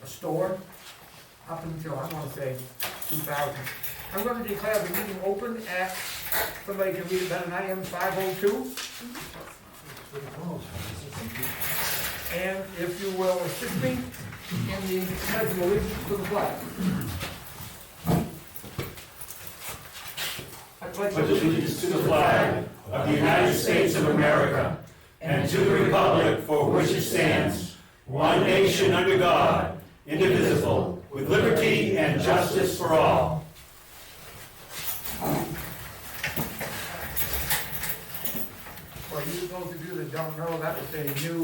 store up until, I want to say, 2000. I'm going to declare the meeting open at, somebody can read it better than I am, 5:02. And if you will assist me in the pledge of allegiance to the flag. I pledge allegiance to the flag of the United States of America and to the republic for which it stands, one nation under God, indivisible, with liberty and justice for all. For you, those of you that don't know, that was a new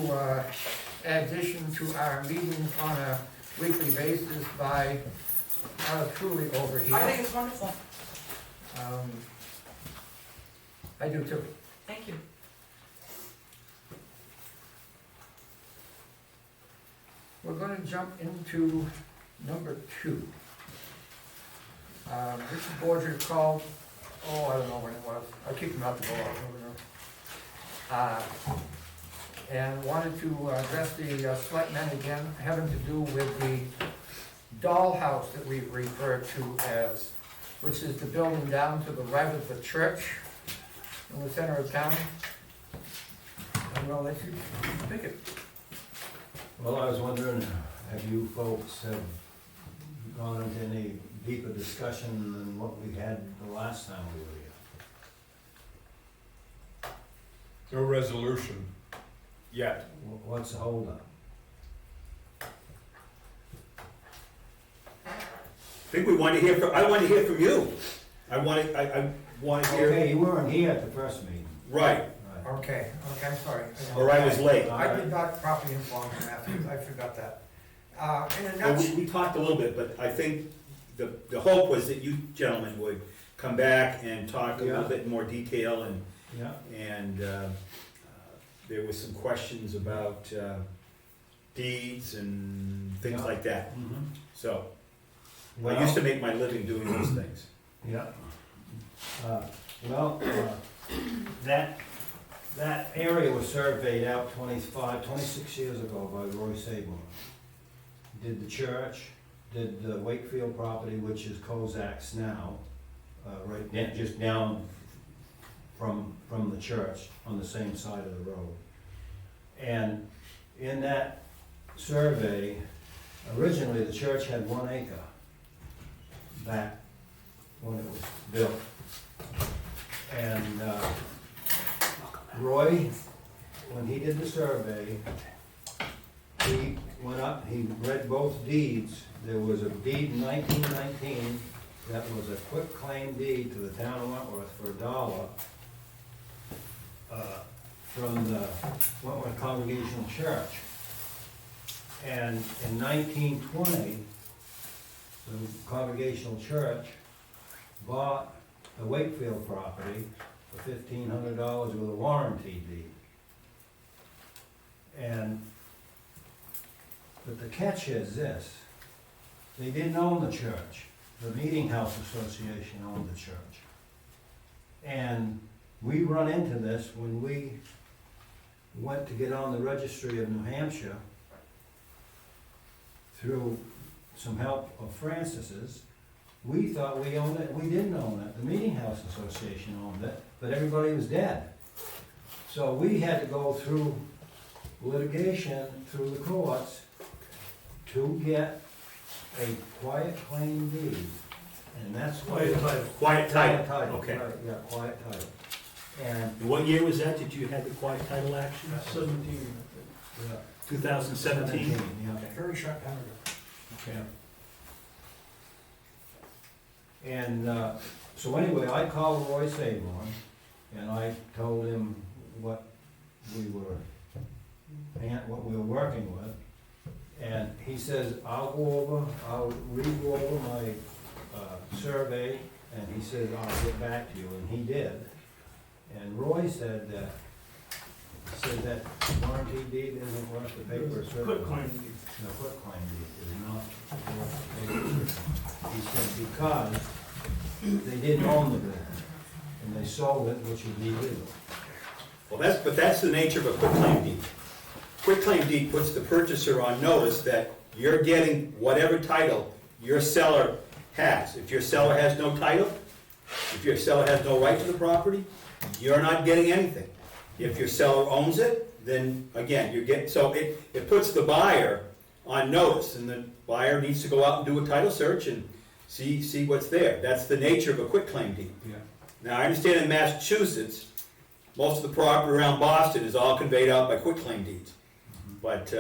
addition to our meetings on a weekly basis by truly over here. I think it's wonderful. I do too. Thank you. We're going to jump into number 2. Mr. Borger called, I don't know when it was. I kicked him out the door. And wanted to address the selectmen again, having to do with the dollhouse that we refer to as, which is the building down to the right of the church in the center of town. I'm going to let you pick it. Well, I was wondering, have you folks have gone into any deeper discussion than what we had the last time we were here? No resolution yet. What's the holdup? I think we want to hear from, I want to hear from you. I want to hear. Okay, you weren't here at the first meeting. Right, Right. Okay, I'm sorry. or I was late. I did not properly inform you, Matthew, I forgot that. In a Well, nutshell, we talked a little bit, but I think the hope was that you gentlemen would come back and talk a little Yeah. bit in more detail, and Yeah, there was some questions about deeds and things Yeah. like that. mhm. So, I Well, used to make my living doing those things. Yeah. Well, that area was surveyed out 26 years ago by Roy Saborn. Did the church, did the Wakefield property, which is Kozak's now, just down from the church on the same side of the road. And in that survey, originally the church had 1 acre back when it was built. And Roy, when he did the survey, he went up, he read both deeds. There was a deed in 1919 that was a quick claim deed to the town of Wentworth for $1 from the Wentworth Congregational Church. And in 1920, the Congregational Church bought the Wakefield property for $1,500 with a warranty deed. But the catch is this: they didn't own the church. The Meeting House Association owned the church. And we run into this when we went to get on the registry of New Hampshire through some help of Francis's. We thought we owned it, we didn't own it. The Meeting House Association owned it, but everybody was dead. So we had to go through litigation, through the courts, to get a quiet claim deed. And that's why. Quiet title, okay. Right, yeah, quiet title. And, What year was that? Did you have the quiet title action? 17. yeah. 2017? Yeah. Very short time ago. Okay. And so anyway, I called Roy Saborn, and I told him what we were working with. And he says, I'll re-go over my survey, and he said, I'll get back to you, and he did. And Roy said that warranty deed isn't worth the paper it's written on. Quitclaim deed. The quitclaim deed is not worth the paper it's written on. He said because they didn't own the building, and they sold it, which is illegal. Well, that's the nature of a quitclaim deed. Quitclaim deed puts the purchaser on notice that you're getting whatever title your seller has. If your seller has no title, if your seller has no right to the property, you're not getting anything. If your seller owns it, then again, you're getting, so it puts the buyer on notice, and the buyer needs to go out and do a title search and see what's there. That's the nature of a quitclaim deed. Yeah. Now, I understand in Massachusetts, most of the property around Boston is all conveyed out by quitclaim deeds, but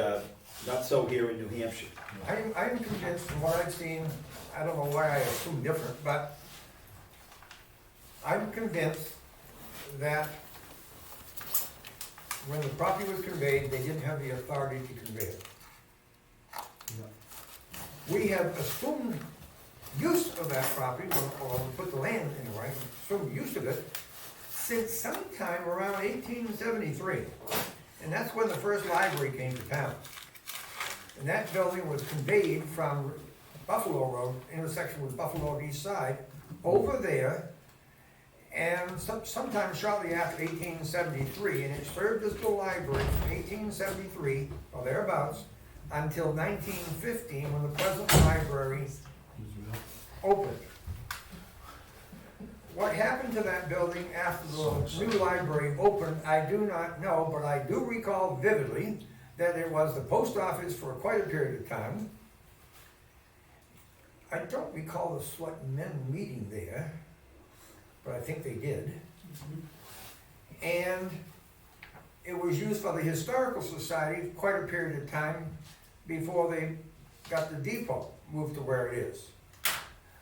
not so here in New Hampshire. I'm convinced from what I've seen, I don't know why I assume different, but I'm convinced that when the property was conveyed, they didn't have the authority to convey it. We have assumed use of that property, or we put the land anyway, assumed use of it, since sometime around 1873. And that's when the first library came to town. And that building was conveyed from Buffalo Road, intersection with Buffalo East Side, over there. And sometime shortly after 1873, and it served as the library from 1873, or thereabouts, until 1915, when the present library opened. What happened to that building after the new library opened, I do not know, but I do recall vividly that it was the post office for quite a period of time. I don't recall the selectmen meeting there, but I think they did. And it was used by the Historical Society for quite a period of time before they got the depot moved to where it is.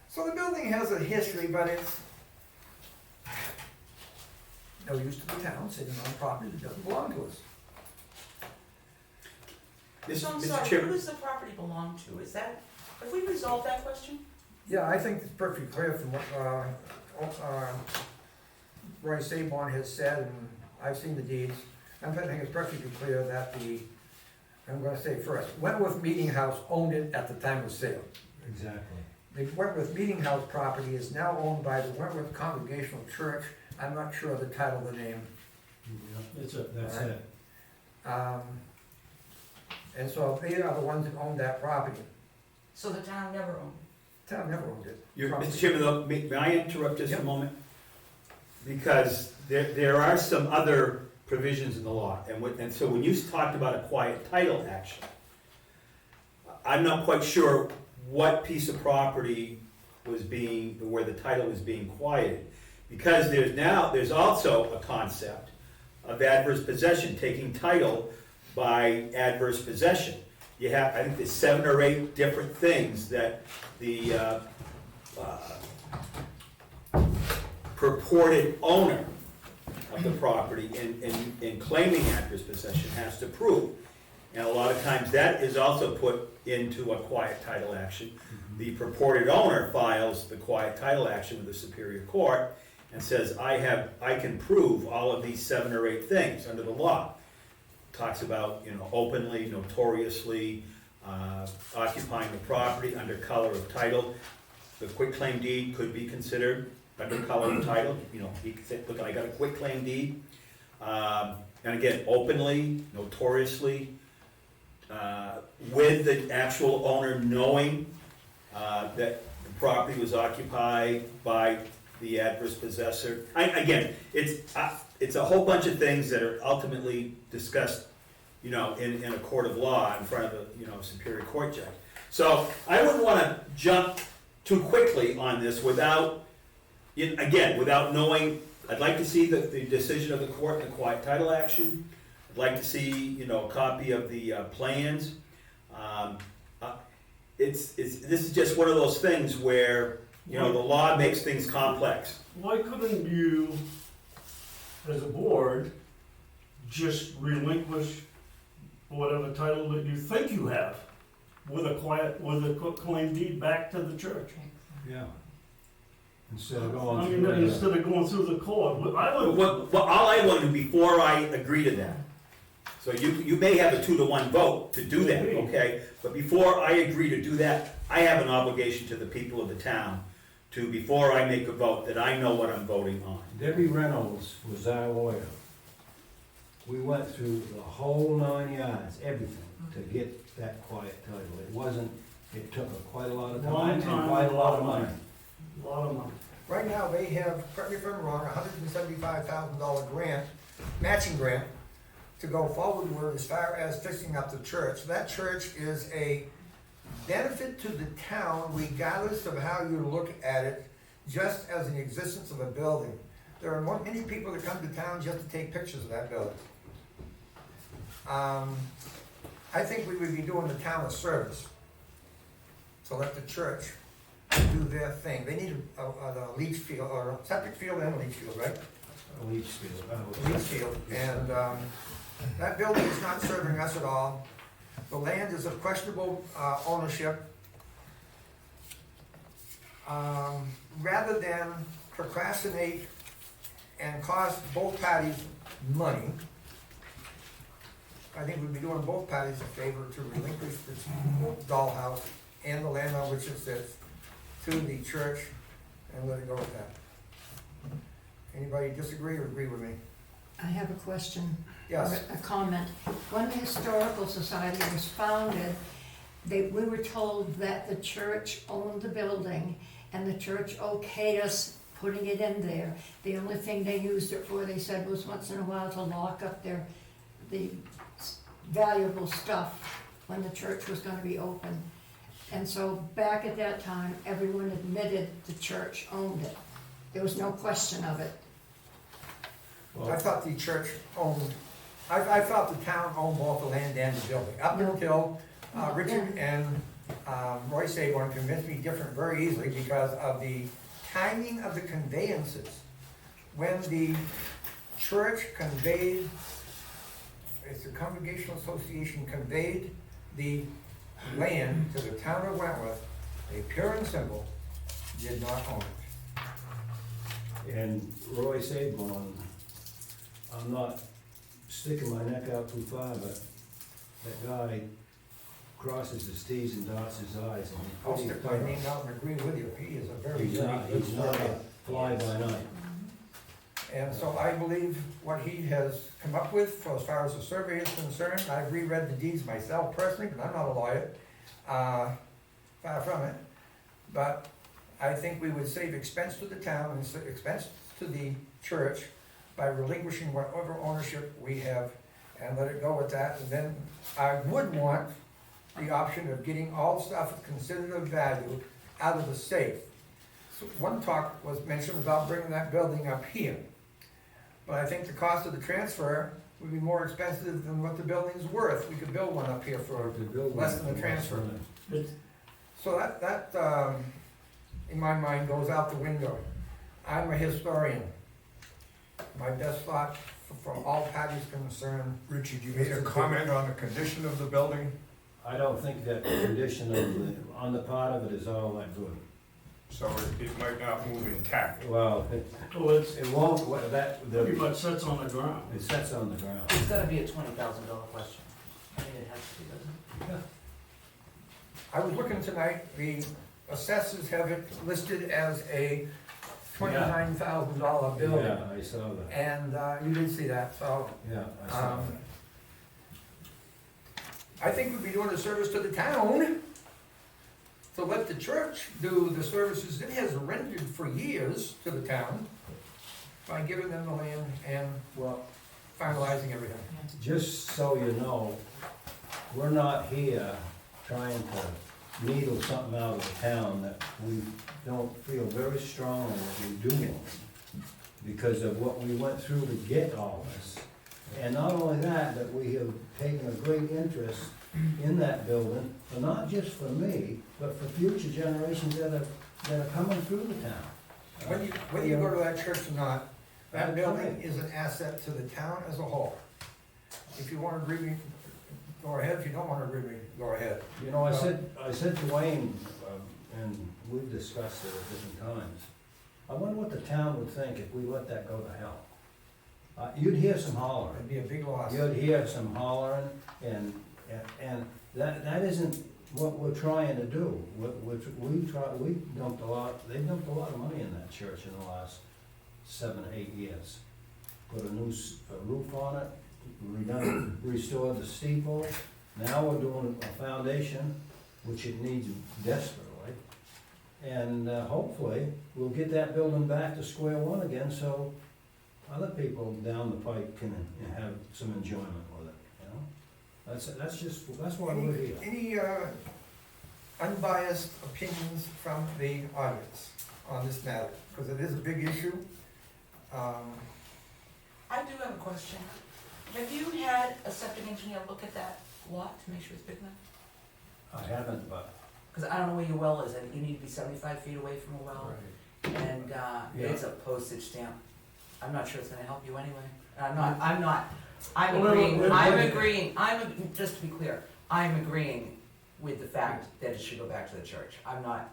So the building has a history, but it's no use to the town sitting on property that doesn't belong to us. So I'm Mr. sorry, who Chairman, does the property belong to? Is that, have we resolved that question? Yeah, I think it's perfectly clear from what Roy Saborn has said, and I've seen the deeds. I think it's perfectly clear that I'm gonna say first, Wentworth Meeting House owned it at the time of sale. Exactly. The Wentworth Meeting House property is now owned by the Wentworth Congregational Church. I'm not sure of the title of the name. That's it. And so they are the ones that own that property. So the town never owned The town never owned it. Mr. Chairman, though, may I interrupt just a Yep. moment? Because there are some other provisions in the law, and so when you talked about a quiet title action, I'm not quite sure what piece of property was where the title was being quieted. Because there's also a concept of adverse possession, taking title by adverse possession. You have, I think there's 7 or 8 different things that the purported owner of the property in claiming adverse possession has to prove. And a lot of times that is also put into a quiet title action. The purported owner files the quiet title action with the Superior Court and says, I can prove all of these 7 or 8 things under the law. Talks about, openly, notoriously, occupying the property under color of title. The quitclaim deed could be considered under color of title. He could say, look, I got a quitclaim deed. And again, openly, notoriously, with the actual owner knowing that the property was occupied by the adverse possessor. Again, it's a whole bunch of things that are ultimately discussed, in a court of law in front of a Superior Court judge. So I wouldn't want to jump too quickly on this without knowing. I'd like to see the decision of the court in the quiet title action. I'd like to see, a copy of the plans. This is just one of those things where, the law makes things complex. Why couldn't you, as a board, just relinquish whatever title that you think you have with a quitclaim deed back to the church? Yeah. Instead of I going mean, through. instead of going through the court, I would. Well, all I want to do before I agree to that, so you may have a 2-to-1 vote to do that, okay? But before I agree to do that, I have an obligation to the people of the town to, before I make a vote, that I know what I'm voting on. Debbie Reynolds was our lawyer. We went through the whole 9 yards, everything. to get that quiet title. It wasn't, it took quite a lot of Long time and time, quite a lot of money. A lot of money. Right now, they have, correct me if I'm wrong, $175,000 grant, matching grant, to go forward with as far as fixing up the church. That church is a benefit to the town regardless of how you look at it, just as an existence of a building. There are many people that come to town just to take pictures of that building. I think we would be doing the town a service to let the church do their thing. They need a leach field, or a septic field and a leach field, right? Leach field. Leach field, and that building is not serving us at all. The land is of questionable ownership. Rather than procrastinate and cost both parties money, I think we'd be doing both parties a favor to relinquish this dollhouse and the land on which it sits to the church and let it go with that. Anybody disagree or agree with me? I have a question. Yes. Or a comment. When the Historical Society was founded, we were told that the church owned the building and the church okayed us putting it in there. The only thing they used it for, they said, was once in a while to lock up the valuable stuff when the church was gonna be open. And so back at that time, everyone admitted the church owned it. There was no question of it. I thought the church owned, I thought the town owned both the land and the building, up until Richard and Roy Saborn convinced me different very easily because of the timing of the conveyances. When the church conveyed, it's the Congregational Association conveyed the land to the town of Wentworth, they pure and simple did not own it. And Roy Saborn, I'm not sticking my neck out too far, but that guy crosses his T's and dots his I's. And I'll stick my name out and agree with you, he is a very He's unique not, good he's not surveyor. a fly by night. And so I believe what he has come up with, for as far as the survey is concerned, I've reread the deeds myself personally, because I'm not a lawyer, far from it. But I think we would save expense to the town and expense to the church by relinquishing whatever ownership we have and let it go with that. And then I would want the option of getting all stuff considered of value out of the safe. So one talk was mentioned about bringing that building up here. But I think the cost of the transfer would be more expensive than what the building's worth. We could build one up here for less than the transfer. So that in my mind, goes out the window. I'm a historian. My best thought for all parties concerned. Richard, you made a comment on the condition of the building, I don't think that the condition of the, on the part of it is all that good. so it might not move intact. Well, So it's it won't, pretty much sits on the ground. it sets on the ground. It's gotta be a $20,000 question. I mean, it has to be, doesn't it? I was looking tonight, the assessors have it listed as a $29,000 building. Yeah, I saw that. And you did see that, so Yeah, I saw Um, that. I think we'd be doing a service to the town to let the church do the services it has rendered for years to the town by giving them the land and Well, finalizing everything. just so you know, we're not here trying to needle something out of the town that we don't feel very strongly that we do want, because of what we went through to get all this. And not only that, but we have taken a great interest in that building, but not just for me, but for future generations that are coming through the town. Whether you go to that church or not, that building is an asset to the town as a whole. If you wanna agree with me, go ahead. If you don't wanna agree with me, go ahead. You know, I said to Wayne, and we've discussed it at different times, I wonder what the town would think if we let that go to hell. You'd hear some hollering. It'd be a big loss. You'd hear some hollering, and that isn't what we're trying to do. We dumped a lot, they dumped a lot of money in that church in the last 7, 8 years. Put a new roof on it, restored the steeple, Now we're doing a foundation, which it needs desperately. And hopefully, we'll get that building back to square one again, so other people down the pike can have some enjoyment with it, you know? That's why we're here. Any unbiased opinions from the audience on this matter? Because it is a big issue. I do have a question. Have you had a septic engineer look at that lot to make sure it's big enough? I haven't, but. Because I don't know where your well is, and you need to be 75 feet away from a well, and it's a postage stamp. I'm not sure it's gonna help you anyway. I'm agreeing, just to be clear, I'm agreeing with the fact that it should go back to the church. I'm not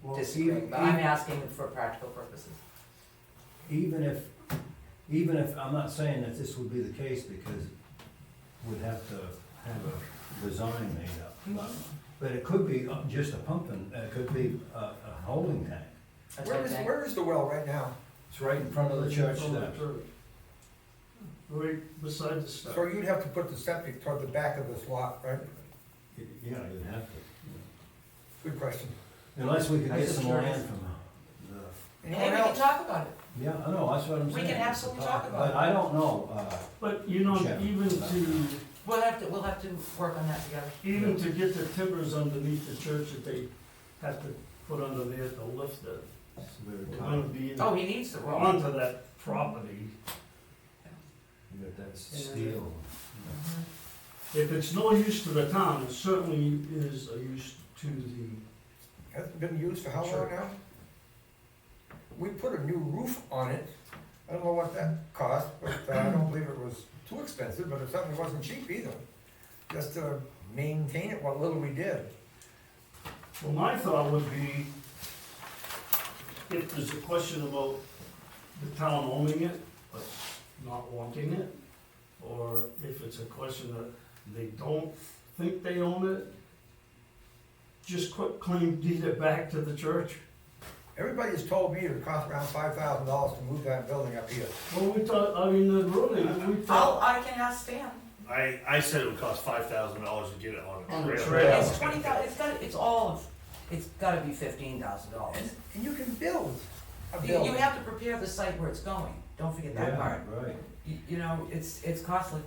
Well, disagreeing, but I'm asking for practical purposes. Even if, I'm not saying that this would be the case, because we'd have to have a design made up. But it could be just a pumping, it could be a holding tank. That's what I'm saying. Where is the well right now? It's right in front of the church From the steps. church. Right beside the step. So you'd have to put the septic toward the back of this lot, right? Yeah, you'd have to. Good question. Unless we could I'm get just some curious. land from the, Anyone Hey, we can else? talk about it. yeah, I know, that's what I'm We saying. can absolutely talk about it. But I don't know, But, you know, Check. even to, We'll have to work on that together. even to get the timbers underneath the church that they have to put under there to lift it. it's very We're tight. gonna be Oh, he needs the roll. onto that property. You got that steel. If it's no use to the town, it certainly is a use to the, Hasn't been used for how long now? We put a new roof on it. I don't know what that cost, but I don't believe it was too expensive, but it certainly wasn't cheap either. Just to maintain it, what little we did. well, my thought would be, if there's a question about the town owning it, but not wanting it, or if it's a question that they don't think they own it, just quit claim deed it back to the church. Everybody's told me it would cost around $5,000 to move that building up here. Well, we thought, I mean, really, we thought. I can ask Stan. I said it would cost $5,000 to get it on On the the trail. trail. It's 20,000, it's gotta be $15,000. And you can build a You building. have to prepare the site where it's going, don't forget that Yeah, part. right, You know, it's costly.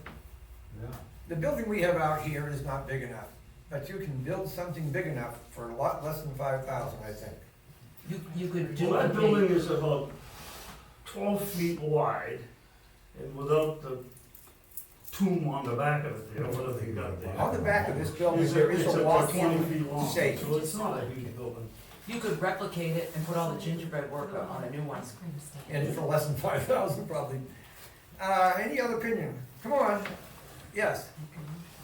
yeah. The building we have out here is not big enough, but you can build something big enough for a lot less than 5,000, I think. You could do Well, a that building is about 12 feet wide, and without the tomb on the back of it there, whatever you got there. On the back of this building, Is there it- is it's a about 20 walk-in feet long, safe. so it's not a huge building. You could replicate it and put all the gingerbread work on a new one. And for less than 5,000 probably. Any other opinion? Come on, yes.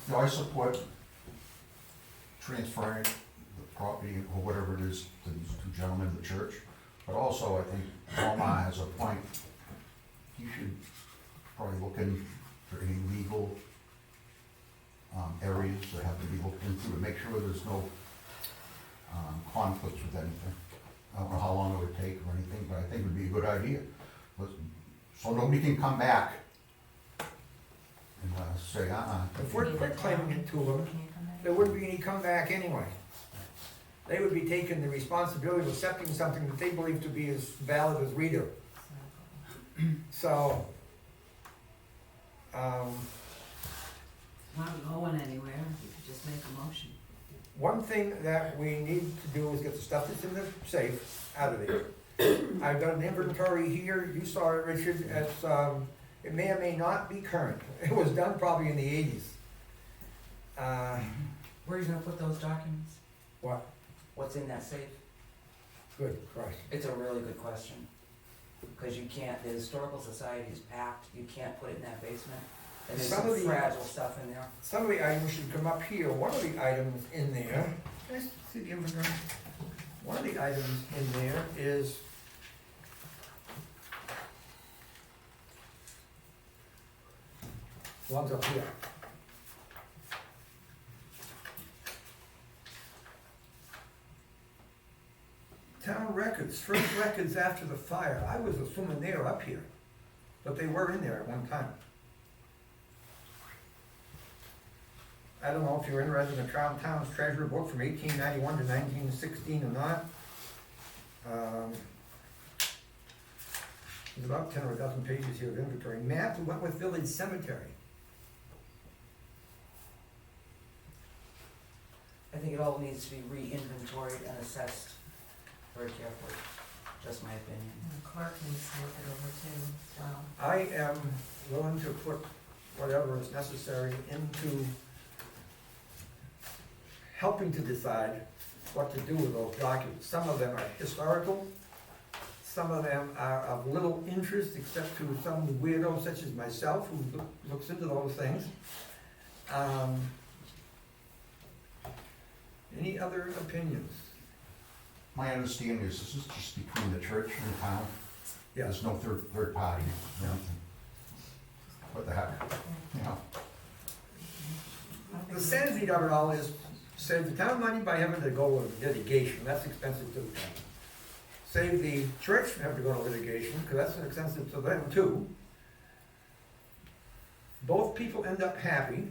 No, I support transferring the property or whatever it is to these two gentlemen of the church. But also, I think Omar has a point. He should probably look in for any legal areas that have to be looked into to make sure there's no conflicts with anything. I don't know how long it would take or anything, but I think it would be a good idea. So nobody can come back and say, If we're quit claiming it to them, there wouldn't be any comeback anyway. They would be taking the responsibility of accepting something that they believe to be as valid as we do. So, Not going anywhere, you could just make a motion. one thing that we need to do is get the stuff that's in the safe out of there. I've got an inventory here, you saw it, Richard, it's, it may or may not be current. It was done probably in the 80s. Where are you gonna put those documents? What? What's in that safe? Good question. It's a really good question. Because you can't, the historical society is packed, you can't put it in that basement. And there's Some some of the- fragile stuff in there. Some of the items should come up here. One of the items in there, can I see the inventory? One of the items in there is one's up here. Town records, first records after the fire. I was assuming they were up here, but they were in there at one time. I don't know if you're interested in the Crown Town's treasurer book from 1891 to 1916 or not. There's about 10 or a dozen pages here of inventory. Map of Wentworth Village Cemetery. I think it all needs to be re-inventoried and assessed very carefully, just my opinion. And the clerk needs to look it over too, as well. I am willing to put whatever is necessary into helping to decide what to do with those documents. Some of them are historical, some of them are of little interest except to some weirdo such as myself who looks into those things. Any other opinions? My understanding is this is just between the church and the town. Yes. There's no third party or anything. What the heck, you know? The sanity of it all is save the town money by having to go with litigation, that's expensive to the town. Save the church from having to go to litigation, because that's expensive to them too. Both people end up happy.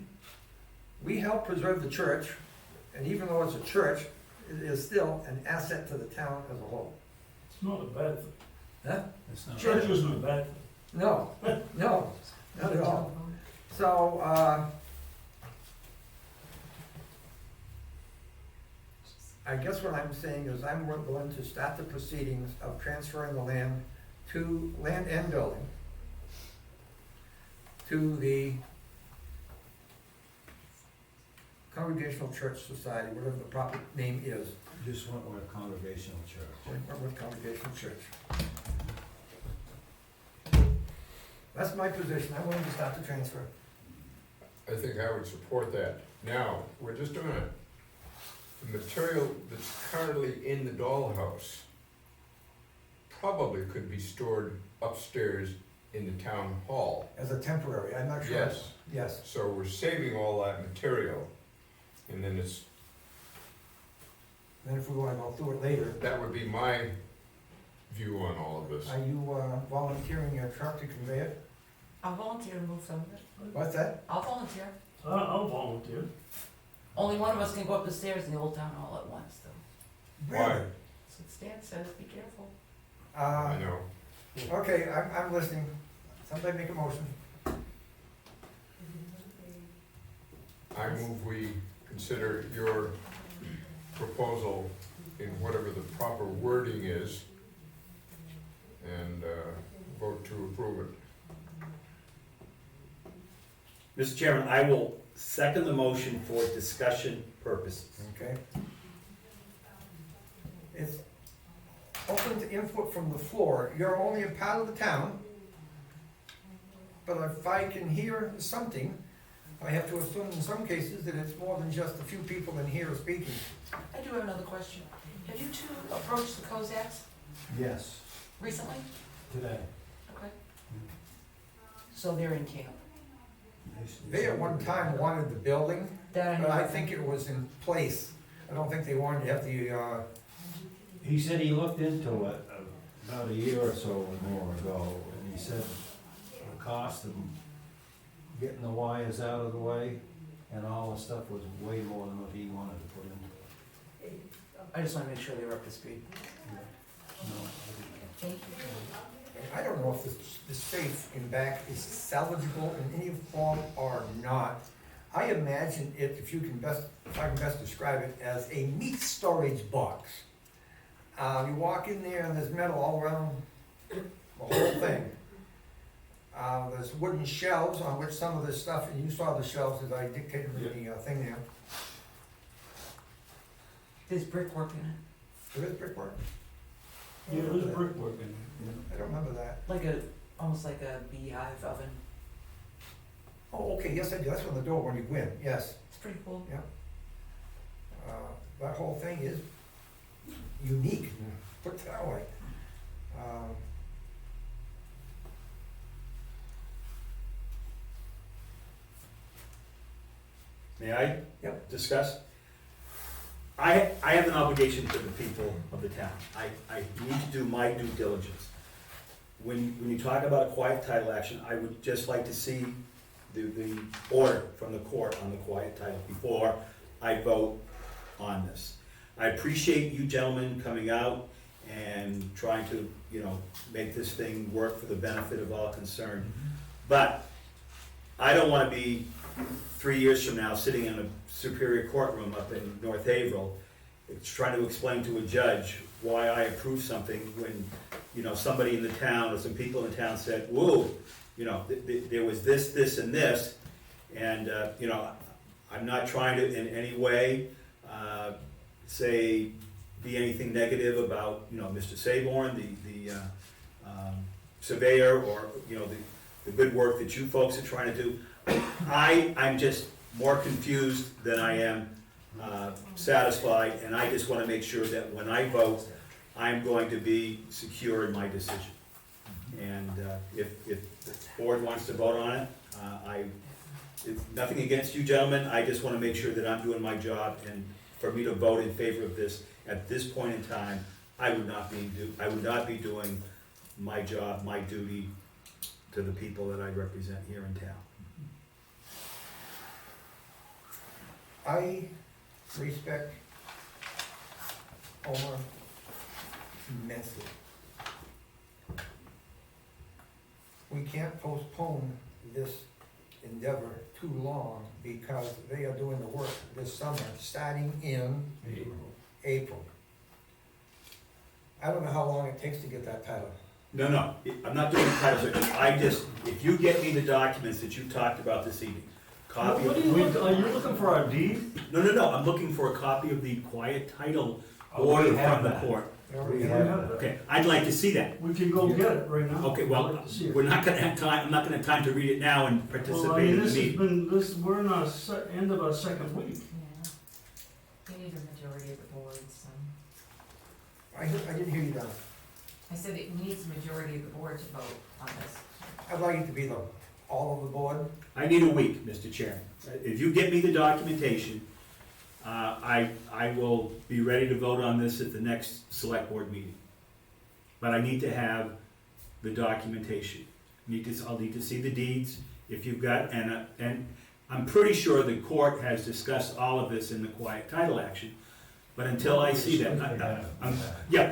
We help preserve the church, and even though it's a church, it is still an asset to the town as a whole. It's not a bad thing. Huh? Church isn't a bad thing. No, no, not at all. So, I guess what I'm saying is I'm going to start the proceedings of transferring the land and building to the Congregational Church Society, whatever the proper name is. Just went with a congregational church. Wentworth Congregational Church. That's my position. I'm willing to start the transfer. I think I would support that. Now, we're just doing it. The material that's currently in the dollhouse probably could be stored upstairs in the town hall. As a temporary, I'm not sure. Yes, Yes. so we're saving all that material, and then it's, Then if we want to go through it later, that would be my view on all of this. are you volunteering your truck to convey it? I'll volunteer to move some of it. What's that? I'll volunteer. I'll volunteer. Only one of us can go up the stairs in the old town hall at once, though. Why? Really? So Stan says, be careful. I know. Okay, I'm listening. Somebody make a motion. I move we consider your proposal in whatever the proper wording is and vote to approve it. Mr. Chairman, I will second the motion for discussion purposes. Okay. It's open to input from the floor. You're only a part of the town. But if I can hear something, I have to assume in some cases that it's more than just a few people in here speaking. I do have another question. Have you two approached the Kozaks Yes, recently? today. Okay. So they're in camp. They at one time wanted the building, That but I think it was in place. I don't think they wanted to have the, He said he looked into it about a year or so or more ago, and he said the cost of getting the wires out of the way and all the stuff was way more than what he wanted to put in. I just want to make sure they were up to speed. No, Thank you. I don't know if the safe in back is salvageable in any form or not. I imagine it, if I can best describe it, as a meat storage box. You walk in there and there's metal all around the whole thing. There's wooden shelves on which some of this stuff, and you saw the shelves as I dictated in the thing there. There's brickwork in it, There is brickwork? Yeah, there's brickwork in I don't remember that. almost like a beehive oven. Oh, okay, yes I do, that's from the door when you go in, yes. It's pretty cool. That whole thing is unique, put it that way. May I? Yep. Discuss? I have an obligation to the people of the town. I need to do my due diligence. When you talk about a quiet title action, I would just like to see the order from the court on the quiet title before I vote on this. I appreciate you gentlemen coming out and trying to, make this thing work for the benefit of all concerned. But I don't wanna be 3 years from now sitting in a Superior Courtroom up in North Haverhill, trying to explain to a judge why I approve something when, somebody in the town or some people in the town said, whoa, there was this, this, and this, and, I'm not trying to in any way, be anything negative about, Mr. Saborn, the surveyor, or, the good work that you folks are trying to do. I'm just more confused than I am satisfied, and I just wanna make sure that when I vote, I'm going to be secure in my decision. And if the board wants to vote on it, it's nothing against you gentlemen, I just wanna make sure that I'm doing my job, and for me to vote in favor of this, at this point in time, I would not be doing my job, my duty to the people that I represent here in town. I respect Omar immensely. We can't postpone this endeavor too long because they are doing the work this summer, starting in April. I don't know how long it takes to get that title. No, I'm not doing the title search. If you get me the documents that you talked about this evening, copy What of. are you looking for our deed? No, I'm looking for a copy of the quiet title Oh, we order have from the that. court. We have have, that. Okay, I'd like to see that. We can go get it right now. Okay, I'd well, like to see it. we're not gonna have time, I'm not gonna have time to read it now and Well, I participate mean, in the this has meeting. been, we're in our end of our second week. Yeah. You need a majority of the board, so. I didn't hear you, Don. I said it needs a majority of the board to vote on this. I'd like it to be all of the board. I need a week, Mr. Chairman. If you get me the documentation, I will be ready to vote on this at the next select board meeting. But I need to have the documentation. I'll need to see the deeds, if you've got, and I'm pretty sure the court has discussed all of this in the quiet title action. But until I see that,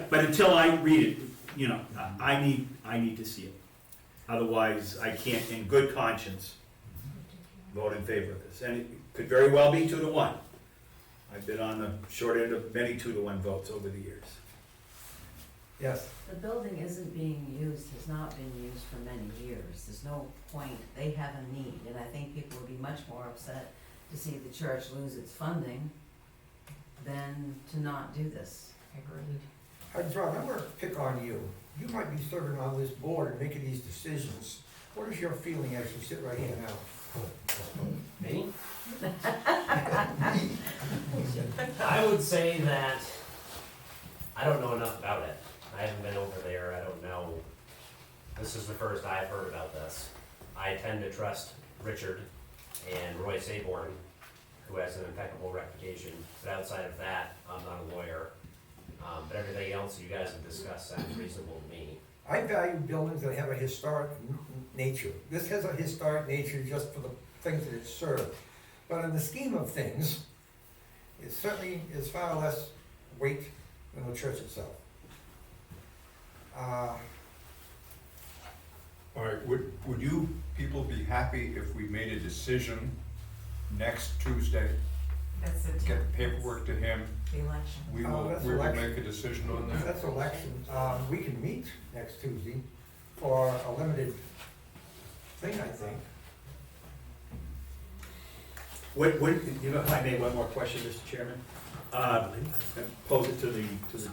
but until I read it, I need to see it. Otherwise, I can't, in good conscience, vote in favor of this. And it could very well be 2-1. I've been on the short end of many 2-1 votes over the years. Yes. The building isn't being used, has not been used for many years. There's no point. They have a need, and I think people would be much more upset to see the church lose its funding than to not do this. Agreed. John, I'm gonna pick on you. You might be serving on this board and making these decisions. What is your feeling as you sit right here now? Me? I would say that I don't know enough about it. I haven't been over there, I don't know. This is the first I've heard about this. I tend to trust Richard and Roy Saborn, who has an impeccable reputation, but outside of that, I'm not a lawyer. But everything else you guys have discussed sounds reasonable to me. I value buildings that have a historic nature. This has a historic nature just for the things that it served. But in the scheme of things, it certainly is far less weight than the church itself. All right, would you people be happy if we made a decision next Tuesday? That's the Get the paperwork to him, The election. we Oh, will that's make election. a decision on that. That's election. We can meet next Tuesday for a limited thing, I think. If I may, one more question, Mr. Chairman? Pose it to the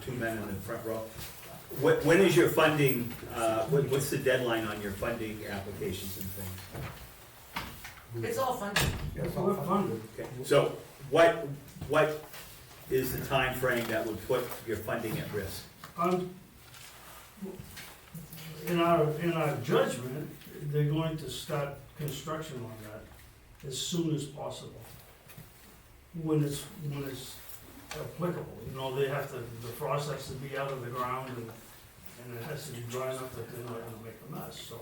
two men in the front row. When is your funding, what's the deadline on your funding applications and things? It's all funded. That's all We're fine. funded. Okay, so what is the time frame that would put your funding at risk? In our judgment, they're going to start construction on that as soon as possible. When it's applicable, they have to, the frost has to be out of the ground and it has to be dry enough that they're not gonna make a mess, so.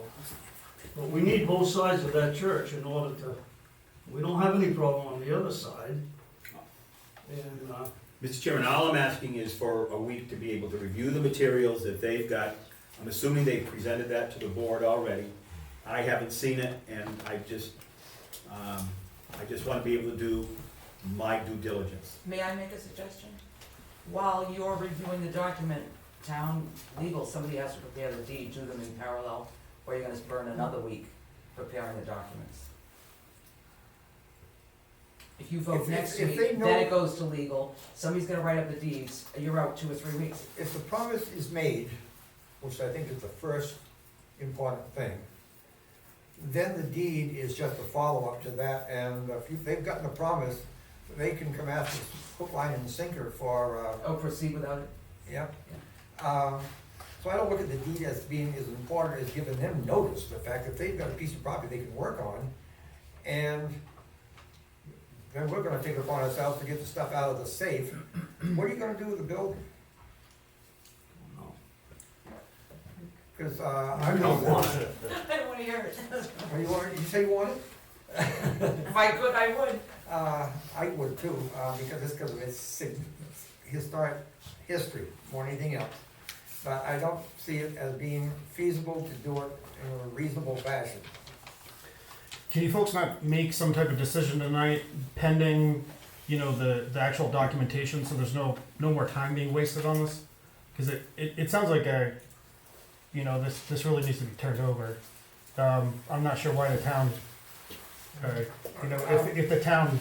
But we need both sides of that church in order to, we don't have any problem on the other side. And, Mr. Chairman, all I'm asking is for a week to be able to review the materials that they've got. I'm assuming they presented that to the board already. I haven't seen it, and I just want to be able to do my due diligence. May I make a suggestion? While you're reviewing the document, town legal, somebody has to prepare the deed, do them in parallel, or you're gonna burn another week preparing the documents. If you vote If- next if week, they know- then it goes to legal, somebody's gonna write up the deeds, you're out 2 or 3 weeks. If the promise is made, which I think is the first important thing, then the deed is just a follow-up to that, and if they've gotten a promise, they can come after us hook, line, and sinker for, Oh, proceed without it? yep. So I don't look at the deed as being as important as giving them notice, the fact that they've got a piece of property they can work on, and then we're gonna take it upon ourselves to get the stuff out of the safe. What are you gonna do with the building? Cause, I don't want it. I don't wanna hear it. You say you want it? If I could, I would. I would too, because it's because of its historic history more than anything else. But I don't see it as being feasible to do it in a reasonable fashion. Can you folks not make some type of decision tonight pending, the actual documentation, so there's no more time being wasted on this? Because it sounds like this really needs to be turned over. I'm not sure why the town, if the town,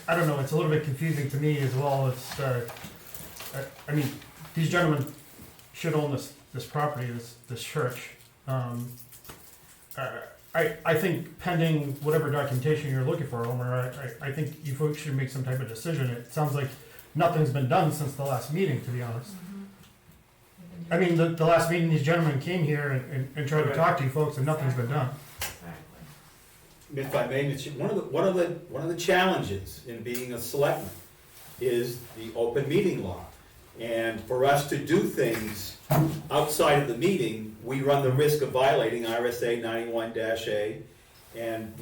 I don't know, it's a little bit confusing to me as well. It's, I mean, these gentlemen should own this property, this church. I think pending whatever documentation you're looking for, Homer, I think you folks should make some type of decision. It sounds like nothing's been done since the last meeting, to be honest. I mean, the last meeting, these gentlemen came here and tried to talk to you folks, and nothing's been done. If I may, Mr. one of the challenges in being a selectman is the open meeting law. And for us to do things outside of the meeting, we run the risk of violating RSA 91-A, and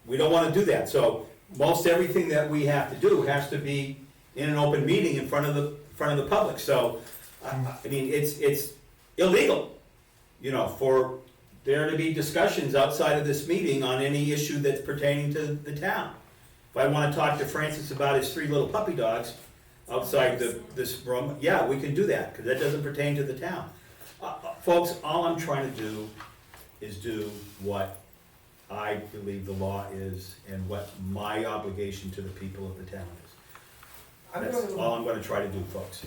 we don't want to do that. So most everything that we have to do has to be in an open meeting in front of the public. So I mean, it's illegal, for there to be discussions outside of this meeting on any issue that's pertaining to the town. If I want to talk to Francis about his 3 little puppy dogs outside this room, yeah, we can do that, because that doesn't pertain to the town. Folks, all I'm trying to do is do what I believe the law is and what my obligation to the people of the town is. That's all I'm going to try to do, folks.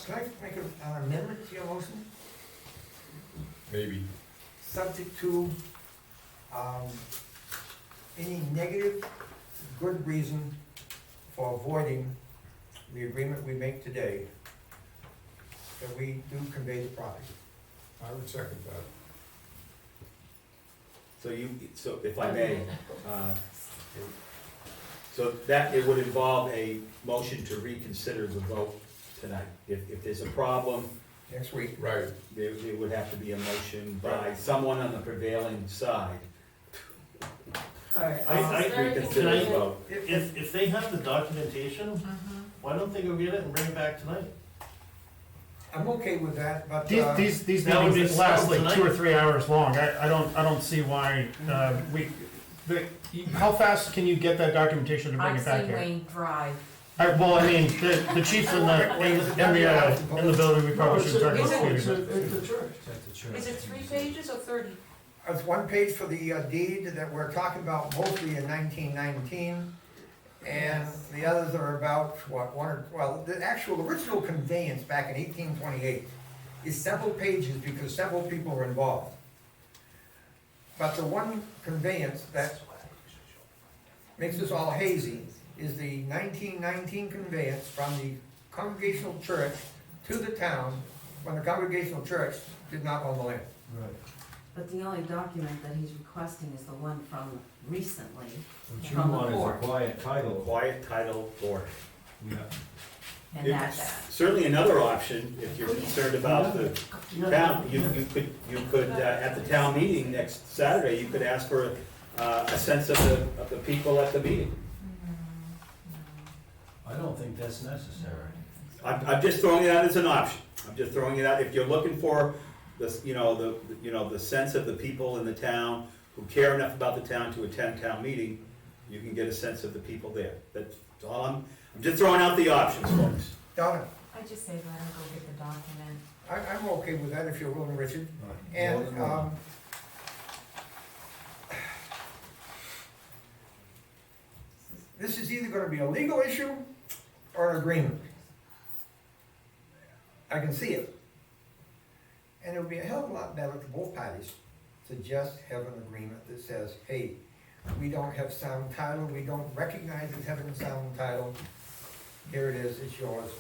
Can I make an amendment to your motion? Maybe. Subject to, any negative, good reason for avoiding the agreement we make today, that we do convey the property. I would second that. So if I may, so that it would involve a motion to reconsider the vote tonight. If there's a problem, Next week. Right. there would have to be a motion by someone on the prevailing side. Reconsider the vote. If they have the documentation, why don't they go get it and bring it back tonight? I'm okay with that, but, These That would be meetings last like tonight. 2 or 3 hours long. I don't see why, how fast can you get that documentation to bring I've it back seen here? Wayne drive. Well, I mean, the chiefs in the building, we probably should talk No, about it's it. the church. Is it 3 pages or 30? it's 1 page for the deed that we're talking about mostly in 1919, and the others are about, the actual original conveyance back in 1828 is several pages because several people were involved. But the one conveyance that makes this all hazy is the 1919 conveyance from the Congregational Church to the town when the Congregational Church did not own the land. Right. But the only document that he's requesting is the one from recently. What you From the want is a board. quiet The title. quiet title order. Yeah. And It's that's, certainly another option, if you're concerned about the town, you could, at the town meeting next Saturday, you could ask for a sense of the people at the meeting. I don't think that's necessary. I'm just throwing it out as an option. I'm just throwing it out, if you're looking for the, the sense of the people in the town who care enough about the town to attend town meeting, you can get a sense of the people there. That's all I'm just throwing out the options, folks. Donna, I just say let him go get the document. I'm okay with that if you're willing, Richard. More And, than one. this is either gonna be a legal issue or an agreement. I can see it. And it would be a hell of a lot better to both parties to just have an agreement that says, hey, we don't have sound title, we don't recognize it having sound title. Here it is, it's yours,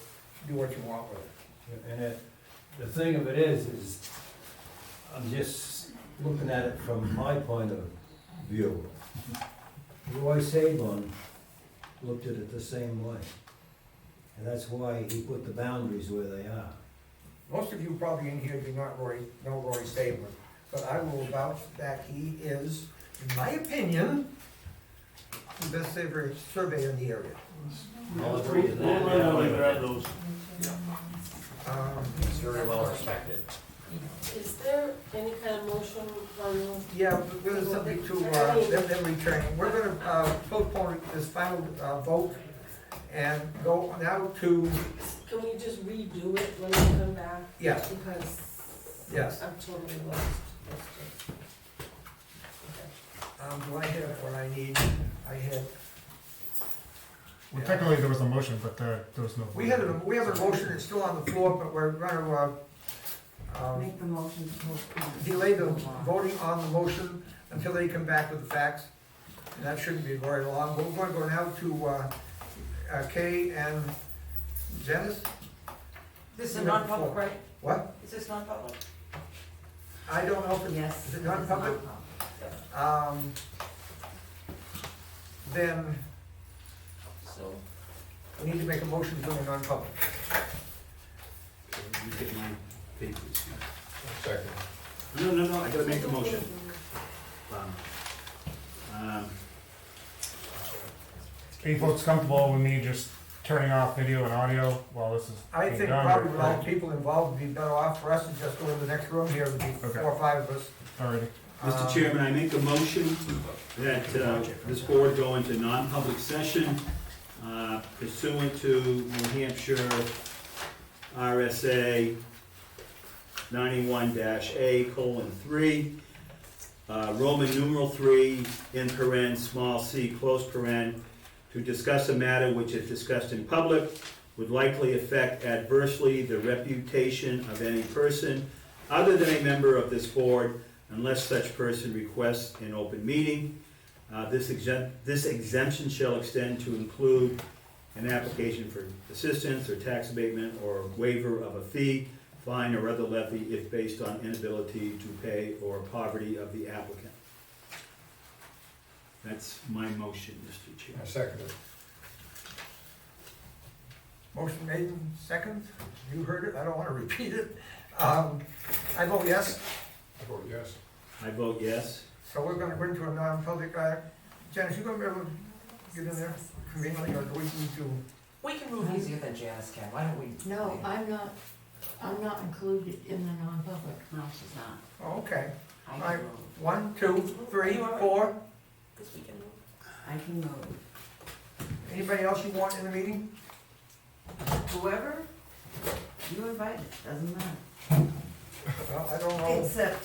do what you want with it. And the thing of it is I'm just looking at it from my point of view. Roy Sabon looked at it the same way. And that's why he put the boundaries where they are. Most of you probably in here do not know Roy Stabler, but I will vouch that he is, in my opinion, the best surveyor in the area. I'll agree to that. We'll let him grab those. It's very well respected. Is there any kind of motion on Yeah, we're gonna subject to them returning. We're gonna postpone this final vote and go now to, can we just redo it when we come back? yes, Because yes. I'm totally lost. Do I have what I need? I had. Well, technically, there was a motion, but there was no. We have a motion, it's still on the floor, but we're gonna, Make the motion to postpone. delay the voting on the motion until they come back with the facts. And that shouldn't be very long, but we're gonna go now to, Kay and Dennis. This is non-public, right? What? Is this non-public? I don't know if it's, Yes. is it non-public? Then So, we need to make a motion to go non-public. You get my papers. Second. No, I gotta make a motion. Are you folks comfortable with me just turning off video and audio while this is I being think done? probably with all the people involved, it'd be better off for us to just go in the next room here, there'd be Okay. 4 or 5 of us. Alrighty. Mr. Chairman, I make a motion that this board go into non-public session pursuant to New Hampshire RSA 91-A:3, Roman numeral 3, in paren, small c, close paren, to discuss a matter which, if discussed in public, would likely affect adversely the reputation of any person other than a member of this board, unless such person requests an open meeting. This exemption shall extend to include an application for assistance or tax abatement or waiver of a fee, fine, or other levy if based on inability to pay or poverty of the applicant. That's my motion, Mr. Chair. I second it. Motion made and second, you heard it, I don't wanna repeat it. I vote yes, I vote yes. I vote yes. so we're gonna go into a non-public, Janice, you gonna be able to get in there conveniently, or do we need to? We can move easier than Janice can, why don't we? No, I'm not included in the non-public. No, she's not. Oh, okay, I Alright. can move. 1, 2, 3, 4, because we can move. I can move. anybody else you want in the meeting? Whoever you invited, doesn't matter. Well, I don't know. Except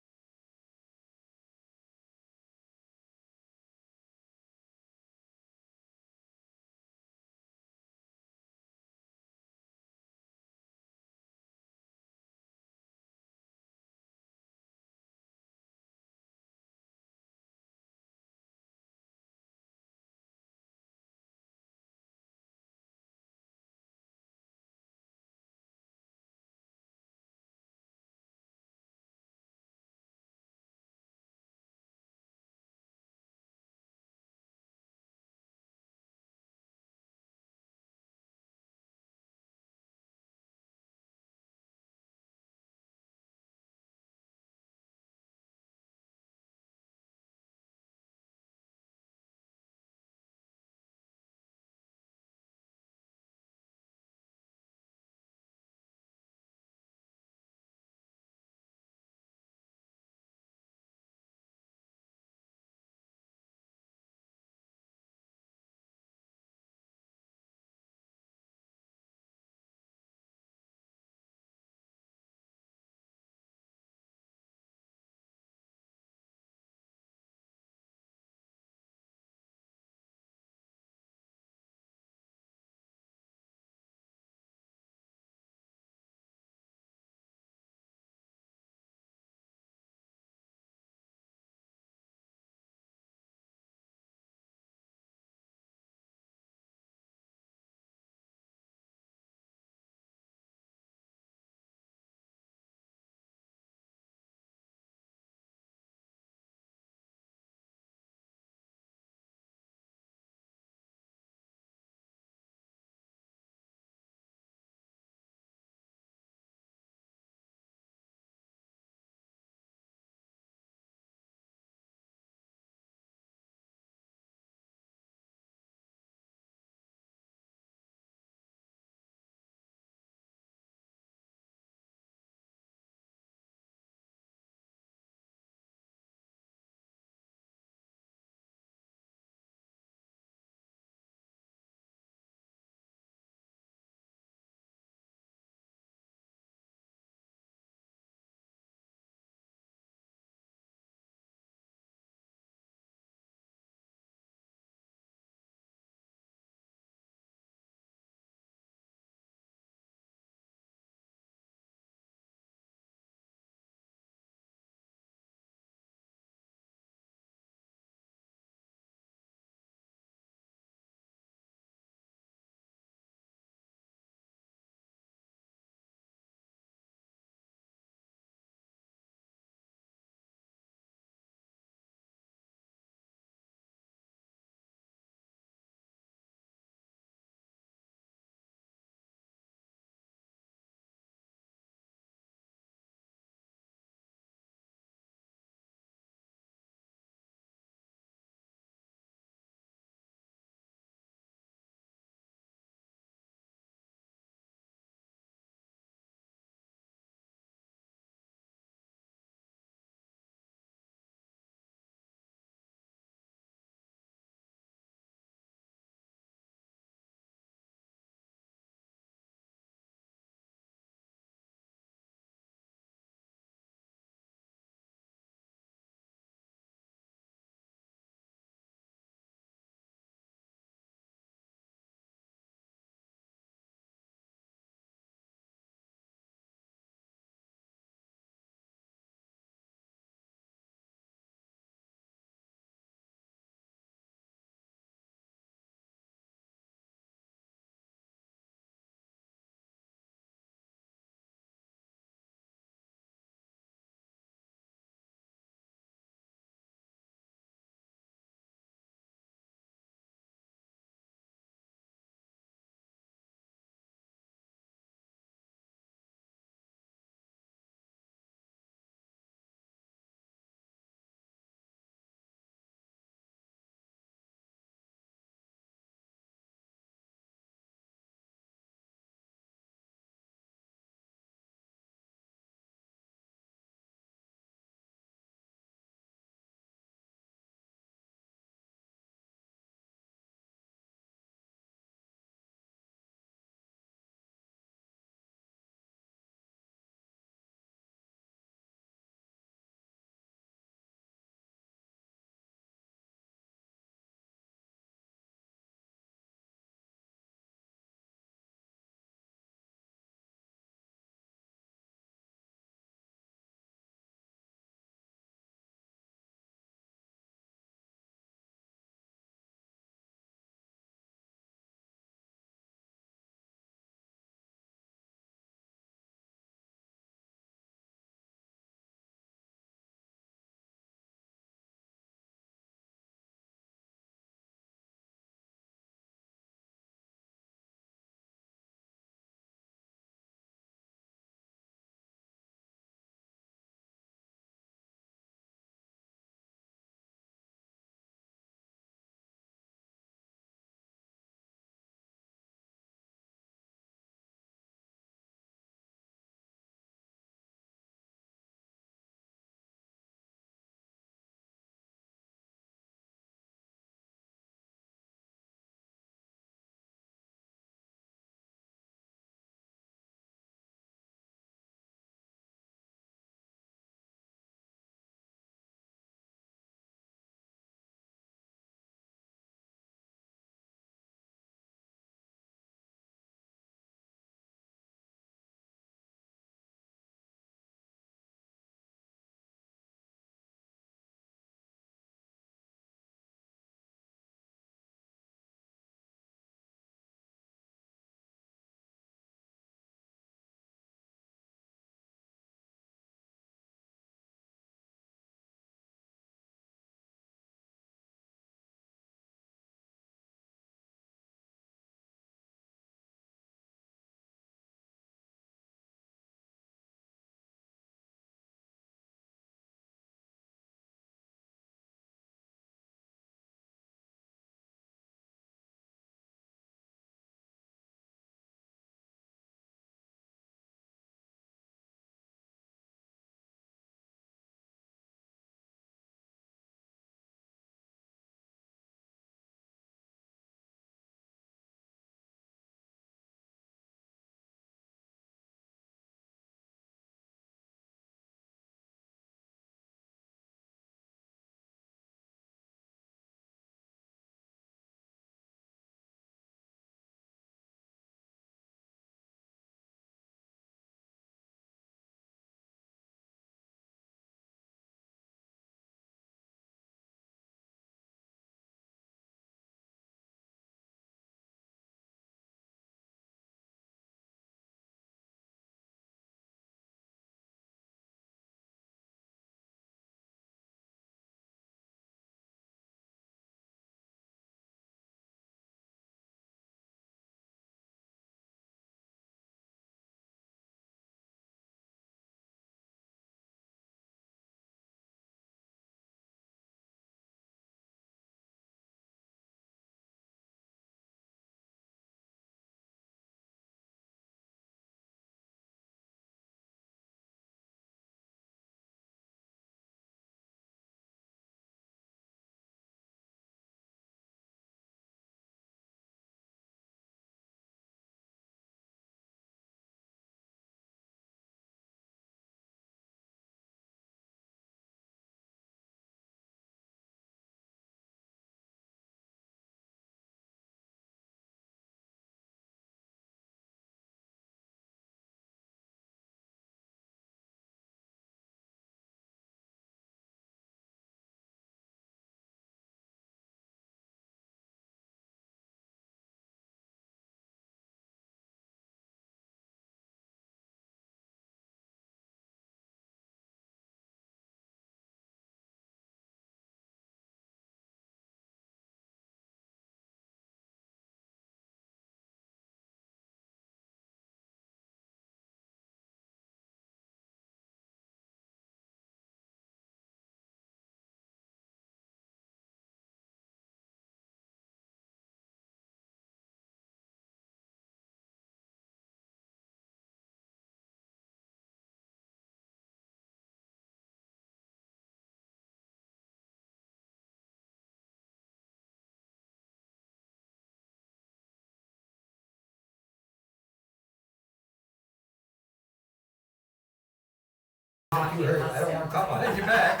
You heard it. I don't want to talk behind your back.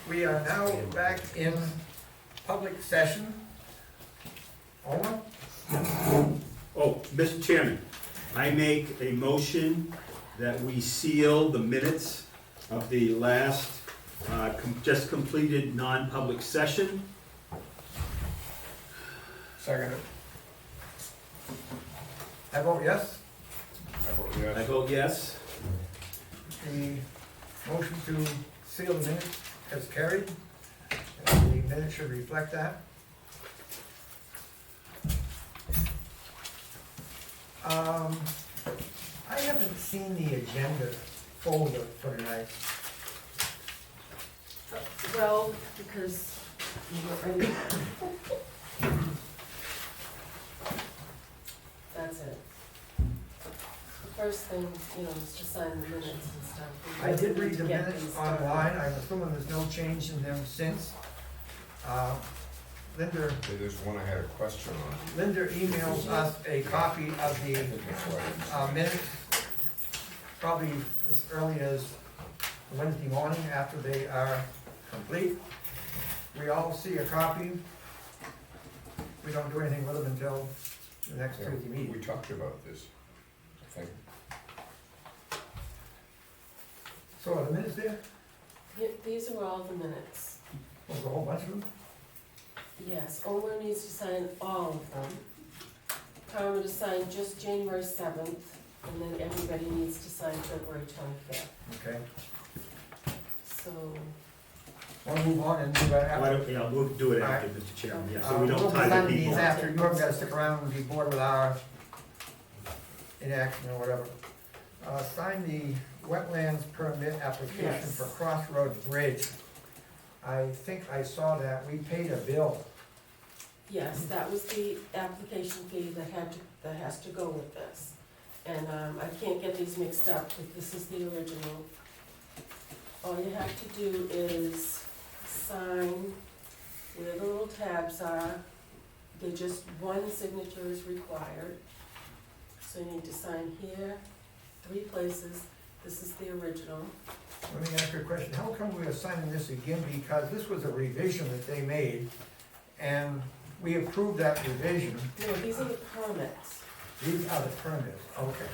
We are now back in public session. Omar? Oh, Mr. Chairman, I make a motion that we seal the minutes of the last, just completed non-public session. Second. I vote yes. I vote I yes. vote yes. The motion to seal the minutes has carried. And the minutes should reflect that. I haven't seen the agenda folder for tonight. Well, because you were ready. That's it. The first thing, is to sign the minutes and stuff. I did read the To get minutes these started. online, I'm assuming there's no change in them since. Linda There's one I had a question on. Linda emails us a copy of I the think that's why I didn't minutes, probably as early as Wednesday morning after they are complete. We all see a copy. We don't do anything with them until the next see. Tuesday meeting. We talked about this, I think. So are the minutes there? These are all the minutes. There's a whole bunch of them. Yes, Omar needs to sign all of them. Carmen to sign just January 7th, and then everybody needs to sign February 25th. Okay. So, Want to move on and do that Why after? don't, yeah, we'll do it after, Mr. Chairman, yeah, so we We'll don't be tie the signing these people. after, you haven't got to stick around and be bored with our inaction or whatever. Sign the wetlands permit application Yes. for Crossroads Bridge. I think I saw that, we paid a bill. yes, that was the application fee that has to go with this. And, I can't get these mixed up, but this is the original. All you have to do is sign where the little tabs are. They're just one signature is required. So you need to sign here, 3 places. This is the original. Let me ask you a question, how come we are signing this again? Because this was a revision that they made, and we approved that revision. No, these are the permits. These are the permits, okay.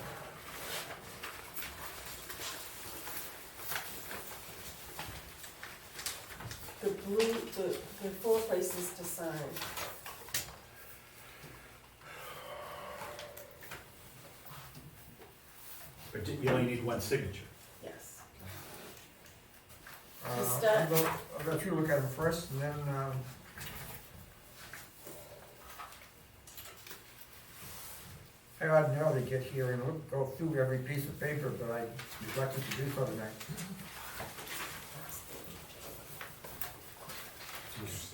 The blue, there are 4 places to sign. But you only need one signature. Yes. I'll let you look at them first, and then, I ordinarily get here and go through every piece of paper, but I neglected to do so tonight.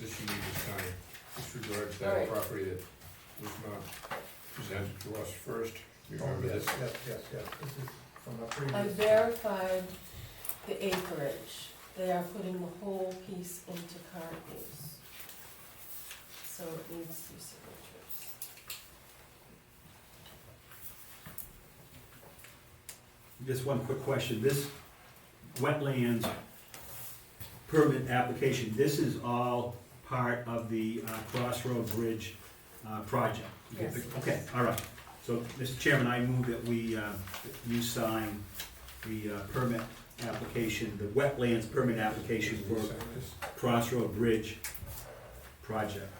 This you need to sign. This regards All that right. property that was not presented to us first. You Oh, remember yes, this? yes, this is from a previous. I verified the acreage. They are putting the whole piece into current use. So it needs 2 signatures. Just one quick question, this wetlands permit application, this is all part of the Crossroad Bridge project? Yes. Okay, all right. So, Mr. Chairman, I move that you sign the permit application, the wetlands permit application Did we for sign this? Crossroad Bridge project.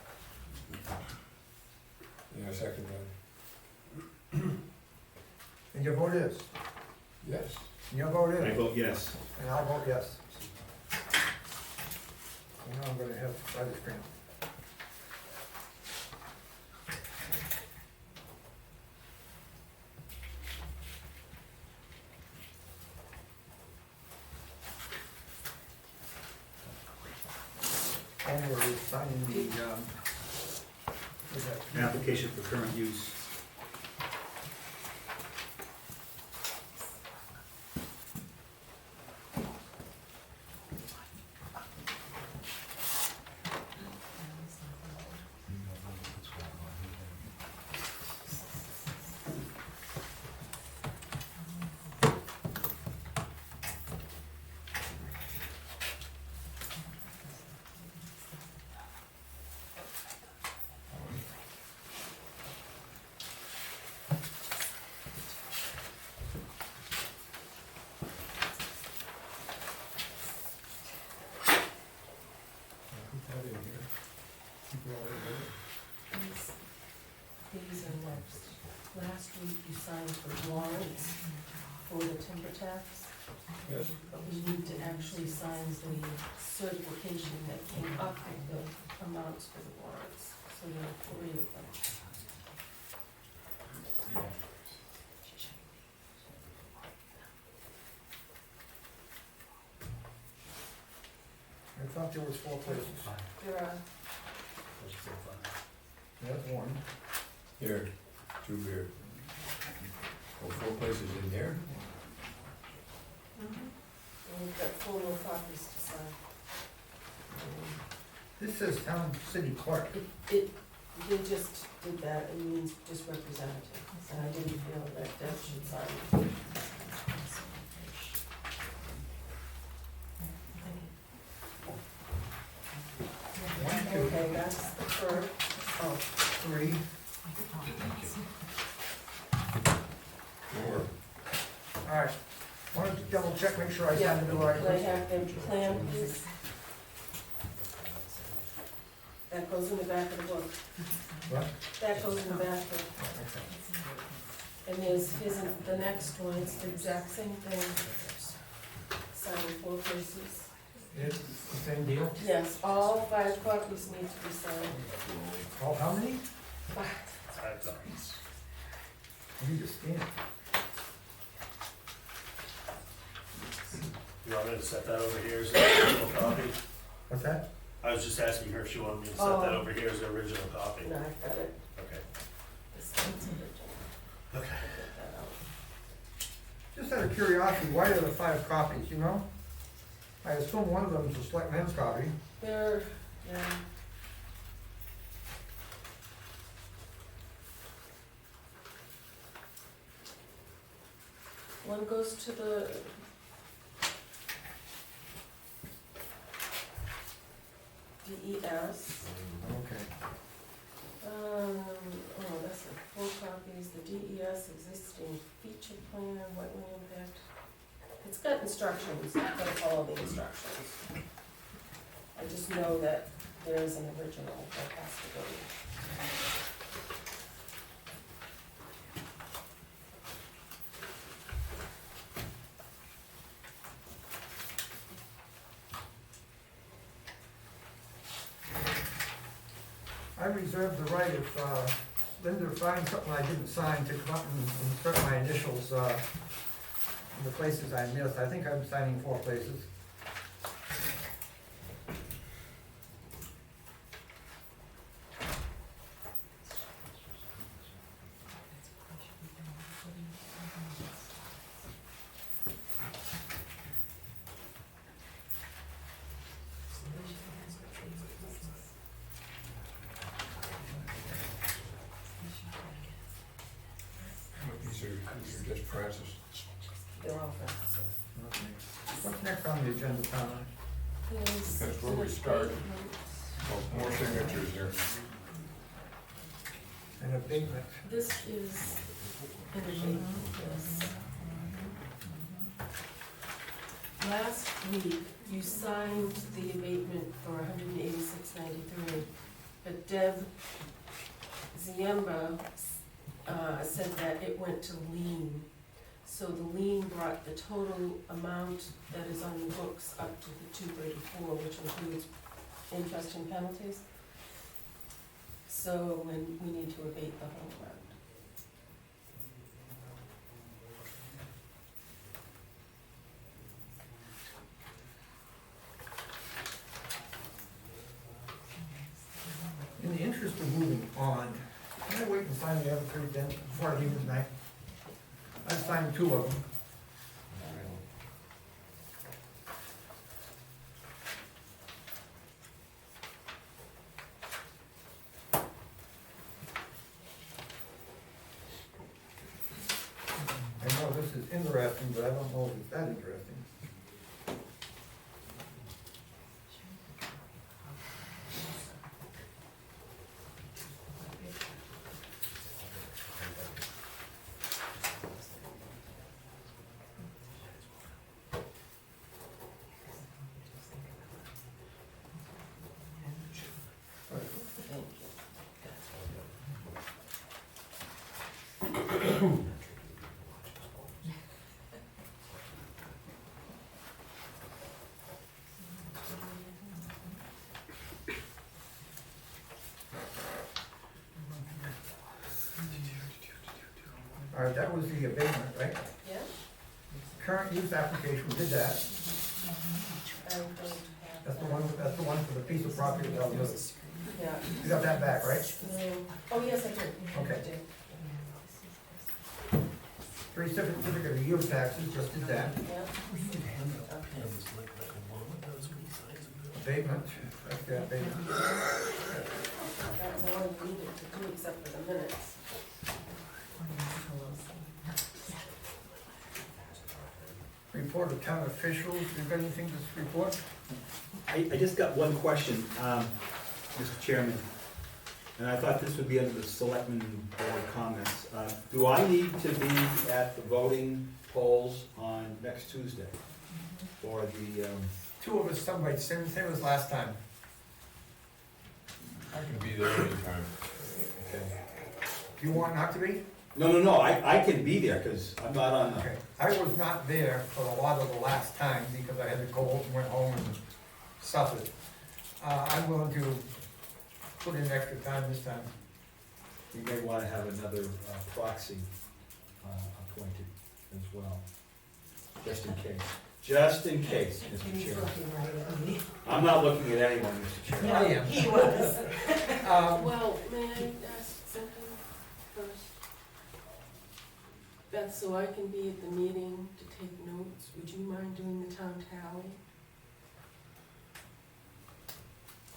Yeah, second that. And your vote is? Yes. And your vote I is? vote yes. And I'll vote yes. You know I'm gonna have to try this grant. And we're signing the, what's that? Application for current use. Put that in here. Keep it all in there. These are next. Last week you signed the warrants for the timber tax, Yes. but we need to actually sign the certification that came up with the amounts for the warrants. So there are 3 of them. I thought there was 4 places. There are, That's one. Here, 2 here. Oh, 4 places in there? and we've got 4 more copies to sign. This says town city clerk. They just did that, it means just representative, and I didn't feel that Deb should sign. One, two, Okay, that's the first. Oh, 3. 4. All right. Wanted to double check, make sure I yeah, signed the right. can I have the plan, please? That goes in the back of the book. What? That goes in the back of, and here's the next one, it's the exact same thing. Sign 4 places. It's the same deal? Yes, all 5 copies need to be signed. Oh, how many? 5. I need to scan it. You want me to set that over here as the original copy? What's that? I was just asking her if she wanted me to set that over here as the original copy. No, I've got it. Okay. This one's original. Okay. Get that out. Just out of curiosity, why are there 5 copies, you know? I assume one of them is a selectman's copy. There, yeah. One goes to the DES. Okay. Oh, that's like 4 copies, the DES existing feature plan, wetland impact. It's got instructions, I've got to follow the instructions. I just know that there is an original that has to go. I reserve the right if Linda finds something I didn't sign to come up and insert my initials in the places I missed. I think I'm signing 4 places. These are just Francis. They're all Francis. Okay. What's next on the agenda, Tom? That's where we started. Oh, more signatures here. An abatement. This is an abatement, yes. Last week, you signed the abatement for $186.93, but Deb Ziemba said that it went to lien. So the lien brought the total amount that is on the books up to the $234, which includes interest and penalties. So when we need to abate the whole amount. In the interest of moving on, can I wait and sign the other 3 then, before I leave tonight? I signed 2 of them. I know this is interesting, but I don't know if it's that interesting. All right, that was the abatement, right? Yeah? Current use application, we did that. I don't have That's the one for the piece of property that was moved. Yeah. You got that back, right? Oh, yes, I did. Okay. I did. Three certificate of yield taxes, just did that. Yeah. Okay. Abatement, that's the abatement. That's all I needed to do except for the minutes. Report of town officials, you got anything to report? I just got one question, Mr. Chairman, and I thought this would be under the selectmen board comments. Do I need to be at the voting polls on next Tuesday? Or the, Two of us, somebody, same as last time. I can be there anytime. okay. Do you want not to be? No, I can be there, because I'm not on the, Okay. I was not there for a lot of the last time because I had a cold and went home and suffered. I'm willing to put in extra time this time. we may want to have another proxy appointed as well, just in case. Just in case, Mr. Chairman. I'm not looking at anyone, Mr. Chairman. I am. He was. Well, may I ask something first? Beth, so I can be at the meeting to take notes, would you mind doing the town tally?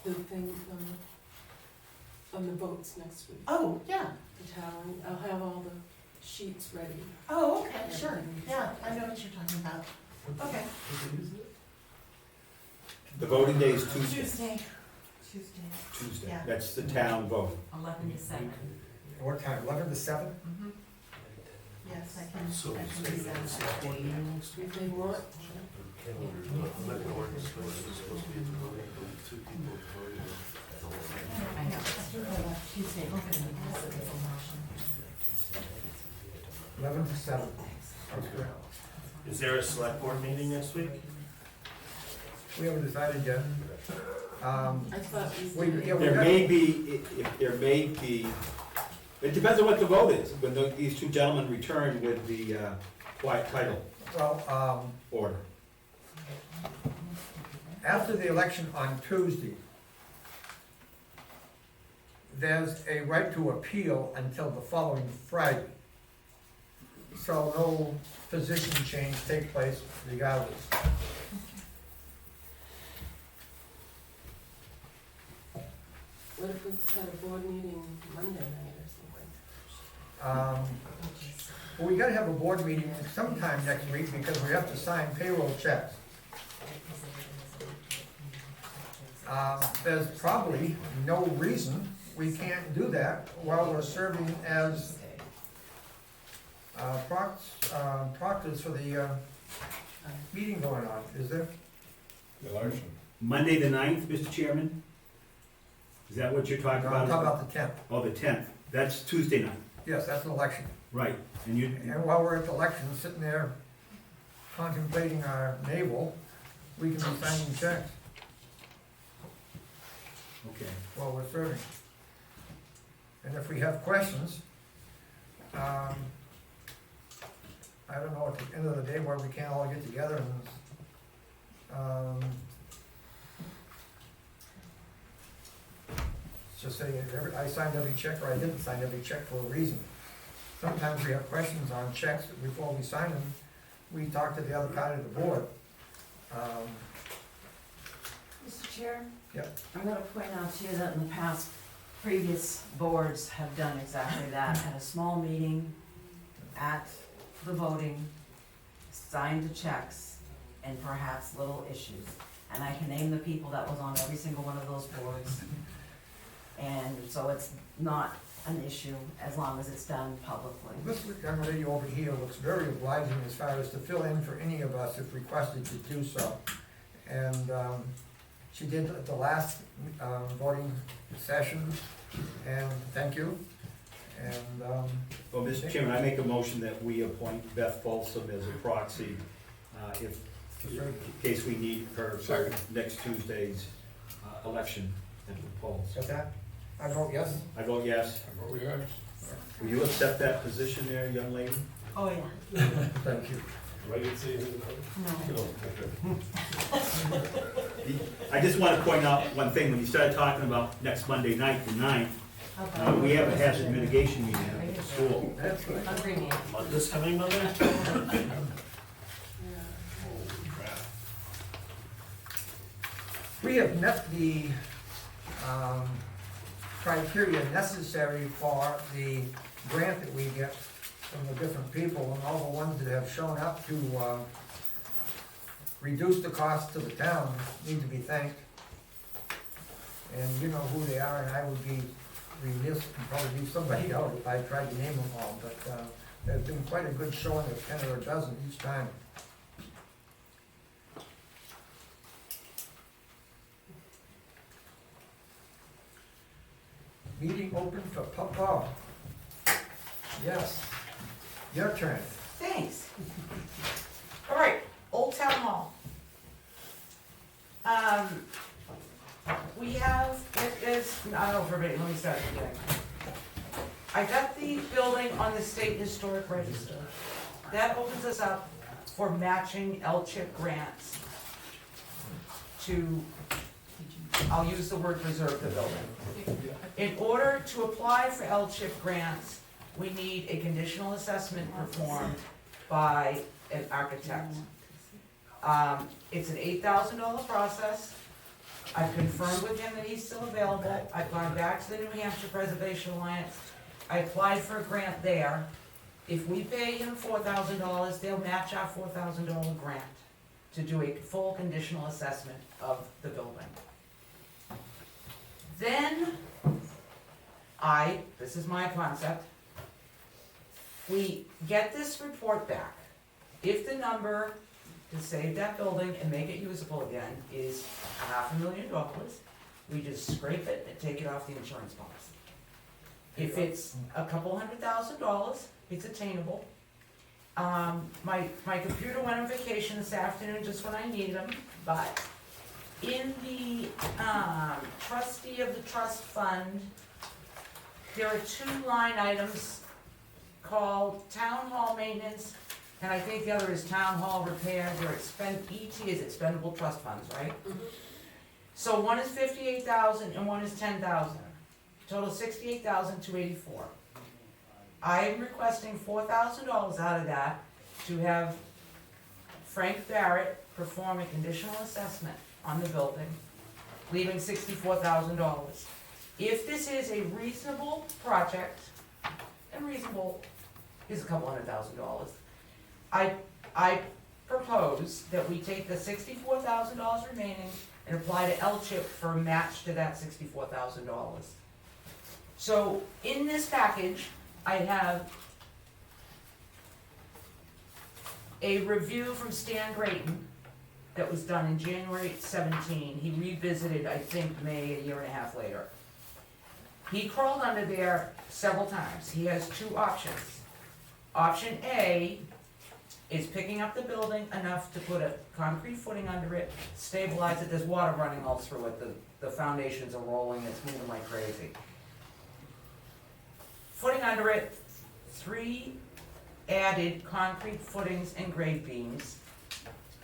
The thing on the votes next week, Oh, yeah. the tally, I'll have all the sheets ready. Oh, okay, sure. Yeah, I know what you're talking about. Okay. The voting day is Tuesday. Tuesday. Tuesday. Yeah. That's the town vote. 11 to 7. What time, 11 to 7? Mm-hmm. Yes, I can So, do that. If they want, I know. Tuesday. 11 to 7. That's good. Is there a select board meeting next week? We haven't decided yet. I thought we We, did. yeah, we There got, may be, if there may be, it depends on what the vote is, when these two gentlemen return with the quiet title well, order. after the election on Tuesday, there's a right to appeal until the following Friday. So no position change take place regardless. What if we had a board meeting Monday night or something? Well, we gotta have a board meeting sometime next week because we have to sign payroll checks. There's probably no reason we can't do that while we're serving as proctors for the meeting going on, is there? Election. Monday the 9th, Mr. Chairman? Is that what you're talking No, about? I'm talking about the 10th. Oh, the 10th. That's Tuesday night. Yes, that's an election. Right. And you, And while we're at the election, sitting there contemplating our navel, we can be signing checks okay. while we're serving. And if we have questions, I don't know, at the end of the day where we can't all get together and, just say, I signed every check or I didn't sign every check for a reason. Sometimes we have questions on checks before we sign them, we talk to the other part of the board. Mr. Chair? Yep. I'm gonna point out to you that in the past, previous boards have done exactly that, at a small meeting, at the voting, signed the checks, and perhaps little issues. And I can name the people that was on every single one of those boards. And so it's not an issue as long as it's done publicly. This young lady over here looks very obliging as far as to fill in for any of us if requested to do so. And she did at the last voting session, and thank you. And Well, Mr. Chairman, I make a motion that we appoint Beth Folsom as a proxy, in case we need her for next Tuesday's election at the polls. got that? I vote yes. I vote yes. I vote yes. Will you accept that position there, young lady? Oh, yeah. Thank you. Do I get to say anything about it? No. No, okay. I just want to point out one thing, when you started talking about next Monday night, the 9th, we have a hazard mitigation meeting at the school. That's right. Hungry man. This coming Monday? We have met the criteria necessary for the grant that we get from the different people, and all the ones that have shown up to reduce the cost to the town need to be thanked. And you know who they are, and I would be remiss and probably leave somebody out if I tried to name them all, but there's been quite a good showing of 10 or a dozen each time. Meeting open for Papa. Yes, your turn. Thanks. All right, Old Town Hall. We have, it is, I don't know, verbatim, let me start again. I got the building on the State Historic Register. That opens us up for matching L-chip grants to, I'll use the word preserve the building. In order to apply for L-chip grants, we need a conditional assessment performed by an architect. It's an $8,000 process. I've confirmed with him that he's still available. I've gone back to the New Hampshire Preservation Alliance. I applied for a grant there. If we pay him $4,000, they'll match our $4,000 grant to do a full conditional assessment of the building. Then, this is my concept, we get this report back. If the number to save that building and make it usable again is $500,000, we just scrape it and take it off the insurance policy. If it's a couple $100,000, it's attainable. My computer went on vacation this afternoon just when I needed him, but in the trustee of the trust fund, there are 2 line items called town hall maintenance, and I think the other is town hall repair. They're ET is expendable trust funds, right? Mhm. So one is 58,000 and one is 10,000. Total 68,284. I am requesting $4,000 out of that to have Frank Barrett perform a conditional assessment on the building, leaving $64,000. If this is a reasonable project, and reasonable is a couple $100,000, I propose that we take the $64,000 remaining and apply to L-chip for a match to that $64,000. So in this package, I have a review from Stan Grayton that was done in January 17. He revisited, I think, May, a year and a half later. He crawled under there several times. He has 2 options. Option A is picking up the building enough to put a concrete footing under it, stabilize it, there's water running all through it, the foundations are rolling, it's moving like crazy. Footing under it, 3 added concrete footings and grade beams,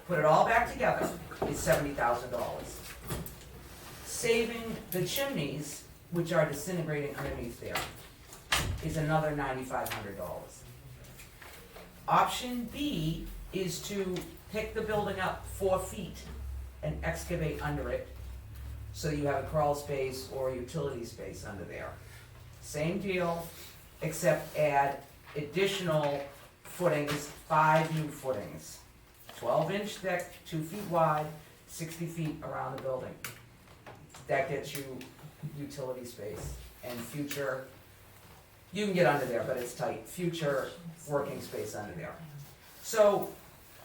put it all back together, is $70,000. Saving the chimneys, which are disintegrating underneath there, is another $9,500. Option B is to pick the building up 4 feet and excavate under it, so you have a crawl space or utility space under there. Same deal, except add additional footings, 5 new footings. 12-inch thick, 2 feet wide, 60 feet around the building. That gets you utility space and future, you can get under there, but it's tight, future working space under there. So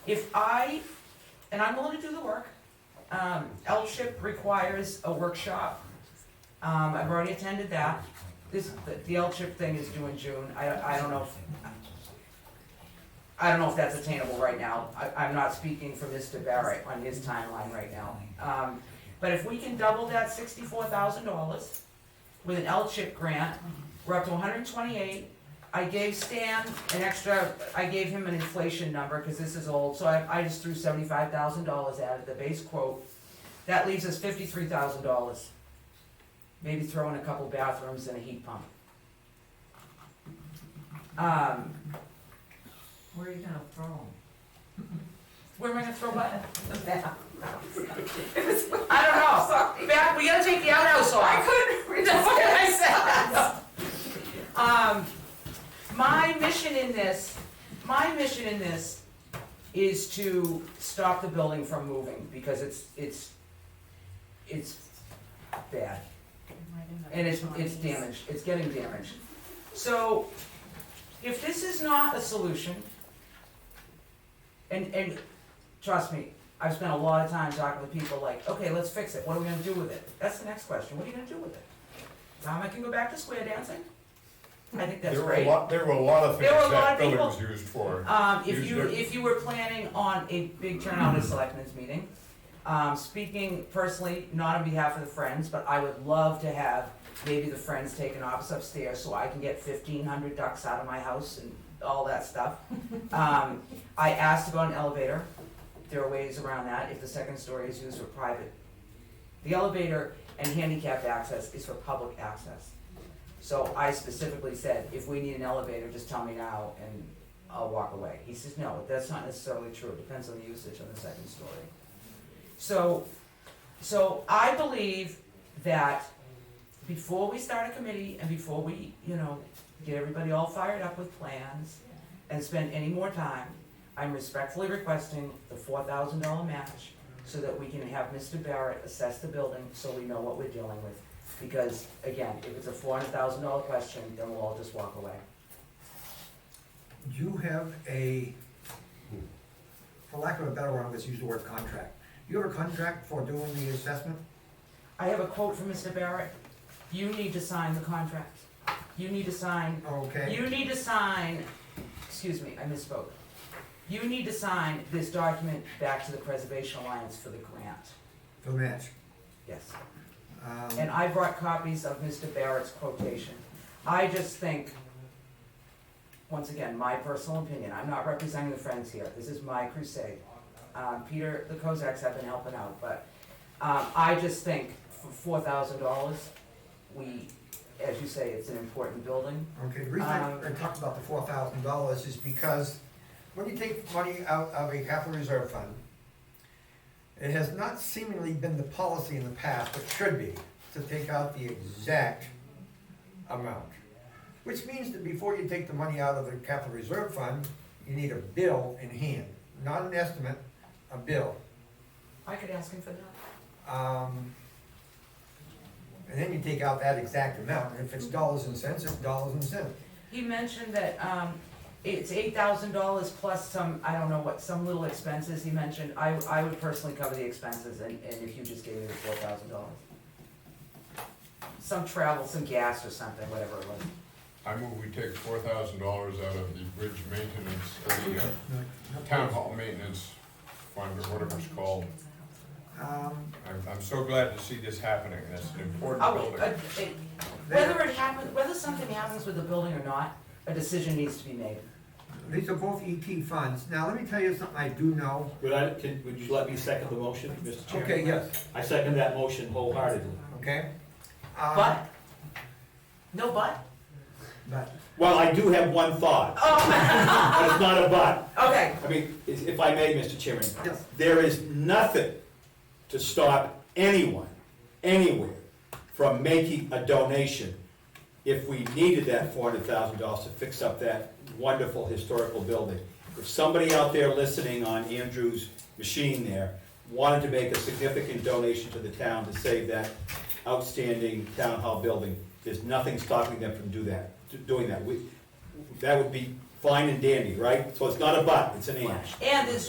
if and I'm willing to do the work, L-chip requires a workshop. I've already attended that. The L-chip thing is due in June. I don't know if that's attainable right now. I'm not speaking for Mr. Barrett on his timeline right now. But if we can double that $64,000 with an L-chip grant, we're up to 128. I gave Stan an extra, I gave him an inflation number, cause this is old, so I just threw $75,000 at it, the base quote. That leaves us $53,000. Maybe throw in a couple bathrooms and a heat pump. Where are you gonna throw them? Where am I gonna throw what? I don't know. Sorry. Back, we gotta take the outhouse off. I couldn't read That's what I that. said. My mission in this is to stop the building from moving, because it's bad. And it's damaged, it's getting damaged. So, if this is not a solution, and trust me, I've spent a lot of time talking to people like, okay, let's fix it, what are we gonna do with it? That's the next question, what are you gonna do with it? Tom, I can go back to square dancing? I think that's great. There were a lot of things There were a lot that of building people- was used for. If you were planning on a big turnout at selectmen's meeting, speaking personally, not on behalf of the Friends, but I would love to have maybe the Friends take an office upstairs so I can get 1,500 ducks out of my house and all that stuff. I asked about an elevator. There are ways around that if the second story is used for private. The elevator and handicapped access is for public access. So I specifically said, if we need an elevator, just tell me now and I'll walk away. He says, no, that's not necessarily true. It depends on the usage on the second story. So I believe that before we start a committee and before we, get everybody all fired up with plans and spend any more time, I'm respectfully requesting the $4,000 match so that we can have Mr. Barrett assess the building so we know what we're dealing with. Because, again, if it's a $400,000 question, then we'll all just walk away. Do you have a, for lack of a better word, let's use the word contract. Do you have a contract for doing the assessment? I have a quote from Mr. Barrett. You need to sign the contract. You need to sign, Okay. excuse me, I misspoke. You need to sign this document back to the Preservation Alliance for the grant. For the match? Yes. And I brought copies of Mr. Barrett's quotation. I just think, once again, my personal opinion, I'm not representing the Friends here, this is my crusade. Peter, the Kozaks have been helping out, but I just think for $4,000, we, as you say, it's an important building. Okay, the reason I talked about the $4,000 is because when you take money out of a capital reserve fund, it has not seemingly been the policy in the past, but should be, to take out the exact amount. Which means that before you take the money out of the capital reserve fund, you need a bill in hand, not an estimate, a bill. I could ask him for that. And then you take out that exact amount, and if it's dollars and cents, it's dollars and cents. He mentioned that it's $8,000 plus some, I don't know what, some little expenses he mentioned. I would personally cover the expenses, and if you just gave me the $4,000. Some travel, some gas or something, whatever it was. I move we take $4,000 out of the bridge maintenance, the town hall maintenance fund, or whatever it's called. I'm so glad to see this happening, that's an important building. Whether something happens with the building or not, a decision needs to be made. These are both ET funds. Now, let me tell you something I do know. Would you let me second the motion, Mr. Chairman? Okay, yes, I second that motion wholeheartedly. okay? But? No but? But, Well, I do have one thought, Oh, but it's not a but. okay. I mean, if I may, Mr. Chairman, yes, there is nothing to stop anyone, anywhere, from making a donation if we needed that $400,000 to fix up that wonderful historical building. If somebody out there listening on Andrew's machine there wanted to make a significant donation to the town to save that outstanding town hall building, there's nothing stopping them from doing that. That would be fine and dandy, right? So it's not a but, it's an and. And there's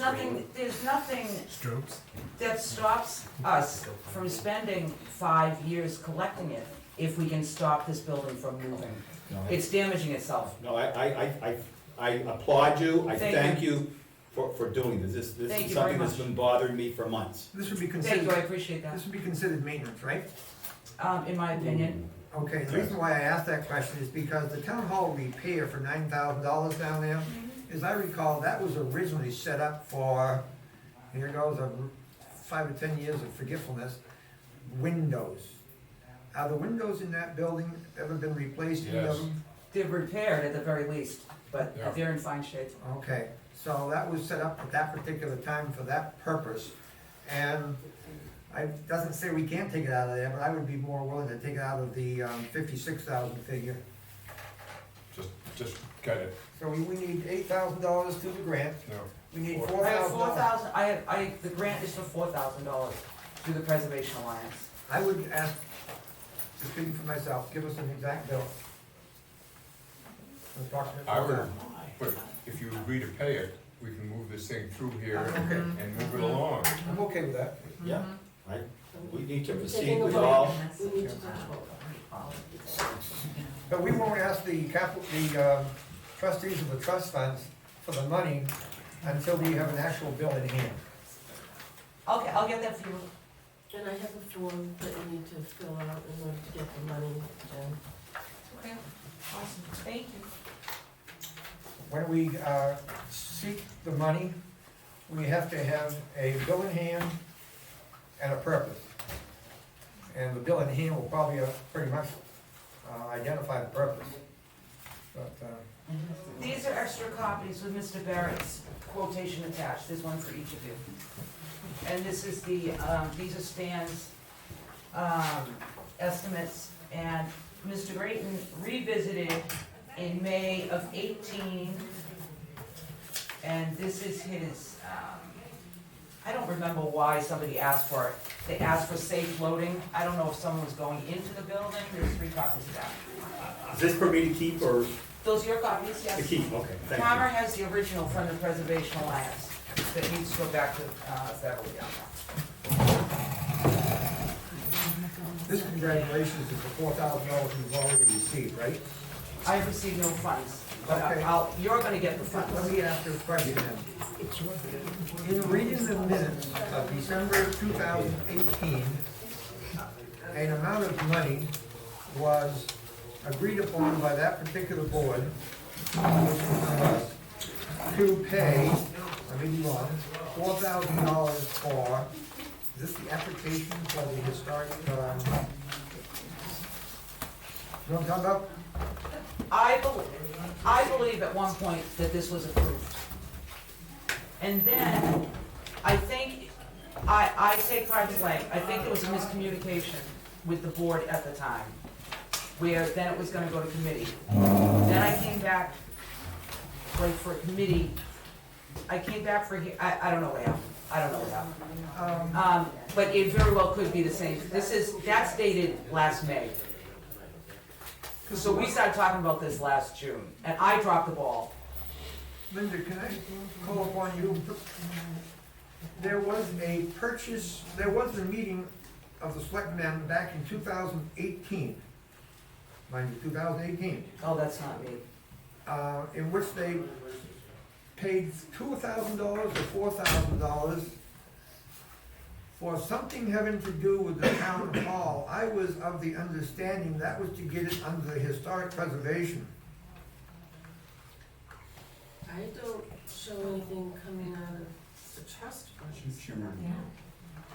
nothing Strokes. that stops us from spending 5 years collecting it if we can stop this building from moving. It's damaging itself. No, I applaud you, I Thank thank you for doing this. This Thank is you something very that's much. been bothering me for months. this would be Thank considered, you, I appreciate that. this would be considered maintenance, right? In my opinion, Okay, the reason why I asked that question is because the town hall repair for $9,000 down there, as I recall, that was originally set up for, here goes, 5 or 10 years of forgetfulness, windows. Are the windows in that building ever been replaced? Any of Yes. them? They're repaired at the very least, but Yeah. they're in fine shape. Okay, so that was set up at that particular time for that purpose. And it doesn't say we can't take it out of there, but I would be more willing to take it out of the 56,000 figure. Just got it, So we need $8,000 through the grant. no. We need Four. I have $4,000. the grant is for $4,000 through the Preservation Alliance. I would ask, just speaking for myself, give us an exact bill. Approximate I would, $4,000. but if you agree to pay it, we can move this thing through here Okay. and move it along. I'm okay with that. Yeah, we need to We're proceed taking a with vote. all. We need to take a vote. But we won't ask the trustees of the trust funds for the money until we have an actual bill in hand. Okay, I'll get that for you. And I have a form that you need to fill out in order to get the money, and Okay, awesome, thank you. When we seek the money, we have to have a bill in hand and a purpose. And the bill in hand will probably pretty much identify the purpose. But, These are extra copies with Mr. Barrett's quotation attached, there's one for each of you. And this is the, these are Stan's, estimates, and Mr. Grayton revisited in May of 18, and this is his, I don't remember why somebody asked for it. They asked for safe loading, I don't know if someone was going into the building, there's 3 copies of that. Is this for me to keep or Those are your copies, yes? to keep? Okay, thank Palmer you. has the original from the Preservation Alliance that needs to go back to federal. this congratulations is the $4,000 we've already received, right? I have received no funds, but Okay. you're gonna get the funds. Let me ask you a question then. In reading the minutes of December 2018, an amount of money was agreed upon by that particular board, which was us, to pay, I may be wrong, $4,000 for, is this the application for the historic, you know what I'm talking about? I believe at one point that this was approved. And then, I think, I take pride in blank, I think there was a miscommunication with the board at the time, where then it was gonna go to committee. Then I came back, like, for a committee, I came back for, I don't know what happened, I don't know what happened. But it very well could be the same, that's dated last May. So we started talking about this last June, and I dropped the ball. Linda, can I call upon you? There was a purchase, there was a meeting of the selectmen back in 2018, mind you, 2018, Oh, that's not me. in which they paid $2,000 or $4,000 for something having to do with the town hall. I was of the understanding that was to get it under the historic preservation. I don't show anything coming out of the trust fund.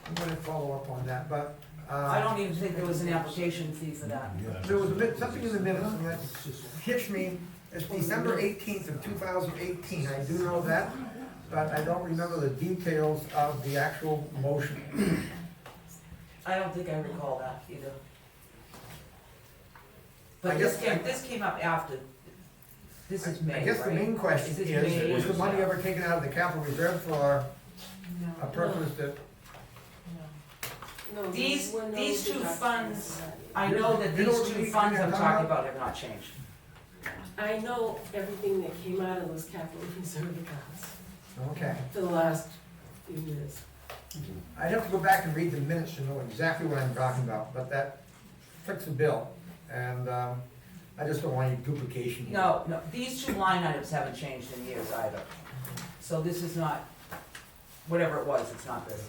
I'm gonna follow up on that, but, I don't even think there was an application fee for that. there was a bit, something in the minutes, and that hits me, it's December 18th of 2018, I do know that, but I don't remember the details of the actual motion. I don't think I recall that either. I But guess- this came up after, this is May, I guess the right? main question this is, May? was the money ever taken out of the capital reserve for a purpose that, No, These there were no two deductions funds, for that. I know that You know these what two we- funds I'm we- talking about have not changed. I know everything that came out of those capital reserve accounts okay. for the last few years. I'd have to go back and read the minutes to know exactly what I'm talking about, but that fits the bill, and, I just don't want any duplication here. No, these two line items haven't changed in years either. So this is not, whatever it was, it's not this.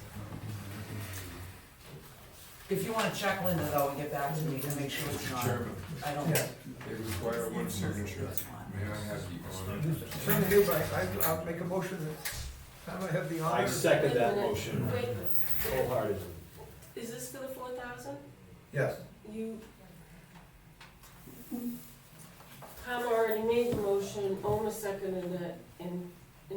If you wanna check Linda though and get back to me to make sure it's not, Chairman, I don't. Yeah. they require one signature. May I have the honor? Certainly do, but I'll make a motion that I have the honor. I second that Wait a minute. motion Wait, wholeheartedly. is this for the 4,000? Yes. You. Tom already made the motion, Oma seconded it, and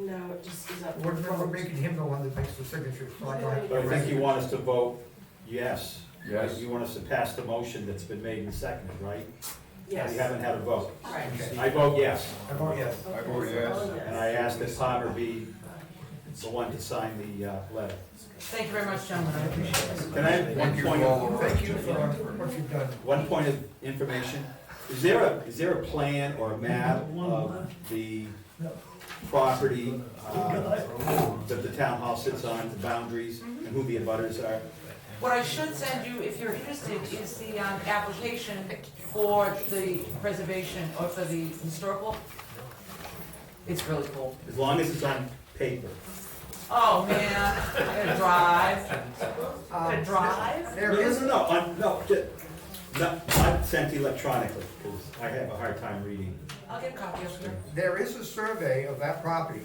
now it just is up. to We're vote. making him the one that makes the signature, so I don't have to. But I think you want us to vote yes. Yes. You want us to pass the motion that's been made and seconded, right? Yes. You haven't had a vote. Right. Okay. I vote yes, I vote yes. I vote yes. Oh, and I ask that Palmer be the one to sign the letter. Thank you very much, gentlemen, I appreciate it. Can I have one point of, Thank you for what you've done. one point of information? Is there a plan or a map of the property that the town hall sits on, the boundaries, and who the abutters are? What I should send you, if you're interested, is the application for the preservation, or for the historical. It's really cool. As long as it's on paper. Oh, man, I gotta drive. Gotta drive? There No, is, not sent electronically, because I have a hard time reading. I'll get a copy of it. there is a survey of that property.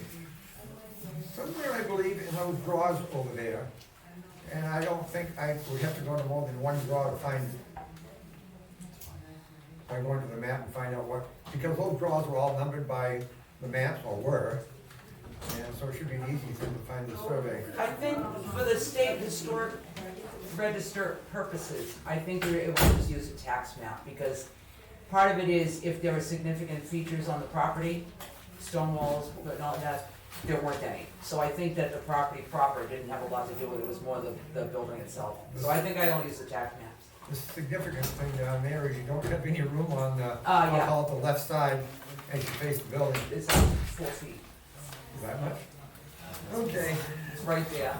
Somewhere, I believe, in those drawers over there. And I don't think we have to go to more than one drawer to find it. I go into the map and find out what, because those drawers were all numbered by the maps, or were. And so it should be an easy thing to find the survey. I think for the state historic register purposes, I think we're able to just use a tax map, because part of it is if there are significant features on the property, stone walls, but all that, there weren't any. So I think that the property proper didn't have a lot to do with it, it was more the building itself. So I think I don't use the tax maps. The significant thing down there is you don't have any room on the, Yeah. I'll call it the left side as you face the building. It's 4 feet, That much? Okay. it's right there.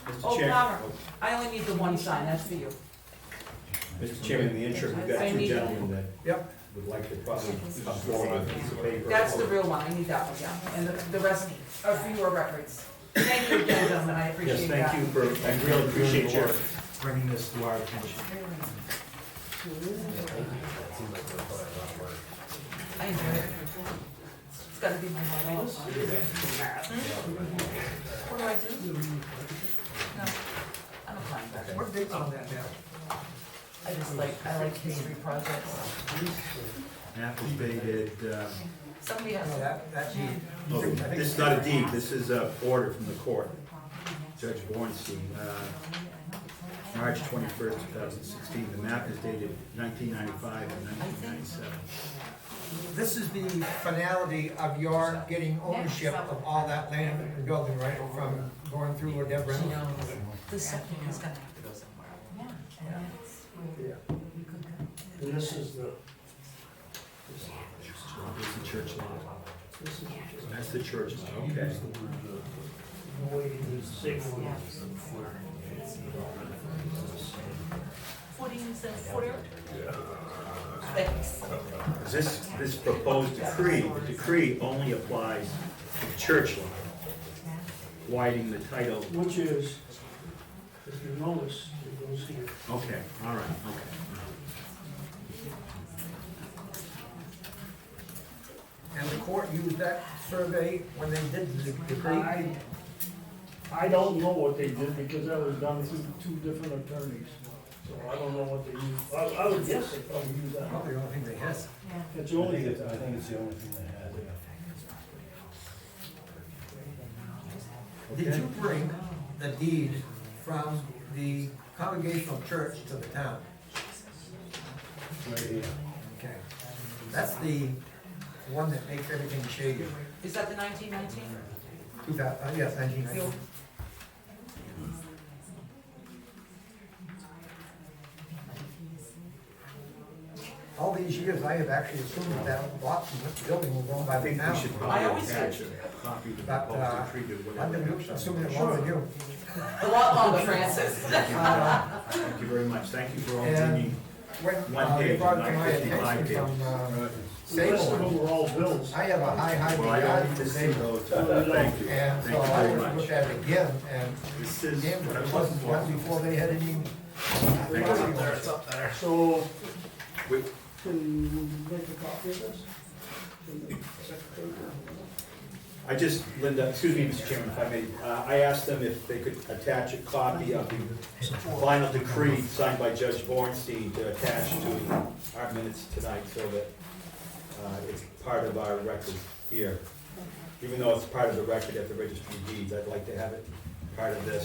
Mr. Oh, Chairman, Palmer, I only need the one sign, that's for you. Mr. Chairman, in the interim, we've got I two need- gentlemen that Yep. would like to probably come forward with a piece of paper. That's the real one, I need that one, yeah, and the rest are for your records. Thank you again, gentlemen, I Yes, appreciate that. thank you for, I really appreciate your bringing this to our attention. I enjoy it. It's gotta be my moment. What do I do? No, I'm applying back. What date's on that now? I like history projects. Map is dated, Somebody has to. That deed. oh, this is not a deed, this is a order from the court. Judge Bornstein, March 21st, 2016. The map is dated 1995 and 1997. This is the finality of your getting ownership of all that land and building, right, from going through a Deb Reynolds? The septic is gonna have to go somewhere. And this is the, This is the church lot. this is the. That's the church lot, okay. Thanks. This proposed decree, the decree only applies to the church lot, widening the title. Which is, if you notice, it goes here. Okay, all right, okay. And the court used that survey when they did the decree? I don't know what they did because that was done through two different attorneys. So I don't know what they used. I would guess they probably used that. Probably the only thing they had. It's the only, I think it's the only thing they had. Did you bring the deed from the Congregational Church to the town? Right here. Okay. That's the one that makes everything shady. Is that the 1919? Yes, 1990. All these years, I have actually assumed that that lot and this building was owned by I the think we town. should I probably always attach did. a copy of the But, proposed decree to I've whatever. been assuming it longer than you. A lot longer, Francis. Thank you very much, thank you for all And reading. when One they page, brought it not to my 55 attention pages. from The rest of them Sable. were all bills. I have a high Well, I regard don't for need to see Sable. those, thank you. And so Thank you I very would much. look at it again, and This is damn, what I it was wasn't looking done for. before they had any. It's up there. So, We- can you make a copy of this? I just, Linda, excuse me, Mr. Chairman, if I may, I asked them if they could attach a copy of the final decree signed by Judge Bornstein to attach to our minutes tonight so that it's part of our record here. Even though it's part of the record at the Registry of Deeds, I'd like to have it part of this.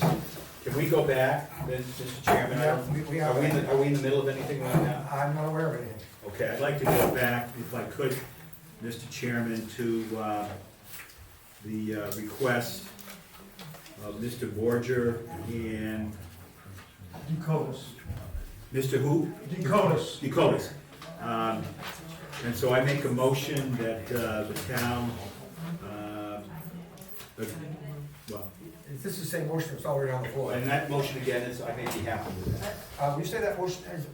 Can we go back, then, Mr. Chairman? I don't- We Are we in the middle of anything right now? I'm not aware of anything. Okay, I'd like to go back, if I could, Mr. Chairman, to the request of Mr. Borger and Decotus. Mr. who? Decotus. Decotis. And so I make a motion that the town, well, Is this the same motion that's already on the floor? and that motion again is, I may be happy with that. You say that motion is,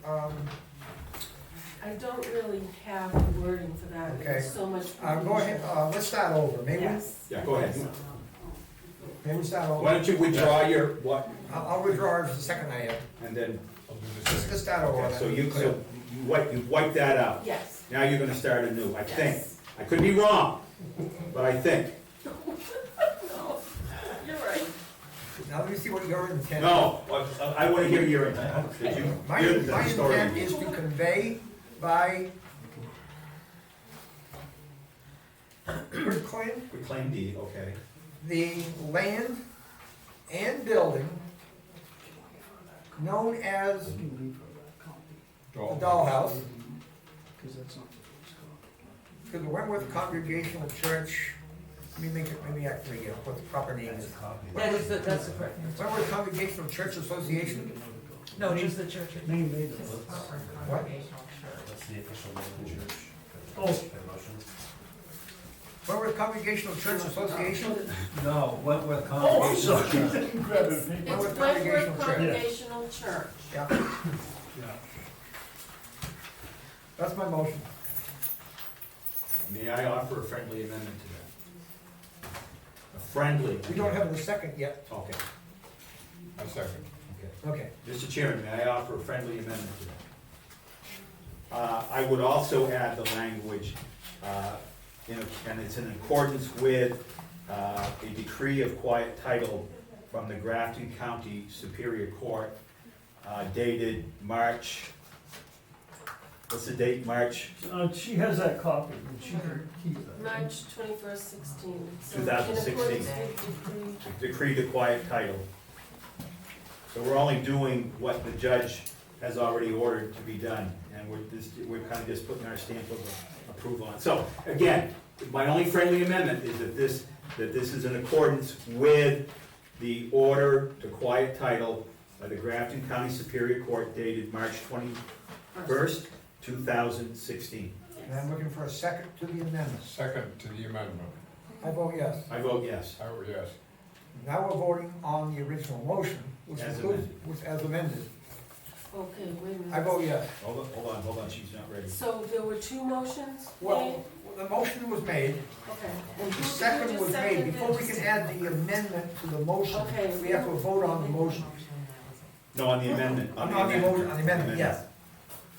I don't really have the wording for that, Okay. there's so much. go ahead, let's start over. Maybe, Yes. Yeah, go ahead. maybe we start over. Why don't you withdraw your, what, I'll withdraw it for the second I have. and then, Let's start over. okay, so you wipe that out. Yes. Now you're gonna start anew, I think. Yes. I could be wrong, but I think. No, you're right. Now let me see what your intent. No, I wanna hear your intent. Did you My hear the story? intent is to convey by, claim Reclaim deed, okay. the land and building known as the dollhouse to the Wentworth Congregational Church. Let me actually get what the proper name is. That's the correct name. Wentworth Congregational Church Association. No, just the church. Name made it. What? That's the official name of the church. Oh. Their motions. Wentworth Congregational Church Association. No, Wentworth Oh, I'm Congregational sorry. Church. Grab it. It's Wentworth Wentworth Congregational Church. Congregational Church. Yeah, that's my motion. May I offer a friendly amendment to that? A friendly? We don't have a second yet. Okay, I second. okay. Okay. Mr. Chairman, may I offer a friendly amendment to that? I would also add the language, and it's in accordance with a decree of quiet title from the Grafton County Superior Court dated March, what's the date, March? She has that copy, and she can keep that. March 21st, 16. So 2016. In accordance with Decree the quiet title. So we're only doing what the judge has already ordered to be done, and we're kind of just putting our stamp of approval on it. So, again, my only friendly amendment is that this is in accordance with the order to quiet title by the Grafton County Superior Court dated March 21st, 2016. And I'm looking for a second to the amendment. Second to the amendment. I vote yes. I vote yes. I vote yes. Now we're voting on the original motion, which As includes, amended. which as amended. Okay, wait a minute. I vote yes. Hold on, she's not ready. So there were two motions made? Well, the motion was made, Okay. And the who second just was made. seconded Before we it? can add the amendment to the motion, Okay. we have to vote on the motion. No, on the amendment. On the motion, on the amendment, yes.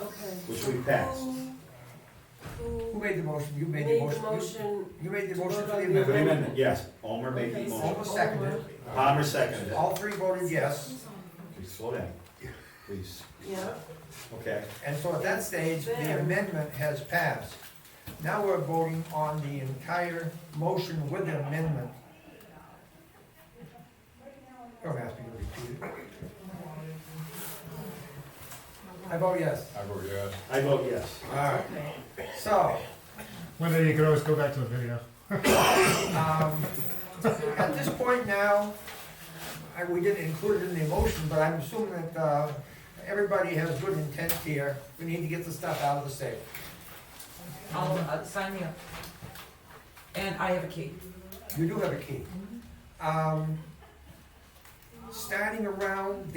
Okay. Which we passed. Who made the motion? You made the Made the motion. motion, You made the motion for the Vote on For the amendment. amendment, yes. Ulmer made the Okay, motion. Almost seconded. Palmer seconded it. All three voted yes. Please slow down, please. yeah. Okay. And so at that stage, the There. amendment has passed. Now we're voting on the entire motion with the amendment. Don't ask me to repeat it. I vote yes. I vote yes. I vote yes. All right. Okay. So, Whether you could always go back to the video. at this point now, we didn't include it in the motion, but I'm assuming that everybody has good intent here. We need to get the stuff out of the safe. I'll, sign me up. And I have a key. You do have a key. Starting around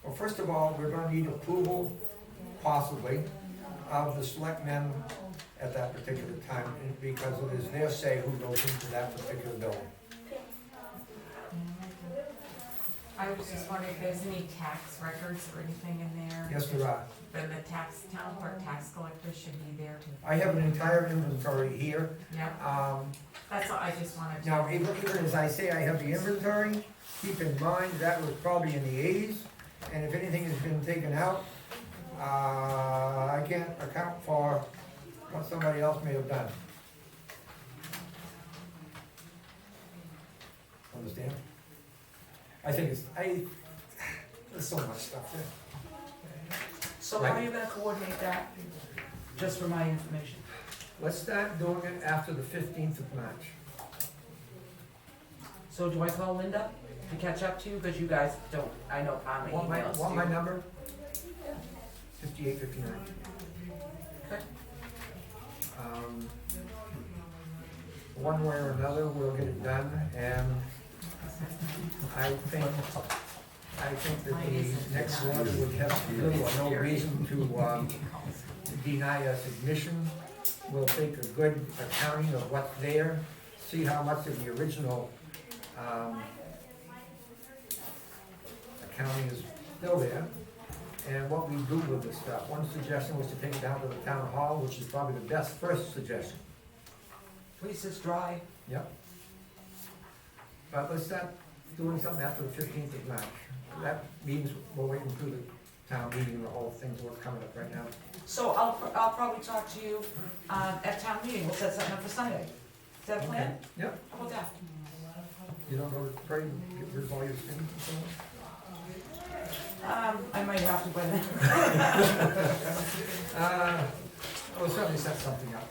well, first of all, we're gonna need approval, possibly, of the selectmen at that particular time, because it is their say who goes into that particular building. I was just wondering if there's any tax records or anything in there? Yes, there are. Then the town clerk, tax collector should be there too. I have an entire inventory here. Yep, Um, that's all, I just wanted to. Now, even as I say I have the inventory, keep in mind that was probably in the 80s, and if anything has been taken out, I can't account for what somebody else may have done. Understand? I think there's so much stuff there. So how are you gonna coordinate that, just for my information? Let's start doing it after the 15th of March. So do I call Linda to catch up to you, because you guys don't, I know how many Want emails my do. number? 5859. Okay. One way or another, we'll get it done, and I think that the next one would have little or no reason to deny us admission. We'll take a good accounting of what's there, see how much of the original accounting is still there, and what we do with the stuff. One suggestion was to take it down to the town hall, which is probably the best first suggestion. Please just dry. Yep. But let's start doing something after the 15th of March. That means we're waiting through the town meeting, the whole thing's what's coming up right now. So I'll probably talk to you, at town meeting, we'll set something up for Sunday. Is that a plan? Yep. How about that? You don't go to pray and get rid of all your sins and so I might have to, but we'll certainly set something up.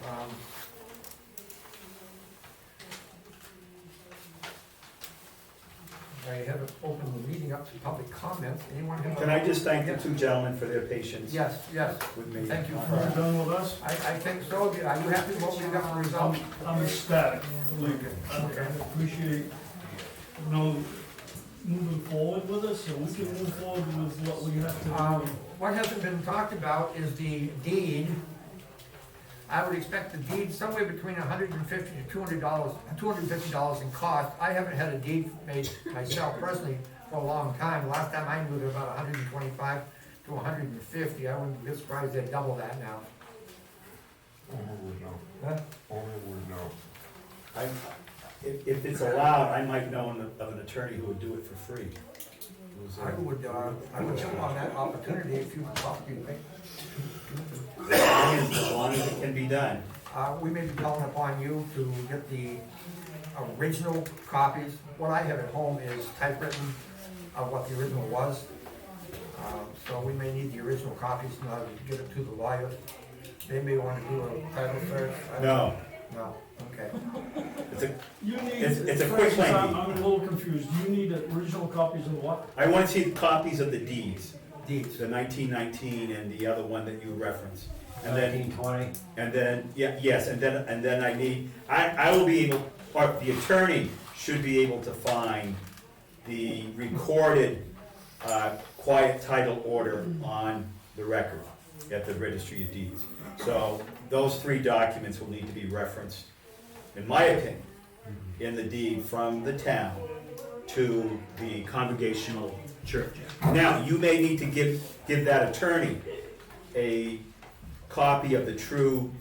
I haven't opened the meeting up to public comments. Anyone have? Can I just thank the two gentlemen for their patience Yes, yes. with me? Thank you Are you for, done with us? I think so. Are you happy with what we got for results? I'm ecstatic, believe me. I Okay. appreciate, moving forward with us, so we can move forward with what we have to do. What hasn't been talked about is the deed. I would expect the deed somewhere between $150 to $250 in cost. I haven't had a deed made myself personally for a long time. Last time I knew, they were about $125 to $150. I wouldn't be surprised they double that now. Only would know, Huh? only would know. If it's allowed, I might know of an attorney who would do it for free. I would jump on that opportunity if you talk to me. As long as it can be done. We may be calling upon you to get the original copies. What I have at home is typewritten of what the original was. So we may need the original copies in order to get it to the lawyers. They may want to do a title search. I don't know. No, okay. It's a quick link. I'm a little confused. You need original copies of what? I want to see copies of the deeds. Deeds. The 1919 and the other one that you referenced. And then, 1920. and then, yes, and then I need, I will be able, or the attorney should be able to find the recorded, quiet title order on the record at the Registry of Deeds. So those three documents will need to be referenced, in my opinion, in the deed from the town to the congregational church. Now, you may need to give that attorney a copy of the true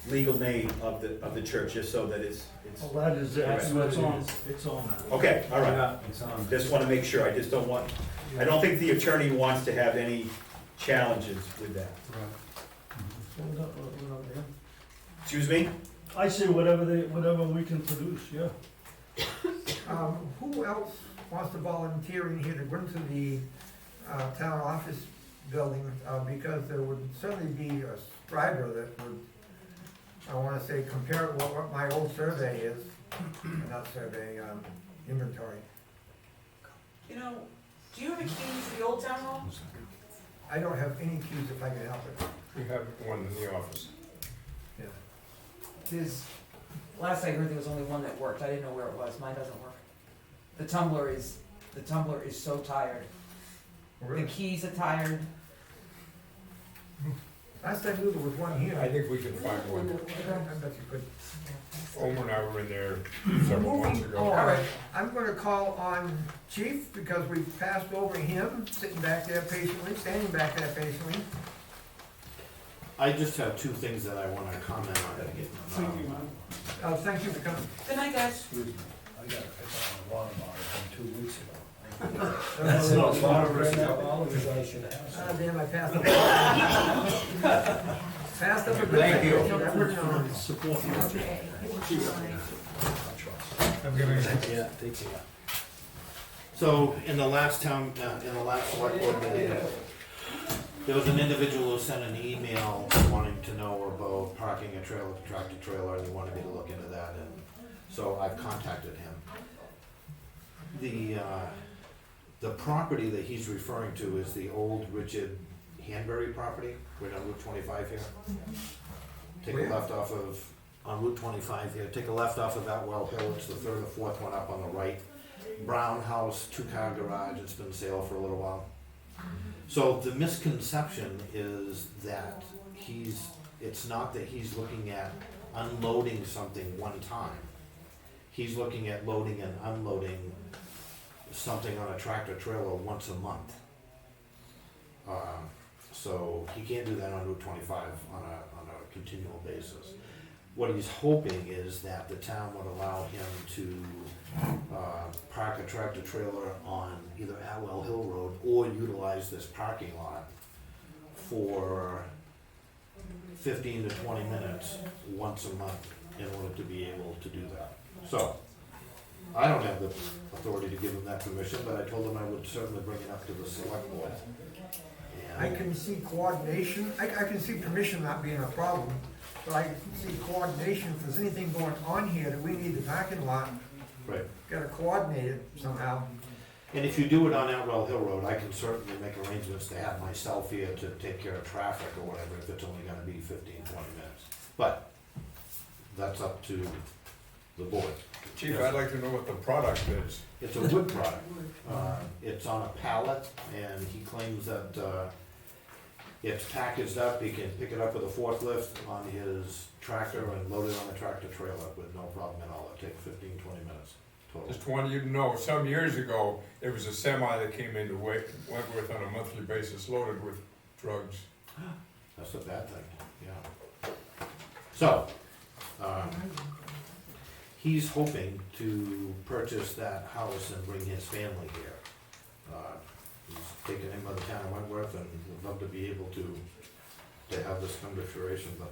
legal name of the church, just so that it's. Well, that is it. That's So what it's it on, is. it's on that. Okay, all right. Yeah, it's on. Just want to make sure, I just don't want, I don't think the attorney wants to have any challenges with that. Excuse me? I say whatever we can produce, yeah. Who else wants to volunteer in here to go into the town office building? Because there would certainly be a scriber that would, I wanna say, compare what my old survey is, not survey, inventory. You know, do you have a key to the old town hall? I don't have any keys if I can help it. We have one in the office. Yeah. There's, last I heard there was only one that worked, I didn't know where it was, mine doesn't work. The tumbler is so tired. The keys are tired. Last I knew there was one here. I think we can find one. I bet you could. Omer and I were in there several months ago. All right, I'm gonna call on Chief, because we've passed over him, sitting back there patiently, standing back there patiently. I just have two things that I wanna comment on. Thank you for coming. Good night, guys. Excuse me, I got a water bottle from 2 weeks ago. That's not water, Damn, I passed up. Passed up a good thing. Never know. Support Okay. Have a good night. Yeah, take care. So, in the last select board meeting, there was an individual who sent an email wanting to know about parking a tractor trailer, and he wanted me to look into that, and so I've contacted him. The property that he's referring to is the old Richard Hanbury property, right on Route 25 here. Take a left off of, on Route 25 here, take a left off of Atwell Hill, it's the third or fourth one up on the right. Brown house, 2-car garage, it's been sale for a little while. So the misconception is that it's not that he's looking at unloading something one time. He's looking at loading and unloading something on a tractor trailer once a month. So he can't do that on Route 25 on a continual basis. What he's hoping is that the town would allow him to park a tractor trailer on either Atwell Hill Road or utilize this parking lot for 15 to 20 minutes once a month in order to be able to do that. So, I don't have the authority to give him that permission, but I told him I would certainly bring it up to the select board. I can see coordination, I can see permission not being a problem, but I can see coordination, if there's anything going on here that we need the parking lot, Right. gotta coordinate it somehow. And if you do it on Atwell Hill Road, I can certainly make arrangements to have myself here to take care of traffic or whatever, if it's only gonna be 15, 20 minutes. But, that's up to the board. Chief, I'd like to know what the product is. It's a wood product. It's on a pallet, and he claims that it's packaged up. He can pick it up with a forklift on his tractor and load it on the tractor trailer with no problem at all. It'll take 15, 20 minutes total. Just wanted you to know, some years ago, there was a semi that came into Wentworth on a monthly basis loaded with drugs. That's a bad thing, yeah. So, he's hoping to purchase that house and bring his family here. He's taken in by the town of Wentworth and would love to be able to have this come to fruition, but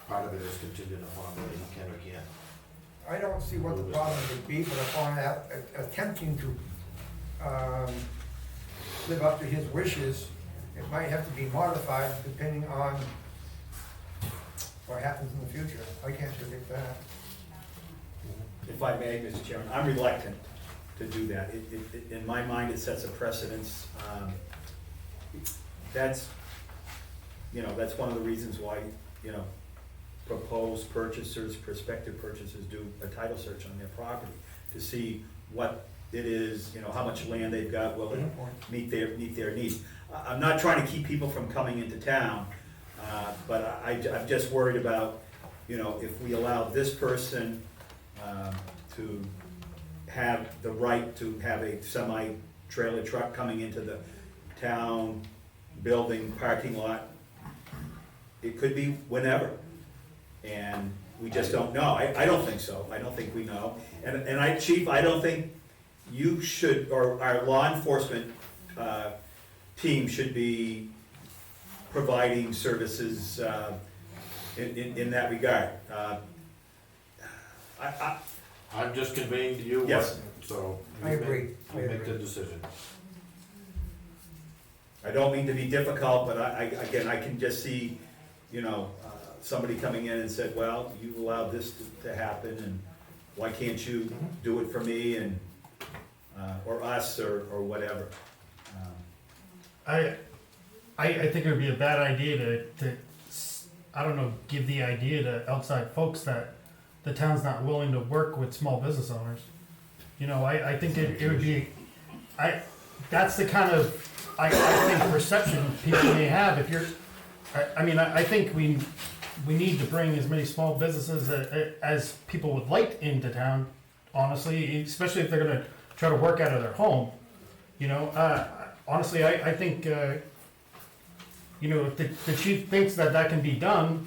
part of it is contingent upon whether he can or can't. I don't see what the problem would be, but upon attempting to live up to his wishes, it might have to be modified depending on what happens in the future. I can't predict that. If I may, Mr. Chairman, I'm reluctant to do that. In my mind, it sets a precedence. That's one of the reasons why, proposed purchasers, prospective purchasers do a title search on their property to see what it is, how much land they've got, will it meet their needs. I'm not trying to keep people from coming into town, but I'm just worried about, if we allow this person to have the right to have a semi-trailer truck coming into the town building parking lot, it could be whenever. And we just don't know. I don't think so. I don't think we know. And Chief, I don't think you should, or our law enforcement team should be providing services in that regard. I'm just conveying to you what, Yes. so I agree. you make the decision. I don't mean to be difficult, but I can just see, somebody coming in and said, well, you allowed this to happen, and why can't you do it for me, and, or us, or whatever. I think it would be a bad idea to I don't know, give the idea to outside folks that the town's not willing to work with small business owners. I think it would be, that's the kind of, I think perception people may have if I think we need to bring as many small businesses as people would like into town, honestly, especially if they're gonna try to work out of their home. You know, honestly, I think, you know, if the chief thinks that can be done,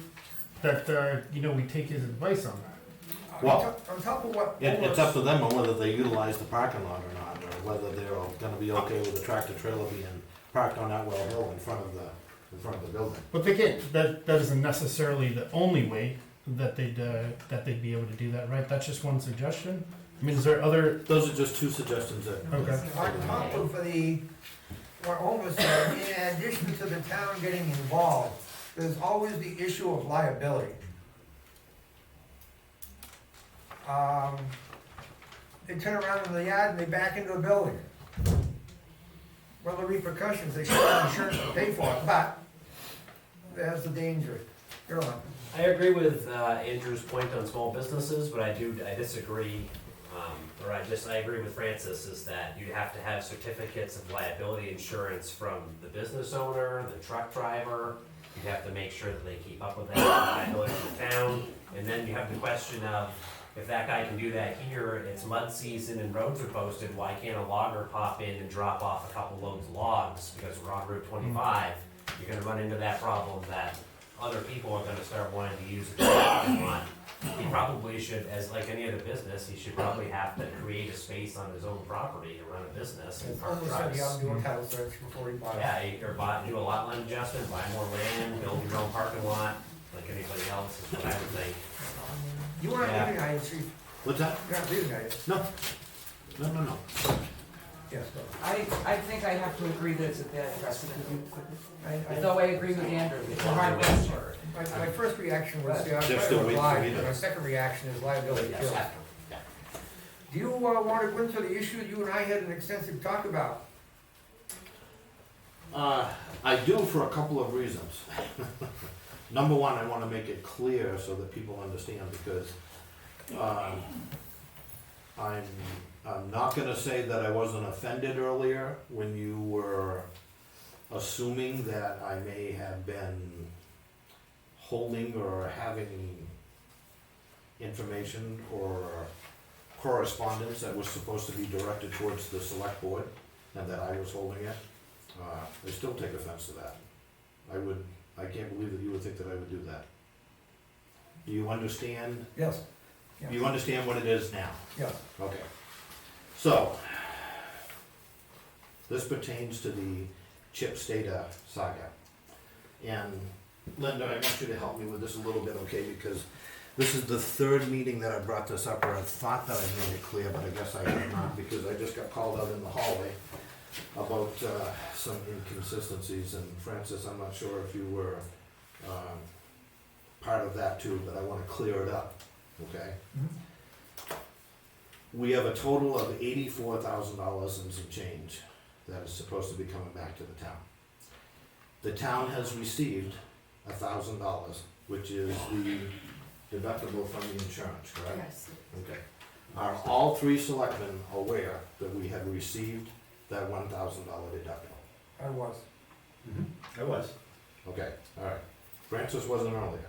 that, you know, we take his advice on that. Well, On top of what. It's up to them on whether they utilize the parking lot or not, or whether they're gonna be okay with the tractor trailer being parked on that well hill in front of the building. But they can't, that isn't necessarily the only way that they'd be able to do that, right? That's just one suggestion? I mean, is there other? Those are just two suggestions that. Okay. On top of what Homer said, in addition to the town getting involved, there's always the issue of liability. They turn around in the yard and they back into a building. Well, the repercussions, they should have insurance to pay for it, but there's the danger. You're on. I agree with Andrew's point on small businesses, but I disagree, I agree with Francis, is that you have to have certificates of liability insurance from the business owner, the truck driver. You have to make sure that they keep up with that liability in the town. And then you have the question of, if that guy can do that here, it's mud season and roads are posted, why can't a logger pop in and drop off a couple loads of logs because we're on Route 25? You're gonna run into that problem that other people are gonna start wanting to use the parking lot. He probably should, as like any other business, he should probably have to create a space on his own property to run a business and park Homer said you trucks. ought to do a title search before you buy it. Yeah, or do a lot line adjustment, buy more land, build your own parking lot, like anybody else, is what I would think. You aren't Yeah. leaving, I chief. What's that? You're not leaving, are you? No. Yes, go. I think I have to agree that it's a bad precedent. I- Though I agree with Andrew, it's a hard question. My first reaction was, yeah, I'm They're trying still to waiting for reply, me and to- my second reaction is liability kills. Do you want to go into the issue you and I had an extensive talk about? I do for a couple of reasons. Number one, I wanna make it clear so that people understand, because, I'm not gonna say that I wasn't offended earlier when you were assuming that I may have been holding or having information or correspondence that was supposed to be directed towards the select board, and that I was holding it. I still take offense to that. I can't believe that you would think that I would do that. Do you understand? Yes. You understand what it is now? Yes. Okay. So, this pertains to the Chip Stata saga. And Linda, I want you to help me with this a little bit, okay? Because this is the third meeting that I brought this up, or I thought that I made it clear, but I guess I have not, because I just got called out in the hallway about some inconsistencies. And Francis, I'm not sure if you were part of that too, but I want to clear it up, okay? We have a total of $84,000 and some change that is supposed to be coming back to the town. The town has received $1,000, which is the deductible from the insurance, correct? Yes. Okay. Are all three selectmen aware that we have received that $1,000 deductible? I was. I was. Okay, all right. Francis wasn't earlier.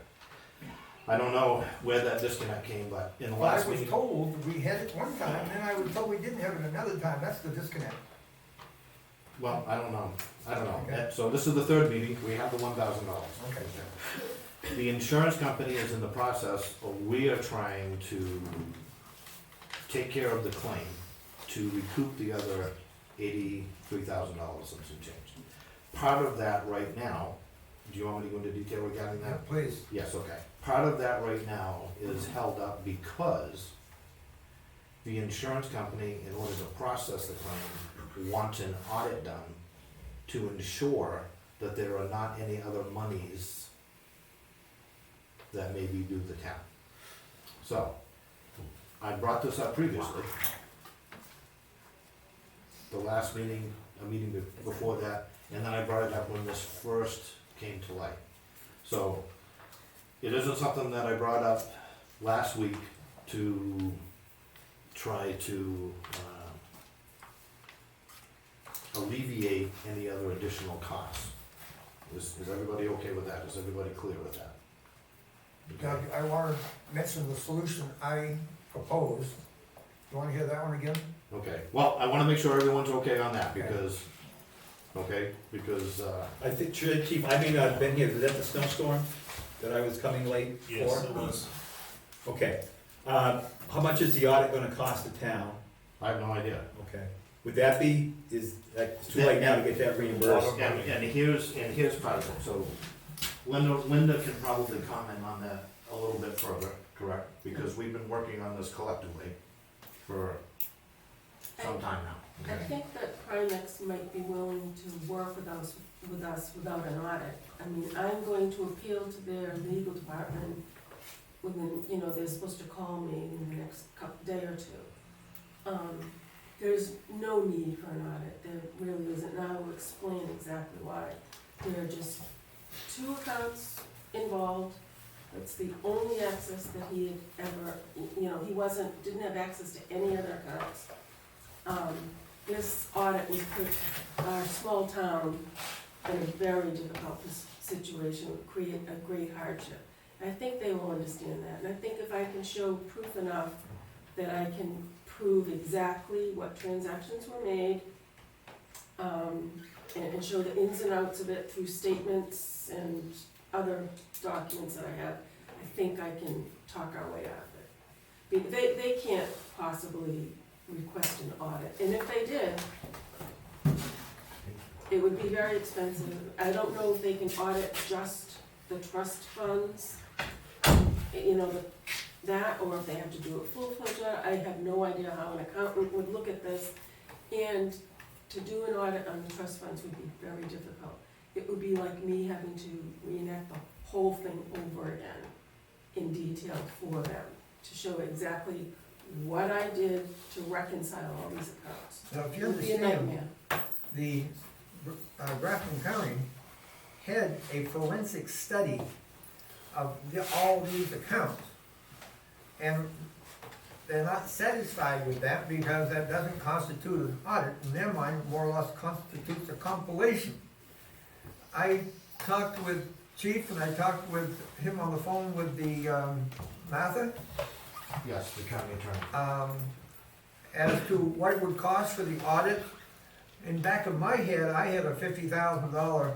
I don't know where that disconnect came, but in the Well, I last was meeting. told we had it one time, and then I was told we didn't have it another time, that's the disconnect. Well, I don't know. Okay. So this is the third meeting, we have the $1,000. Okay. The insurance company is in the process, we are trying to take care of the claim to recoup the other $83,000 and some change. Part of that right now, do you want me to go into detail regarding Yeah, that? please. Yes, okay. Part of that right now is held up because the insurance company, in order to process the claim, wants an audit done to ensure that there are not any other monies that may be due the town. So, I brought this up previously. The last meeting, a meeting before that, and then I brought it up when this first came to light. So, it isn't something that I brought up last week to try to alleviate any other additional costs. Is everybody okay with that? Is everybody clear with that? Now, I wanna mention the solution I proposed. You wanna hear that one again? Okay, well, I wanna make sure everyone's okay on that, because, I think, Chief, I may not have been here, was that the snowstorm that I was coming late for? Yes, it was. Okay, how much is the audit gonna cost the town? I have no idea. Okay, would that be, it's too late now to get that reimbursed? And here's part of it, so Linda can probably comment on that a little bit further, correct? Because we've been working on this collectively for some time now. I think that Primex might be willing to work with us without an audit. I mean, I'm going to appeal to their legal department within, they're supposed to call me in the next day or two. There's no need for an audit, there really isn't, and I will explain exactly why. There are just 2 accounts involved, it's the only access that he had ever, he didn't have access to any other accounts. This audit would put our small town in a very difficult situation, would create a great hardship. And I think they will understand that, and I think if I can show proof enough that I can prove exactly what transactions were made, and show the ins and outs of it through statements and other documents that I have, I think I can talk our way out of it. They can't possibly request an audit, and if they did, it would be very expensive. I don't know if they can audit just the trust funds, that, or if they have to do a full-fledged audit. I have no idea how an accountant would look at this, and to do an audit on the trust funds would be very difficult. It would be like me having to reenact the whole thing over again in detail for them, to show exactly what I did to reconcile all these accounts. Now, if you It would be a understand, nightmare. the Grafton County had a forensic study of all these accounts. And they're not satisfied with that because that doesn't constitute an audit. In their mind, more or less constitutes a compilation. I talked with Chief and I talked with him on the phone with the Martha. Yes, the county attorney. As to what it would cost for the audit. In back of my head, I had a $50,000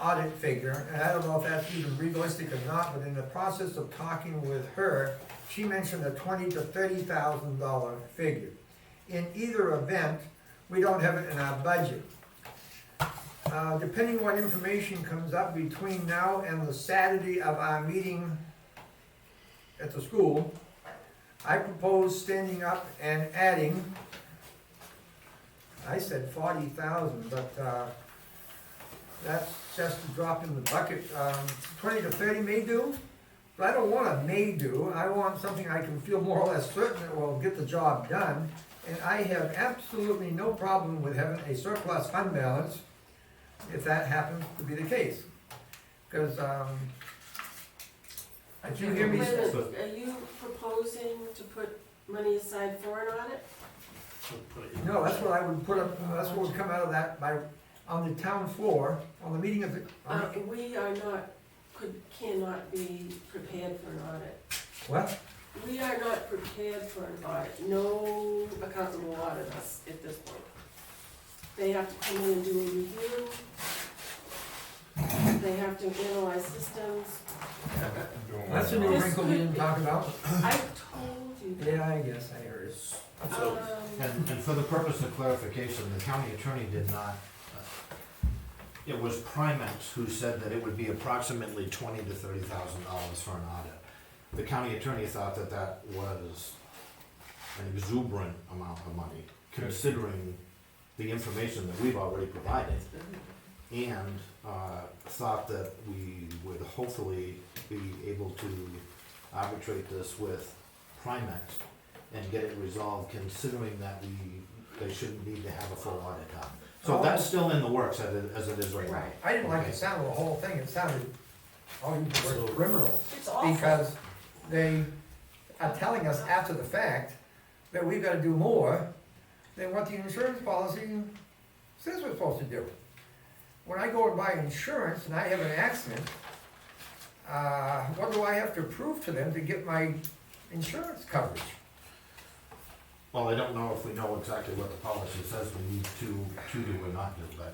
audit figure, and I don't know if that's even realistic or not, but in the process of talking with her, she mentioned a $20,000 to $30,000 figure. In either event, we don't have it in our budget. Depending what information comes up between now and the Saturday of our meeting at the school, I propose standing up and adding, I said 40,000, but that's just a drop in the bucket. 20 to 30 may do, but I don't want a may do. I want something I can feel more or less certain that will get the job done. And I have absolutely no problem with having a surplus fund balance if that happens to be the case. Because, if you hear me, Wait a minute, are you proposing to put money aside for an audit? no, that's what I would put up, that's what would come out of that on the town floor, on the meeting of the, We are not, cannot be prepared for an audit. what? We are not prepared for an audit. No accountant will audit us at this point. They have to come in and do a review. They have to analyze systems. That's a new wrinkle we didn't talk about. I told you that. Yeah, I guess I heard it. So, and for the purpose of clarification, the county attorney did not, it was Primex who said that it would be approximately $20,000 to $30,000 for an audit. The county attorney thought that that was an exuberant amount of money, considering the information that we've already provided, and thought that we would hopefully be able to arbitrate this with Primex and get it resolved, considering that they shouldn't need to have a full audit done. So that's still in the works as it is right now. Right. I didn't like the sound of the whole thing, it sounded, I'll use the word criminal. It's awful. Because they are telling us after the fact that we've gotta do more than what the insurance policy says we're supposed to do. when I go and buy insurance and I have an accident, what do I have to prove to them to get my insurance coverage? Well, I don't know if we know exactly what the policy says we need to do or not do, but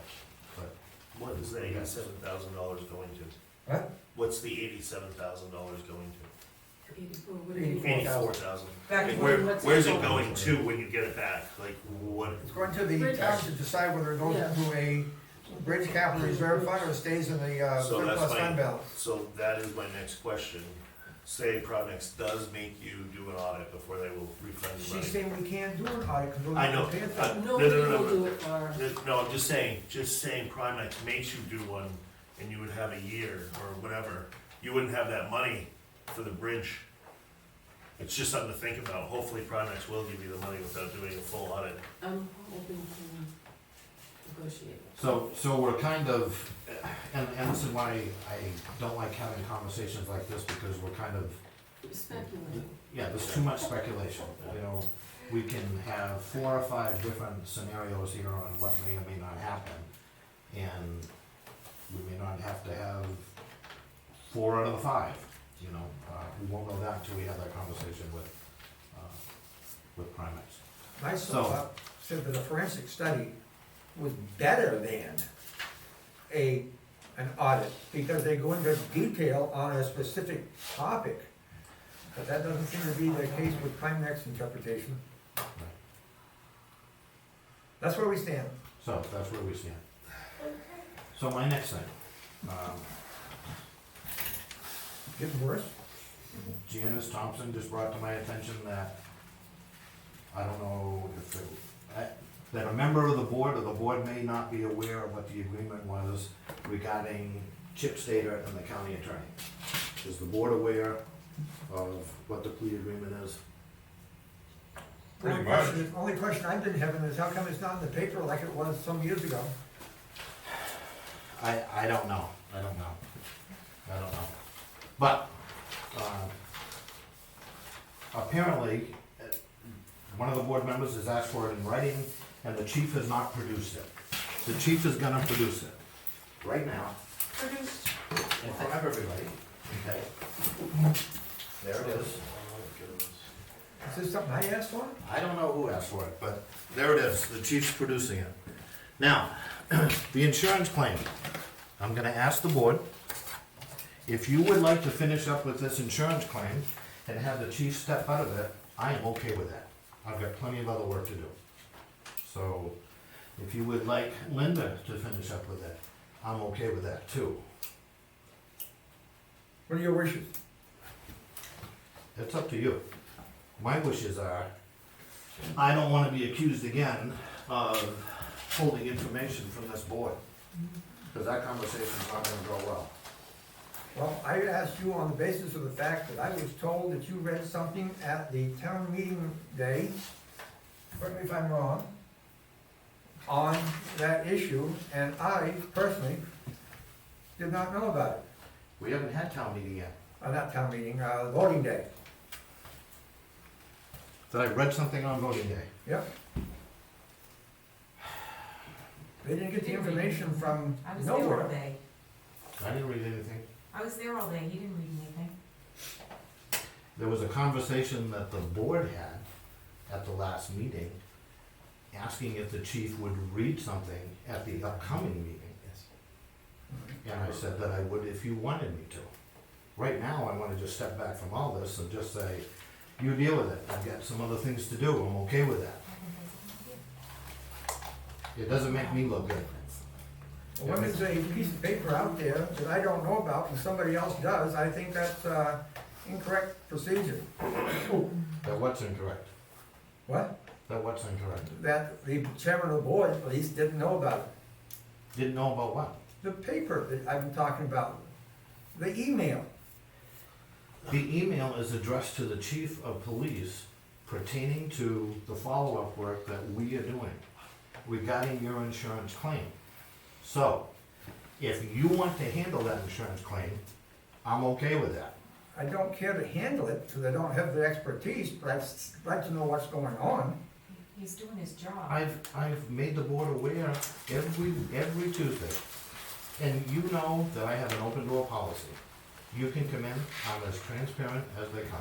What is the $87,000 going to? What? What's the $87,000 going to? 84, what do you mean? 84,000. Back to what's Where's it going? going to when you get it back? Like, what? It's going to the town to decide whether it goes Yeah. into a bridge capital reserve fund or stays in the So that's surplus fund my, balance. so that is my next question. Say Primex does make you do an audit before they will refund the money. She's saying we can't do an audit because we're I know. not paying for it. Nobody will do it for her. No, I'm just saying Primex makes you do one and you would have a year or whatever. You wouldn't have that money for the bridge. It's just something to think about. Hopefully Primex will give you the money without doing a full audit. I'm hoping to negotiate. so we're kind of, and this is why I don't like having conversations like this, because we're kind of, Speculating. yeah, there's too much speculation. You know, we can have 4 or 5 different scenarios here on what may or may not happen, and we may not have to have 4 out of the 5, you know. We won't know that until we have that conversation with Primex. My source said that a forensic study was better than an audit because they go into detail on a specific topic. But that doesn't seem to be the case with Primex interpretation. That's where we stand. So that's where we stand. So my next thing, Getting worse? Janice Thompson just brought to my attention that, I don't know if that a member of the board or the board may not be aware of what the agreement was regarding Chip Stater and the county attorney. Is the board aware of what the plea agreement is? Pretty The only question I've been having is how come it's not in the paper like it was some years ago? I don't know. But, apparently, one of the board members has asked for it in writing, and the chief has not produced it. The chief is gonna produce it, right now, Produced. in front of everybody, okay? There it is. Is this something I asked for? I don't know who asked for it, but there it is, the chief's producing it. Now, the insurance claim, I'm gonna ask the board, if you would like to finish up with this insurance claim and have the chief step out of it, I am okay with that. I've got plenty of other work to do. So, if you would like Linda to finish up with it, I'm okay with that too. What are your wishes? It's up to you. My wishes are, I don't wanna be accused again of holding information from this board, because that conversation's not gonna go well. Well, I asked you on the basis of the fact that I was told that you read something at the town meeting day, correct me if I'm wrong, on that issue, and I personally did not know about it. We haven't had town meeting yet. Not town meeting, voting day. That I read something on voting day. Yep. They didn't get the information from I was there all nowhere. day. I didn't read anything. I was there all day, you didn't read anything. There was a conversation that the board had at the last meeting, asking if the chief would read something at the upcoming meeting. And I said that I would if you wanted me to. Right now, I wanna just step back from all this and just say, you deal with it. I've got some other things to do. I'm okay with that. It doesn't make me look good. When there's a piece of paper out there that I don't know about and somebody else does, I think that's incorrect procedure. That what's incorrect? What? That what's incorrect? That the chairman of the board, at least, didn't know about it. Didn't know about what? The paper that I've been talking about, the email. The email is addressed to the chief of police pertaining to the follow-up work that we are doing regarding your insurance claim. So, if you want to handle that insurance claim, I'm okay with that. I don't care to handle it because I don't have the expertise, but I'd like to know what's going on. He's doing his job. I've made the board aware every Tuesday And you know that I have an open door policy. You can come in, I'm as transparent as they come.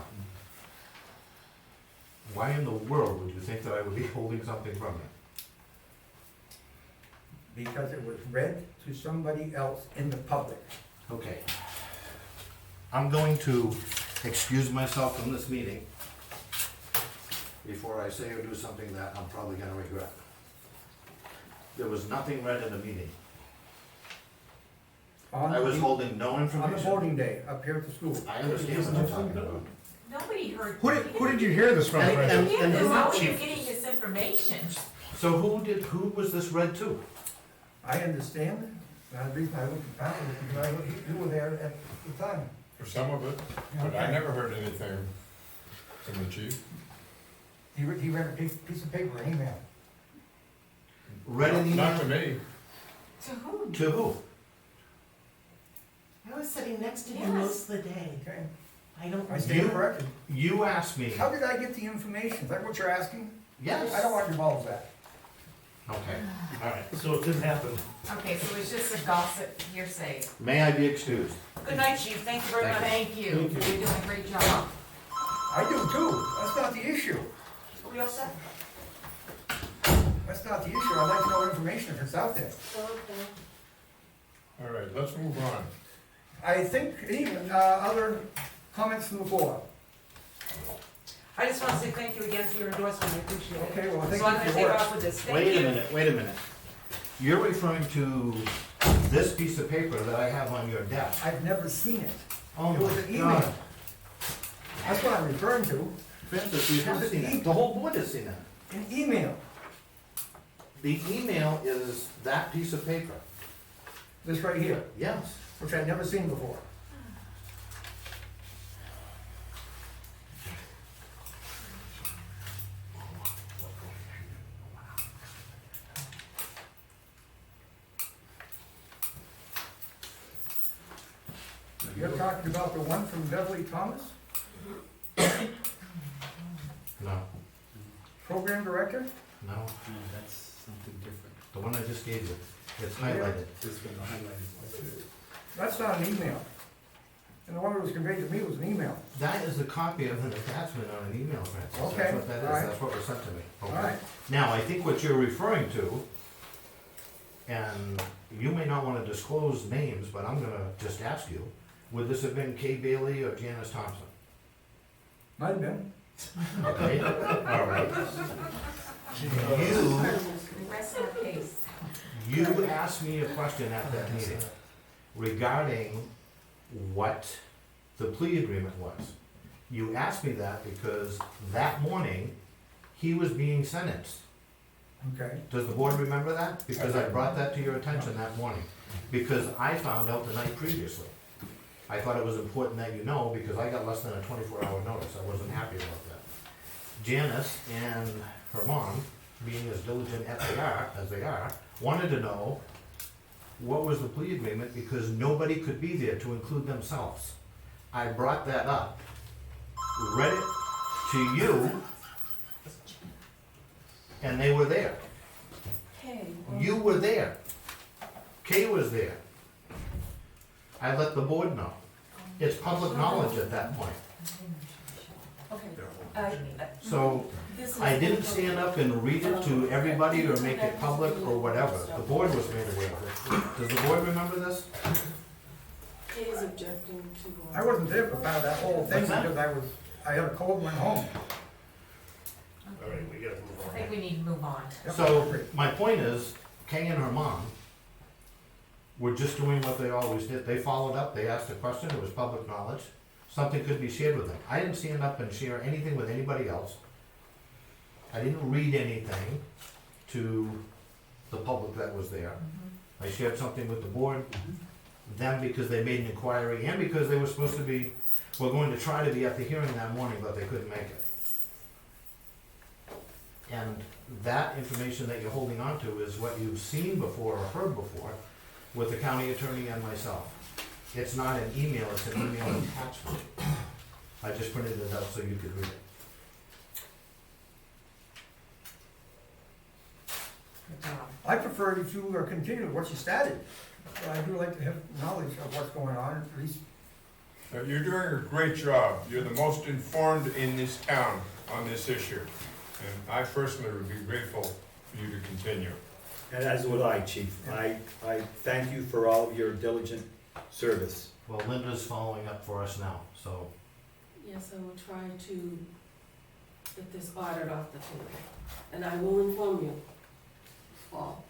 Why in the world would you think that I would be holding something from you? Because it was read to somebody else in the public. Okay. I'm going to excuse myself from this meeting before I say or do something that I'm probably gonna regret. There was nothing read in the meeting. I was holding no On the information. voting day, up here at the school. I understand what you're talking about. Nobody heard. Who did you hear this from? And- Fred? and- Yeah, who- how are you getting this information? So who was this read to? I understand, the reason I looked at that was because you were there at the time. For some of it, but I never heard anything from the chief. He read a piece of paper, an email. Read an email? Not to me. To whom? To who? I was sitting next to him most of the day. Okay. I don't. I stand corrected. You asked me. How did I get the information? Is that what you're asking? Yes. I don't want your balls back. Okay, all right. So it didn't happen. Okay, so it's just a gossip hearsay. May I be excused? Good night, chief, thank you very much. Thank you. You're doing a great job. I do too. That's not the issue. Are we all set? That's not the issue. I'd like to know information if it's out there. Okay. All right, let's move on. I think, any other comments from the board? I just wanna say thank you again for your endorsement, I appreciate it. Okay, well, thank So I'm you gonna for take your work. off with this, thank Wait a you. minute, wait a minute. You're referring to this piece of paper that I have on your desk. I've never seen it. Oh It was my an email. God. That's what I'm referring to, Francis, you have seen that. The whole board has seen that. an email. The email is that piece of paper. This right here, Yes. which I'd never seen before. You're talking about the one from Beverly Thomas, No, program director? no. No, that's something different. The one I just gave you. It's highlighted. This one highlighted. That's not an email. And the one that was conveyed to me was an email. That is a copy of an attachment on an email, Francis. Okay, That's what that is. all right. That's what was sent to me. All Okay. right. Now, I think what you're referring to, and you may not want to disclose names, but I'm gonna just ask you, would this have been Kay Bailey or Janice Thompson? Might have been. Okay, all right. Rest in peace. You asked me a question at that meeting regarding what the plea agreement was. You asked me that because that morning, he was being sentenced. Okay. Does the board remember that? Because I brought that to your attention that morning, because I found out the night previously. I thought it was important that you know, because I got less than a 24-hour notice, I wasn't happy about that. Janice and her mom, being as diligent as they are, wanted to know what was the plea agreement, because nobody could be there to include themselves. I brought that up, read it to you, and they were there. Okay. You were there. Kay was there. I let the board know. It's public knowledge at that point. Okay. So This is- I didn't stand up and read it to everybody or make it public or whatever. The board was made aware of it. Does the board remember this? Kay is objecting to. I wasn't there for that whole thing What's that? because I had a cold and went home. All right, we gotta move I on. think we need to move on. Yep, I So agree. my point is, Kay and her mom were just doing what they always did. They followed up, they asked a question, it was public knowledge. Something could be shared with them. I didn't stand up and share anything with anybody else. I didn't read anything to the public that was there. I shared something with the board, them because they made an inquiry, and because they were supposed to be, were going to try to be at the hearing that morning, but they couldn't make it. And that information that you're holding on to is what you've seen before or heard before with the county attorney and myself. It's not an email, it's an email attachment. I just printed it out so you could read it. I prefer if you continue what you started. But I do like to have knowledge of what's going on, at least. You're doing a great job. You're the most informed in this town on this issue. And I personally would be grateful for you to continue. And as would I, Chief. I thank you for all of your diligent service. Well, Linda's following up for us now, so. Yes, I will try to get this audit off the table, and I will inform you all.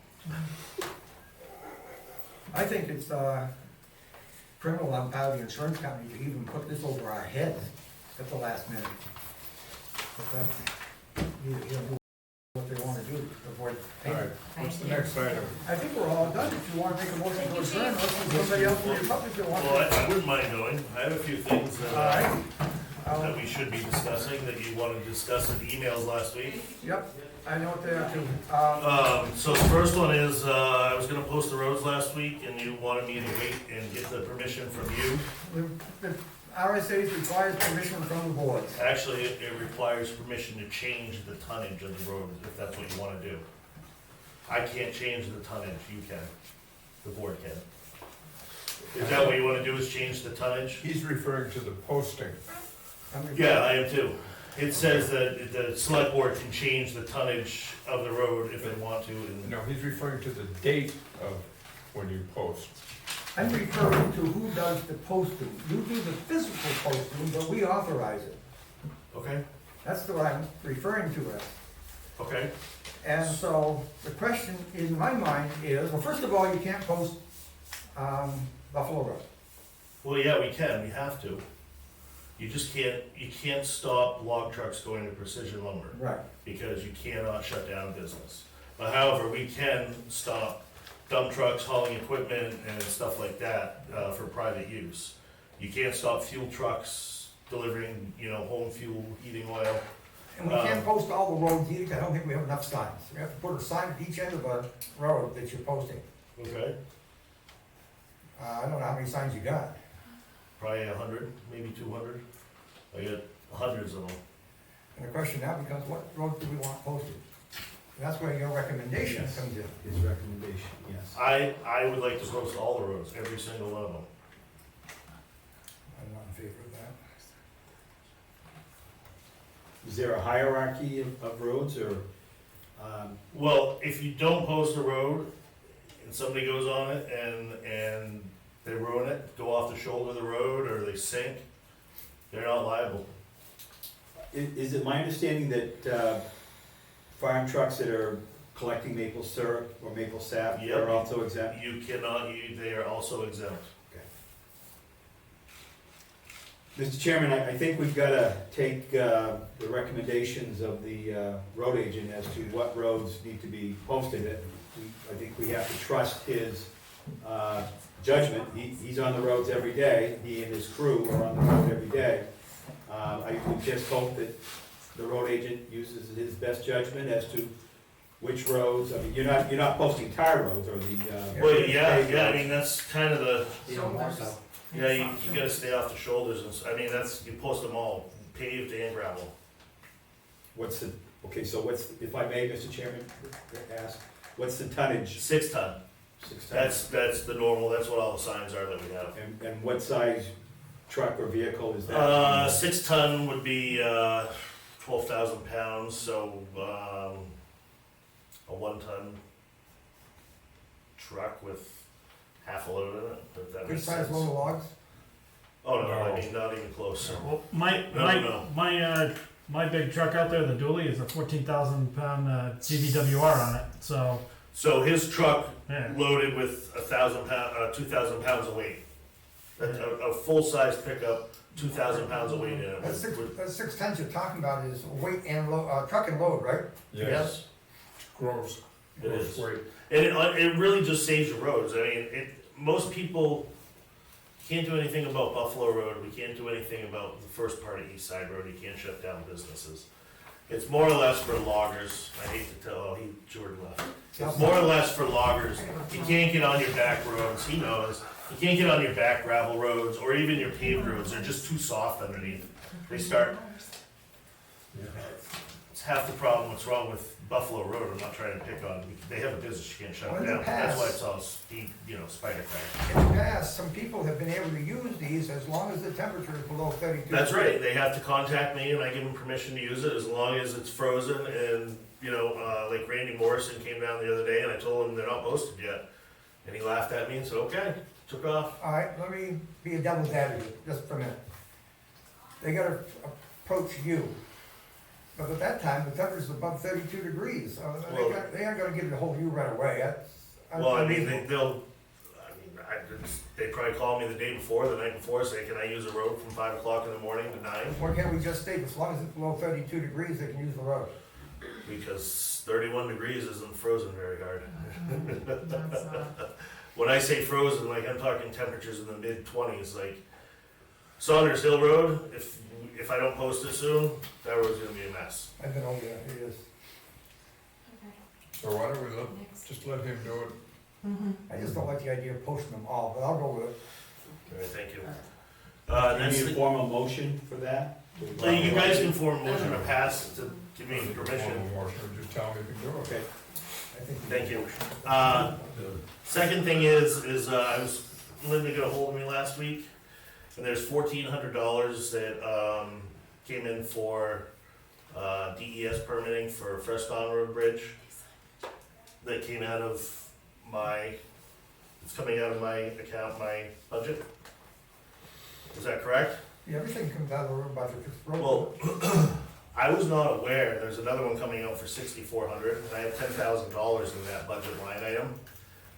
I think it's criminal on part of the insurance company to even put this over our heads at the last minute. But that's, you know, what they wanna do, avoid All right, payment. what's the next item? I think we're all done. If you wanna make a motion to adjourn, unless there's somebody else in the public that wants to. Well, I wouldn't mind going. I have a few things All right. that we should be discussing, that you wanted to discuss in emails last week. Yep, I know what they are too. So the first one is, I was gonna post the roads last week, and you wanted me to wait and get the permission from you. The RSA's requires permission from the board. Actually, it requires permission to change the tonnage of the road, if that's what you wanna do. I can't change the tonnage, you can, the board can. Is that what you wanna do, is change the tonnage? He's referring to the posting. Yeah, I am too. It says that the select board can change the tonnage of the road if they want to, and No, he's referring to the date of when you post. I'm referring to who does the posting. You do the physical posting, but we authorize it. okay, That's what I'm referring to as. okay. And so the question in my mind is, well, first of all, you can't post Buffalo Road. Well, yeah, we can, we have to. You just can't stop log trucks going to Precision Lumber, Right. because you cannot shut down business. But however, we can stop dump trucks hauling equipment and stuff like that, for private use. You can't stop fuel trucks delivering, home fuel, heating oil. And we can't post all the roads either, 'cause I don't think we have enough signs. We have to put a sign at each end of a road that you're posting. Okay. I don't know how many signs you got. Probably 100, maybe 200. I got hundreds of them. And the question now becomes, what road do we want posted? And that's where your recommendation Yes. comes in. His recommendation, yes. I would like to post all the roads, every single one of them. I'm not in favor of that. Is there a hierarchy of roads, or, Well, if you don't post a road and somebody goes on it and they ruin it, go off the shoulder of the road, or they sink, they're not liable. is it my understanding that farm trucks that are collecting maple syrup or maple sap Yep. are also exempt? You cannot, they are also exempt. Mr. Chairman, I think we've got to take the recommendations of the road agent as to what roads need to be posted. I think we have to trust his judgment. He's on the roads every day. He and his crew are on the road every day. I would just hope that the road agent uses his best judgment as to which roads. I mean, you're not posting tar roads or the. Well, yeah, I mean, that's kind of the, Shoulders. yeah, you gotta stay off the shoulders, you post them all, paved and gravel. If I may, Mr. Chairman, ask, what's the tonnage? 6 ton, 6 tons. that's the normal, that's what all the signs are that we have. And what size truck or vehicle is that? 6 ton would be 12,000 pounds, so a 1 ton truck with half a load in it, if that Good makes size sense. load of logs? Oh, no, I mean, not even close. Well, No. my big truck out there, the dually, is a 14,000 pound CVWR on it. So his truck yeah, loaded with 2,000 pounds of weight. A full-size pickup, 2,000 pounds of weight in it. That 6 tons you're talking about is weight and load, truck and load, right? Yes, Gross. it is. Weight. And it really just saves the roads. I mean, most people can't do anything about Buffalo Road. We can't do anything about the first part of East Side Road. You can't shut down businesses. It's more or less for loggers. I hate to tell, Jordan left. It's more or less for loggers. You can't get on your back roads, he knows. You can't get on your back gravel roads or even your paved roads. They're just too soft underneath. They start half the problem, what's wrong with Buffalo Road, I'm not trying to pick on, they have a business, you can't shut Well, it in the down. That's why past- it's all speed, spider crack. In the past, some people have been able to use these as long as the temperature is below 32. That's right, they have to contact me and I give them permission to use it as long as it's frozen and, like Randy Morrison came down the other day and I told him they're not posted yet. And he laughed at me and said, okay, took off. All right, let me be a devil's advocate just for a minute. They gotta approach you. But at that time, the temperature's above 32 degrees, so Well- they aren't gonna give you a hold of you right away. That's Well, I mean, unreasonable. they probably call me the day before, the night before, say, can I use a road from 5 o'clock in the morning to 9? Why can't we just state, as long as it's below 32 degrees, they can use the road? Because 31 degrees isn't frozen very hard. That's not. When I say frozen, like I'm talking temperatures in the mid-20s, like Saunders Hill Road, if I don't post it soon, that road's gonna be a mess. I've been over there, it is. So why don't we just let him do it? I just don't like the idea of posting them all, but I'll go with it. Okay, thank you. Do Next you thing- need a formal motion for that? Well, you guys can form a motion to pass to give me Formal permission. motion, just tell me if you can do it. Okay. I think Thank you. Second thing is Linda got a hold of me last week, and there's $1,400 that came in for DES permitting for Freston Road Bridge. That came out of it's coming out of my account, my budget. Is that correct? Yeah, everything comes out of the road budget, it's road. Well, I was not aware, there's another one coming out for $6,400, and I have $10,000 in that budget line item.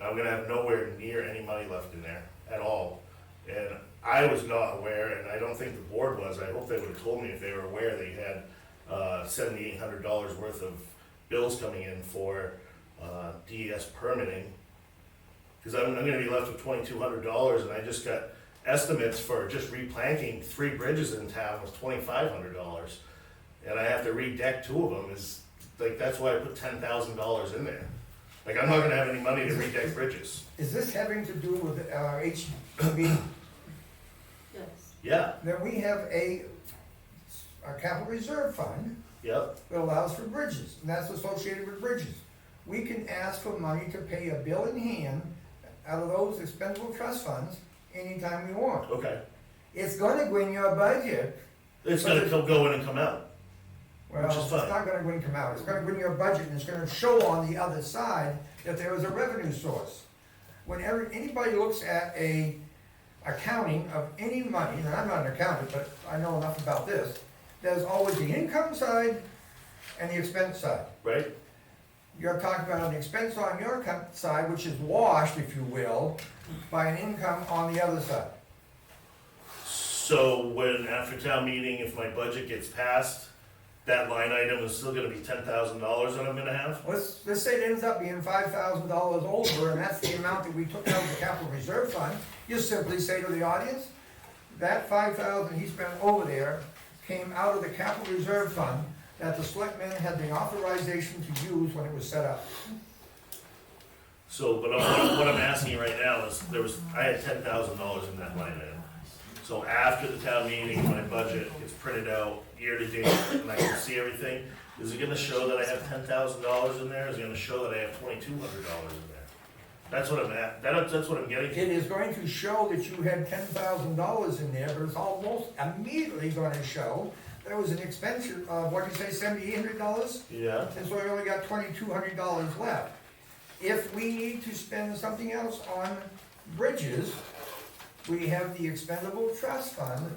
I'm gonna have nowhere near any money left in there at all. And I was not aware, and I don't think the board was, I hope they would've told me if they were aware they had $7,800 worth of bills coming in for DES permitting. Cause I'm gonna be left with $2,200, and I just got estimates for just replanking 3 bridges in town was $2,500. And I have to redeck 2 of them, that's why I put $10,000 in there. Like, I'm not gonna have any money to redeck bridges. Is this having to do with HDB? Yes. Yeah, Then we have a capital reserve fund yep, that allows for bridges, and that's associated with bridges. We can ask for money to pay a bill in hand out of those expendable trust funds anytime we want. okay. It's gonna go in your budget. It's gonna go in and come out. Well, Which is it's fine. not gonna go in and come out. It's gonna go in your budget, and it's gonna show on the other side that there is a revenue source. Whenever anybody looks at a accounting of any money, and I'm not an accountant, but I know enough about this, there's always the income side and the expense side. Right? You're talking about an expense on your side, which is washed, if you will, by an income on the other side. So when, after town meeting, if my budget gets passed, that line item is still gonna be $10,000 that I'm gonna have? Let's say it ends up being $5,000 over, and that's the amount that we took out of the capital reserve fund. You simply say to the audience, that $5,000 he spent over there came out of the capital reserve fund that the selectmen had the authorization to use when it was set up. So, but what I'm asking right now is, I had $10,000 in that line item. So after the town meeting, my budget gets printed out year to date, and I can see everything, is it gonna show that I have $10,000 in there? Is it gonna show that I have $2,200 in there? That's what that's what I'm getting It to. is going to show that you had $10,000 in there, but it's almost immediately gonna show there was an expense of, what did you say, $7,800? Yeah, And so we only got $2,200 left. If we need to spend something else on bridges, we have the expendable trust fund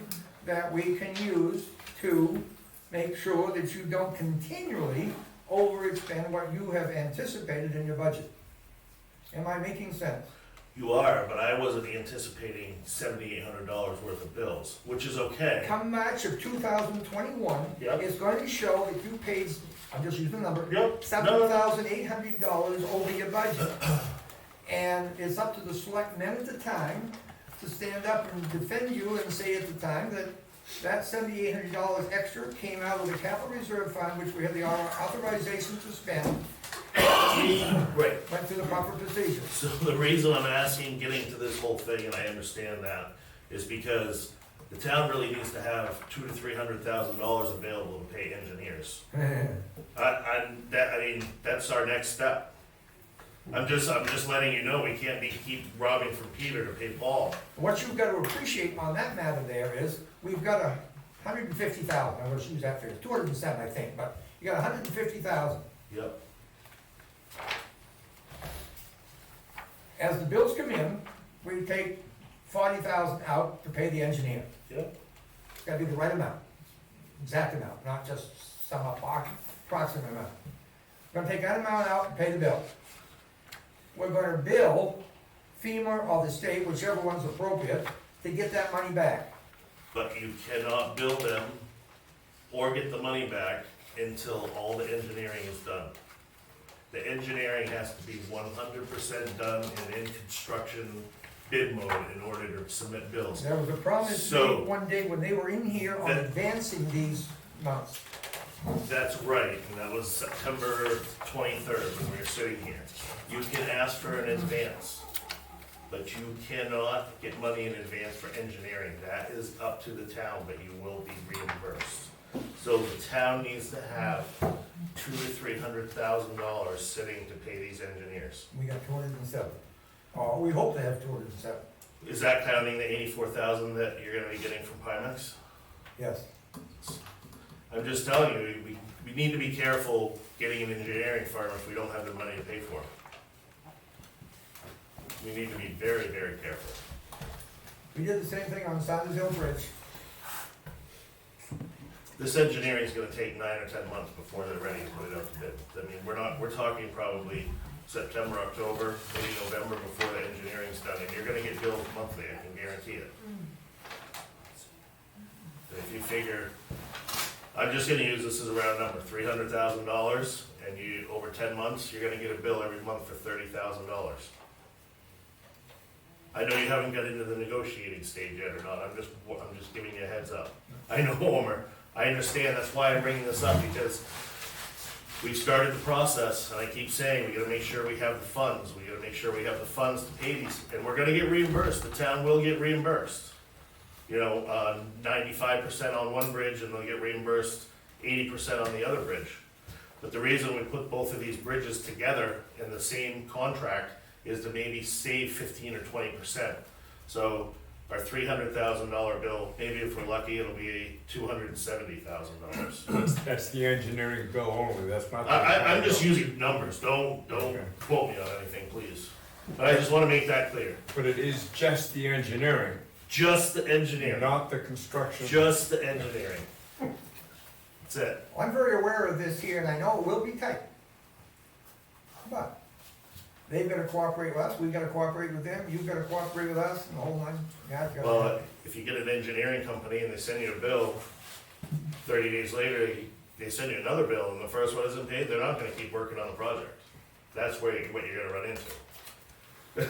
that we can use to make sure that you don't continually overexpend what you have anticipated in your budget. Am I making sense? you are, but I wasn't anticipating $7,800 worth of bills, which is okay. Come March of 2021, Yep. it's going to show that you paid, I'm just using the number, Yep. $7,800 over your budget. And it's up to the selectmen at the time to stand up and defend you and say at the time that that $7,800 extra came out of the capital reserve fund, which we have the authorization to spend, Right. went through the proper procedure. So the reason I'm asking, getting to this whole thing, and I understand that, is because the town really needs to have $200,000 to $300,000 available to pay engineers. I mean, that's our next step. I'm just letting you know, we can't keep robbing from Peter to pay Paul. What you've got to appreciate on that matter there is, we've got $150,000, I'm gonna use that figure, 207 I think, but you got $150,000. Yep. As the bills come in, we take 40,000 out to pay the engineer. Yep. It's gotta be the right amount, exact amount, not just some approximate amount. We're gonna take that amount out and pay the bill. We're gonna bill FEMA or the state, whichever one's appropriate, to get that money back. But you cannot bill them or get the money back until all the engineering is done. The engineering has to be 100% done and in construction bid mode in order to submit bills. There was a promise So- made one day when they were in here on That- advancing these months. That's right, and that was September 23rd when we were sitting here. You can ask for an advance, but you cannot get money in advance for engineering. That is up to the town, but you will be reimbursed. So the town needs to have $200,000 to $300,000 sitting to pay these engineers. We got 207. Oh, we hope to have 207, Is that counting the 84,000 that you're gonna be getting from Primex? yes. I'm just telling you, we need to be careful getting an engineering firm if we don't have the money to pay for it. We need to be very, very careful. We did the same thing on Saunders Hill Bridge. This engineering is gonna take 9 or 10 months before they're ready to put it out to bid. I mean, we're talking probably September, October, maybe November before the engineering's done, and you're gonna get billed monthly, I can guarantee it. And if you figure, I'm just gonna use this as a round number, $300,000, and you, over 10 months, you're gonna get a bill every month for $30,000. I know you haven't got into the negotiating stage yet or not, I'm just giving you a heads up. I know, Homer, I understand, that's why I'm bringing this up, because we've started the process, and I keep saying, we gotta make sure we have the funds, we gotta make sure we have the funds to pay these, and we're gonna get reimbursed, the town will get reimbursed. 95% on one bridge, and they'll get reimbursed 80% on the other bridge. But the reason we put both of these bridges together in the same contract is to maybe save 15 or 20%. So our $300,000 bill, maybe if we're lucky, it'll be $270,000. That's the engineering bill only, that's not. I'm just using numbers, don't Okay. quote me on anything, please. But I just wanna make that clear. But it is just the engineering, Just the engineering, not the construction. just the engineering. That's it. I'm very aware of this here, and I know it will be tight. But they've gotta cooperate with us, we've gotta cooperate with them, you've gotta cooperate with us, and the whole nine. God's gotta- Well, if you get an engineering company and they send you a bill, 30 days later, they send you another bill, and the first one isn't paid, they're not gonna keep working on the project. That's what you're gonna run into.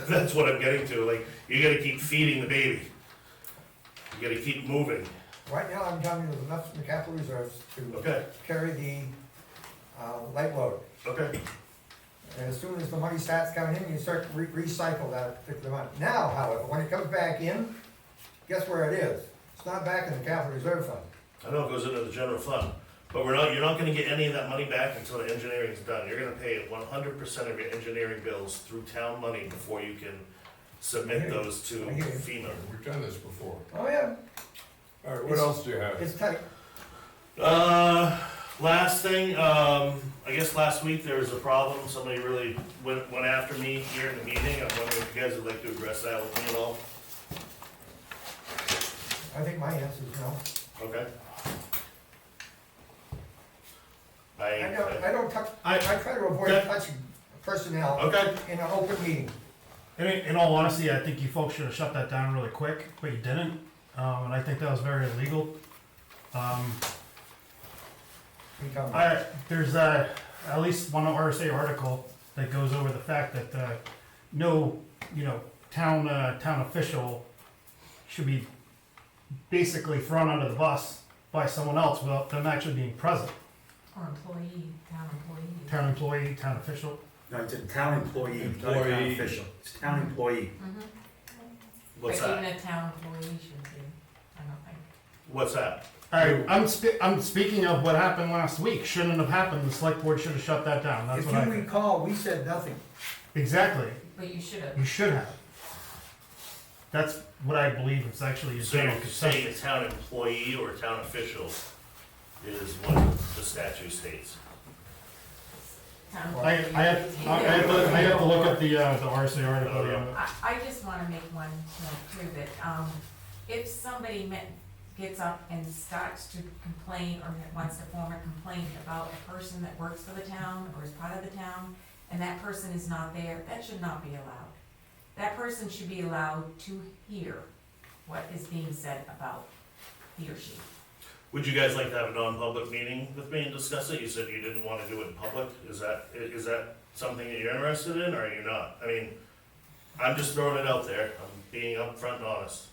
That's what I'm getting to, like, you gotta keep feeding the baby. You gotta keep moving. Right now, I'm telling you, there's enough in the capital reserves to Okay, carry the, light load. okay. And as soon as the money starts coming in, you start to recycle that particular money. Now, however, when it comes back in, guess where it is? It's not back in the capital reserve fund. I know it goes into the general fund, but you're not gonna get any of that money back until the engineering's done. You're gonna pay 100% of your engineering bills through town money before you can submit those to I hear you. FEMA. We've done this before. Oh, yeah, All right, what else do you have? it's tight. Last thing, I guess last week there was a problem, somebody really went after me here in the meeting, I'm wondering if you guys would like to address that with me at all? I think my answer is no. Okay. I don't touch, I try to avoid Okay. touching personnel Okay, in an open meeting. In all honesty, I think you folks should have shut that down really quick, but you didn't. And I think that was very illegal. You tell me. There's at least one RSA article that goes over the fact that no, town official should be basically thrown under the bus by someone else without them actually being present. Or employee, town employee. Town employee, town official. No, it's a town employee, not a town Employee. official. It's town employee. Mm-hmm. what's But that? even a town employee should be, I don't think. What's that? Alright, I'm speaking of what happened last week. Shouldn't have happened. The select board should have shut that down. That's If what I you think. recall, we said nothing. Exactly. But you should have. You should have. That's what I believe is actually a So general you're saying consensus. a town employee or a town official is what the statute states? I have to look at the RSA article. Yeah. I just wanna make one note too, that, if somebody gets up and starts to complain or wants to form a complaint about a person that works for the town or is part of the town, and that person is not there, that should not be allowed. That person should be allowed to hear what is being said about he or she. Would you guys like to have a non-public meeting with me and discuss it? You said you didn't want to do it in public. Is that something that you're interested in, or are you not? I mean, I'm just throwing it out there. I'm being upfront and honest.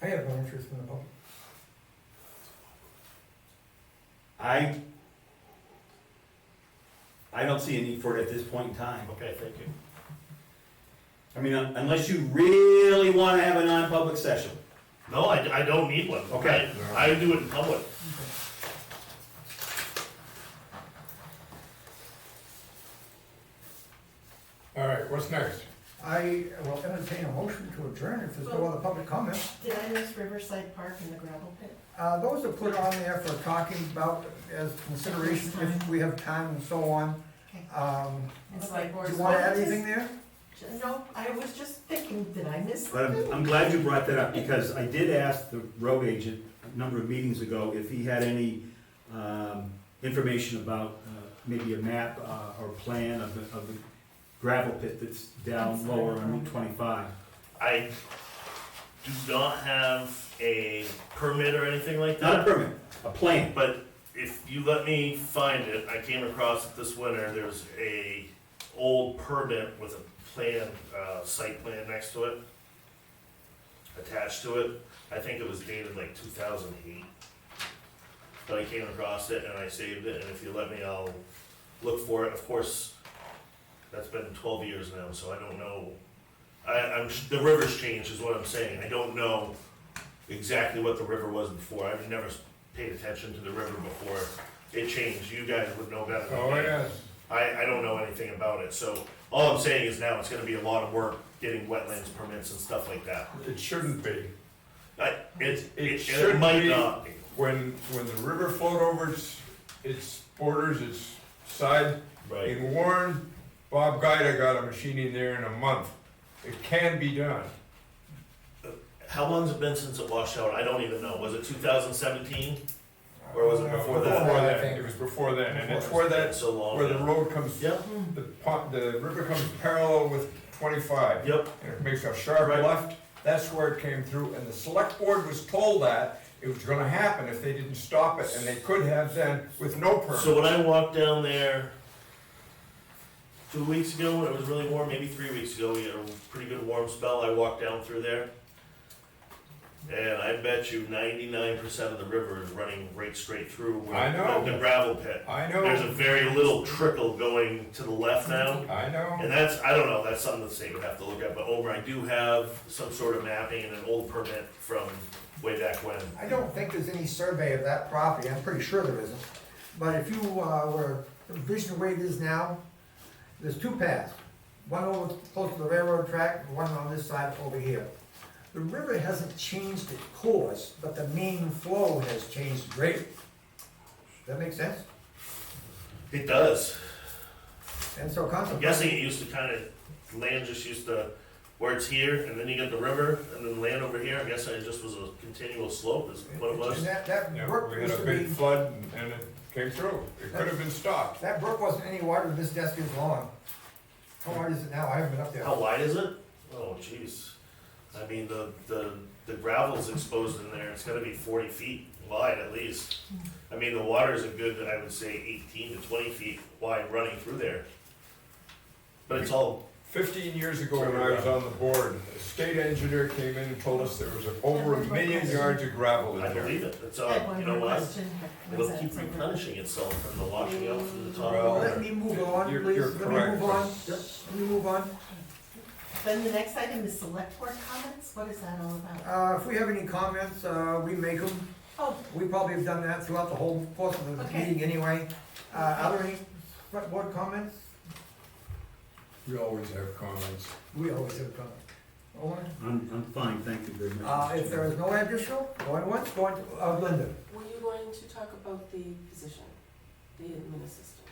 I have no interest in the public. I don't see a need for it at this point in time. Okay, thank you. I mean, unless you really wanna have a non-public session. No, I don't need one. Okay. I do it in public. All right, what's next? I will entertain a motion to adjourn if there's no other public comment. Did I miss Riverside Park and the gravel pit? Those are put on there for talking about as consideration if we have time and so on. It's like, Do you want to add anything there? No, I was just thinking, did I miss But I'm glad you brought that up, because I did ask the road agent a number of meetings ago if he had any information about maybe a map or plan of the gravel pit that's down lower on Route 25. I do not have a permit or anything like that. Not a permit, a plan. But if you let me find it, I came across it this winter. There's a old permit with a plan, site plan next to it, attached to it. I think it was dated like 2008. But I came across it and I saved it, and if you let me, I'll look for it. Of course, that's been 12 years now, so I don't know. The river's changed is what I'm saying. I don't know exactly what the river was before. I've never paid attention to the river before it changed. You guys would know better than me. Oh, yes. I don't know anything about it, so all I'm saying is now it's gonna be a lot of work getting wetlands permits and stuff like that. It shouldn't be. It should might be. not be. When the river flowed over its borders, its side, Right. in Warren, Bob Guida got a machine in there in a month. It can be done. How long's it been since it washed out? I don't even know. Was it 2017? Or was it before that? Before that, it was before then, and it's where that, So long. where the road comes, Yep, the river comes parallel with 25. yep. And it makes a sharp Right. left, that's where it came through, and the select board was told that it was gonna happen if they didn't stop it, and they could have then with no permit. So when I walked down there 2 weeks ago, when it was really warm, maybe 3 weeks ago, we had a pretty good warm spell, I walked down through there. And I bet you 99% of the river is running right straight through where I know. the gravel pit. I know. There's a very little trickle going to the left now. I know. And that's, I don't know, that's something the state would have to look at, but Omer, I do have some sort of mapping and an old permit from way back when. I don't think there's any survey of that property, I'm pretty sure there isn't. But if you were to envision the way it is now, there's two paths. One over close to the railroad track, and one on this side over here. The river hasn't changed its course, but the main flow has changed greatly. Does that make sense? It does. And so I'm consequently. guessing it used to kind of, land just used to, where it's here, and then you get the river, and then land over here, I'm guessing it just was a continual slope, is what it was. And that Yeah, brook we had used a to be, big flood and it came through. It could have been stopped. that brook wasn't any wider than this desk is long. How wide is it now? I haven't been up there. How wide is it? Oh, jeez. I mean, the gravel's exposed in there, it's gotta be 40 feet wide at least. I mean, the water is a good, I would say 18 to 20 feet wide running through there. But it's all, 15 years ago when I was on the board, a state engineer came in and told us there was over 1 million yards of gravel in I there. believe it, it's, I had one you know more what? question. Was It'll that keep something- replenishing itself from the washing out from the top. Well, Let me move on, You're- please. you're Let me correct. move on. Let me move on. Then the next item is select board comments. What is that all about? If we have any comments, we make them. Oh, We probably have done that throughout the whole course of the Okay. meeting anyway. Are there any select board comments? We always have comments. We always have comments. Owen? I'm fine, thank you very much. If there is no additional, going once, going to, Linda. Were you going to talk about the position, the admin assistant?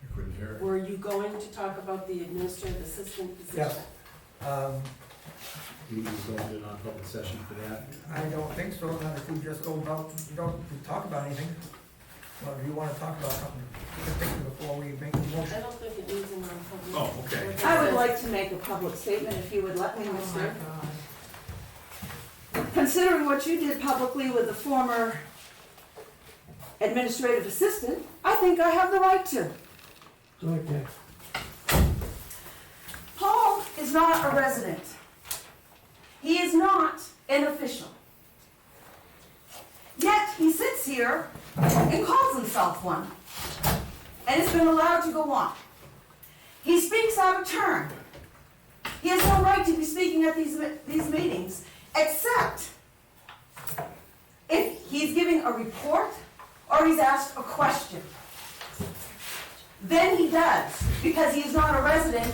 I couldn't hear it. Were you going to talk about the administrative assistant position? Yes. Um, You need to go into non-public session for that. I don't think so, not if we just go about, you don't talk about anything. Well, if you wanna talk about something, you can think of it before we make the I motion. don't think it needs a non-public. Oh, okay. Like I would said- like to make a public statement if you would let me, Oh, my mister. God. Considering what you did publicly with the former administrative assistant, I think I have the right to. Okay. Paul is not a resident. He is not an official. Yet he sits here and calls himself one, and has been allowed to go on. He speaks out of turn. He has no right to be speaking at these meetings, except if he's giving a report or he's asked a question. Then he does, because he is not a resident